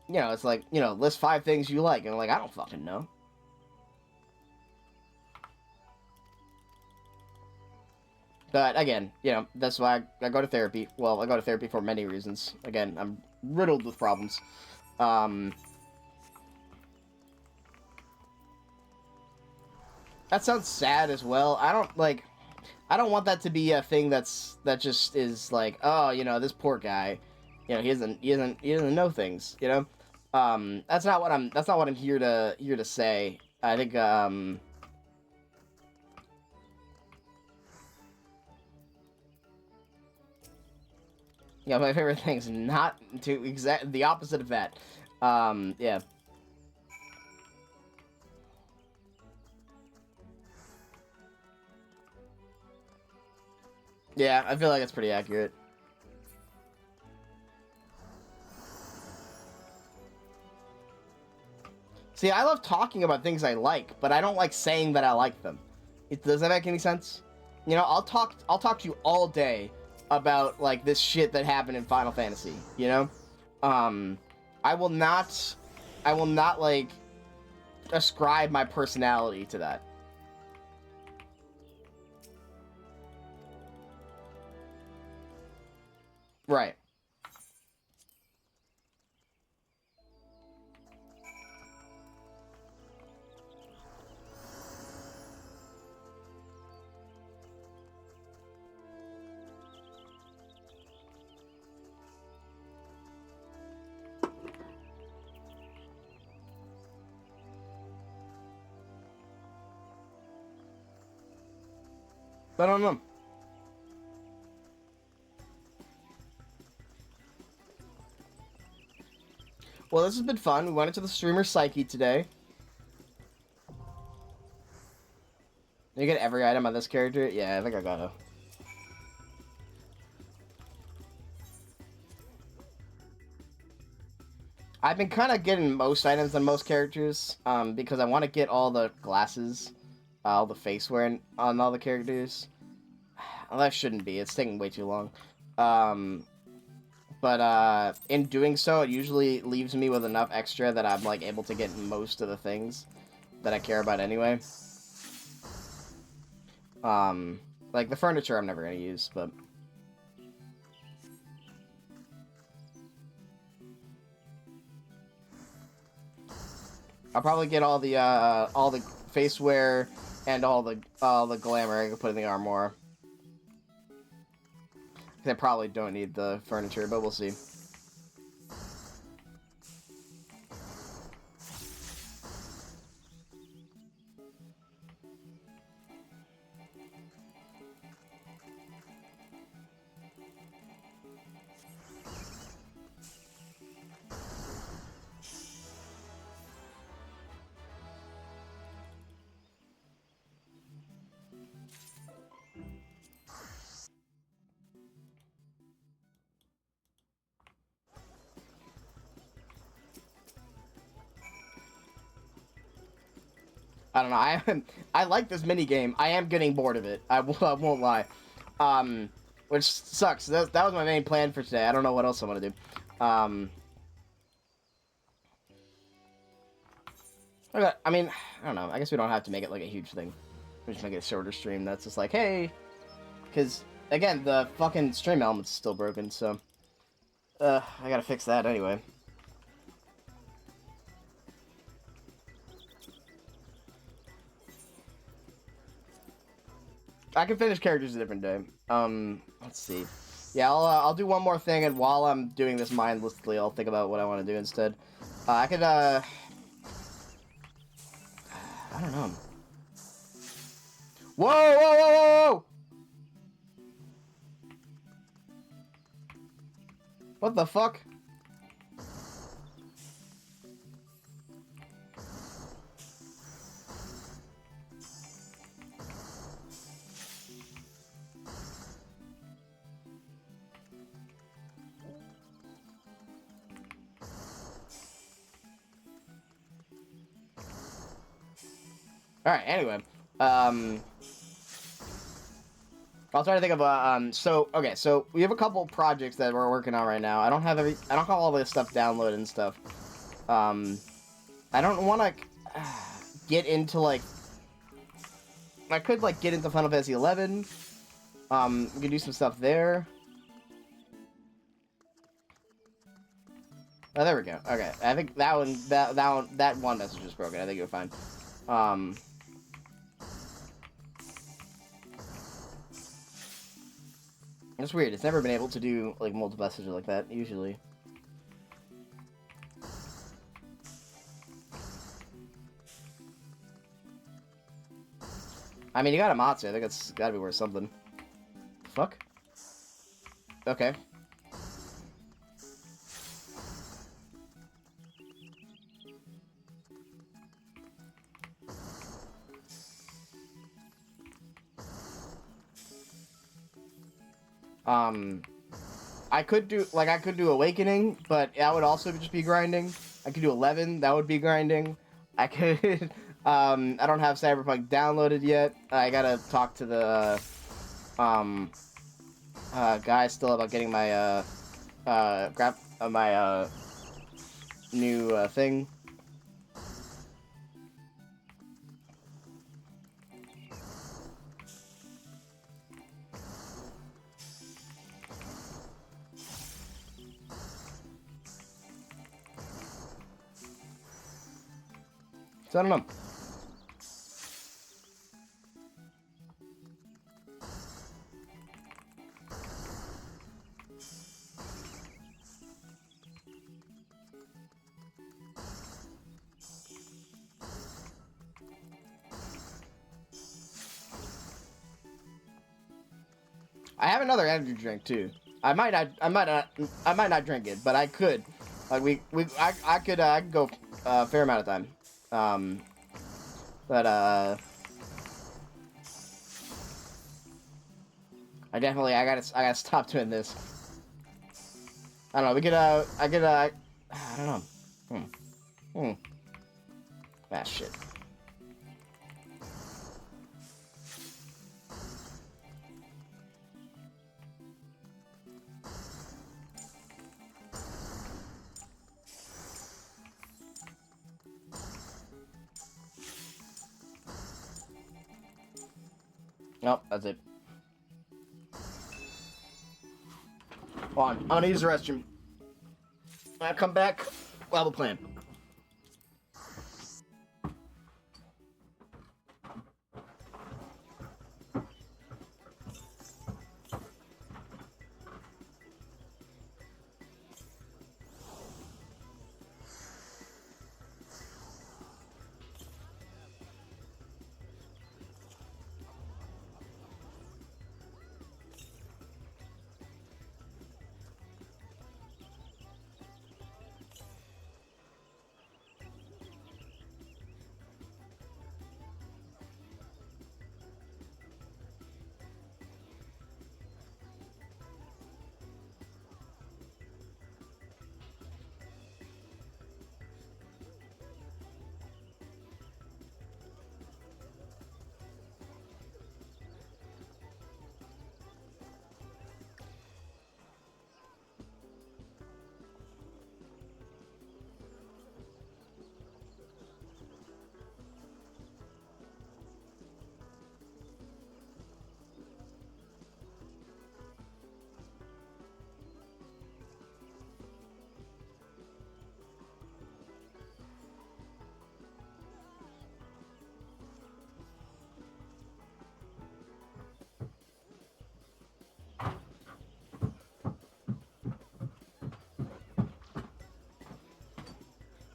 know, it's like, you know, list 5 things you like, and I'm like, I don't fucking know. But again, you know, that's why I go to therapy. Well, I go to therapy for many reasons. Again, I'm riddled with problems. That sounds sad as well. I don't, like... I don't want that to be a thing that just is like, oh, you know, this poor guy, you know, he doesn't know things, you know. That's not what I'm here to say. I think yeah, my favorite thing is not to exact the opposite of that. Yeah. Yeah, I feel like it's pretty accurate. See, I love talking about things I like, but I don't like saying that I like them. Does that make any sense? You know, I'll talk to you all day about like this shit that happened in Final Fantasy, you know? I will not like ascribe my personality to that. Right. I don't know. Well, this has been fun. We went into the streamer psyche today. You get every item on this character? Yeah, I think I gotta. I've been kind of getting most items on most characters, because I want to get all the glasses, all the face wear on all the characters. Well, that shouldn't be. It's taking way too long. But in doing so, it usually leaves me with enough extra that I'm like able to get most of the things that I care about anyway. Like the furniture I'm never gonna use, but I'll probably get all the face wear and all the glamour I can put in the armor. I probably don't need the furniture, but we'll see. I don't know. I like this mini game. I am getting bored of it. I won't lie. Which sucks. That was my main plan for today. I don't know what else I want to do. Okay, I mean, I don't know. I guess we don't have to make it like a huge thing. We just make it a shorter stream. That's just like, hey, because again, the fucking stream element's still broken. So, I gotta fix that anyway. I can finish characters a different day. Let's see. Yeah, I'll do one more thing, and while I'm doing this mindlessly, I'll think about what I want to do instead. I could, I don't know. Whoa, whoa, whoa, whoa, whoa! What the fuck? Alright, anyway. I'll try to think of okay, so we have a couple projects that we're working on right now. I don't have all this stuff downloaded and stuff. I don't want to get into like I could like get into Final Fantasy 11. We could do some stuff there. Oh, there we go. Okay, I think that one message is broken. I think you're fine. It's weird. It's never been able to do like multiple messages like that usually. I mean, you got a Matsu. I think it's got to be worth something. Fuck. Okay. I could do Awakening, but that would also just be grinding. I could do 11, that would be grinding. I could, I don't have Cyberpunk downloaded yet. I gotta talk to the, guy still about getting my, new, thing. So I don't know. I have another energy drink too. I might not drink it, but I could. Like I could go a fair amount of time. But I gotta stop doing this. I don't know. We could I don't know. Ah, shit. Nope, that's it. Hold on, I'm gonna use the restroom. When I come back, we'll have a plan.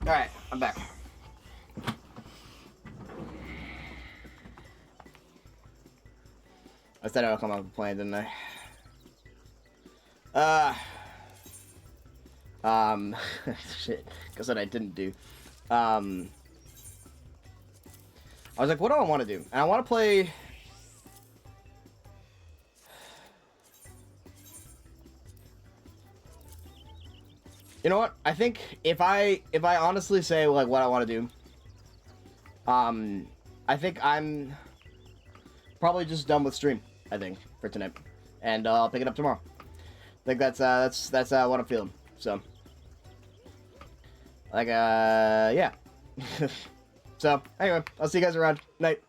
Alright, I'm back. I said I'll come up with a plan, didn't I? Shit. Guess what I didn't do. I was like, what do I want to do? And I want to play... You know what? I think if I honestly say like what I want to do, I think I'm probably just done with stream. I think for tonight, and I'll pick it up tomorrow. I think that's what I'm feeling. So, like yeah. So anyway, I'll see you guys around. Night.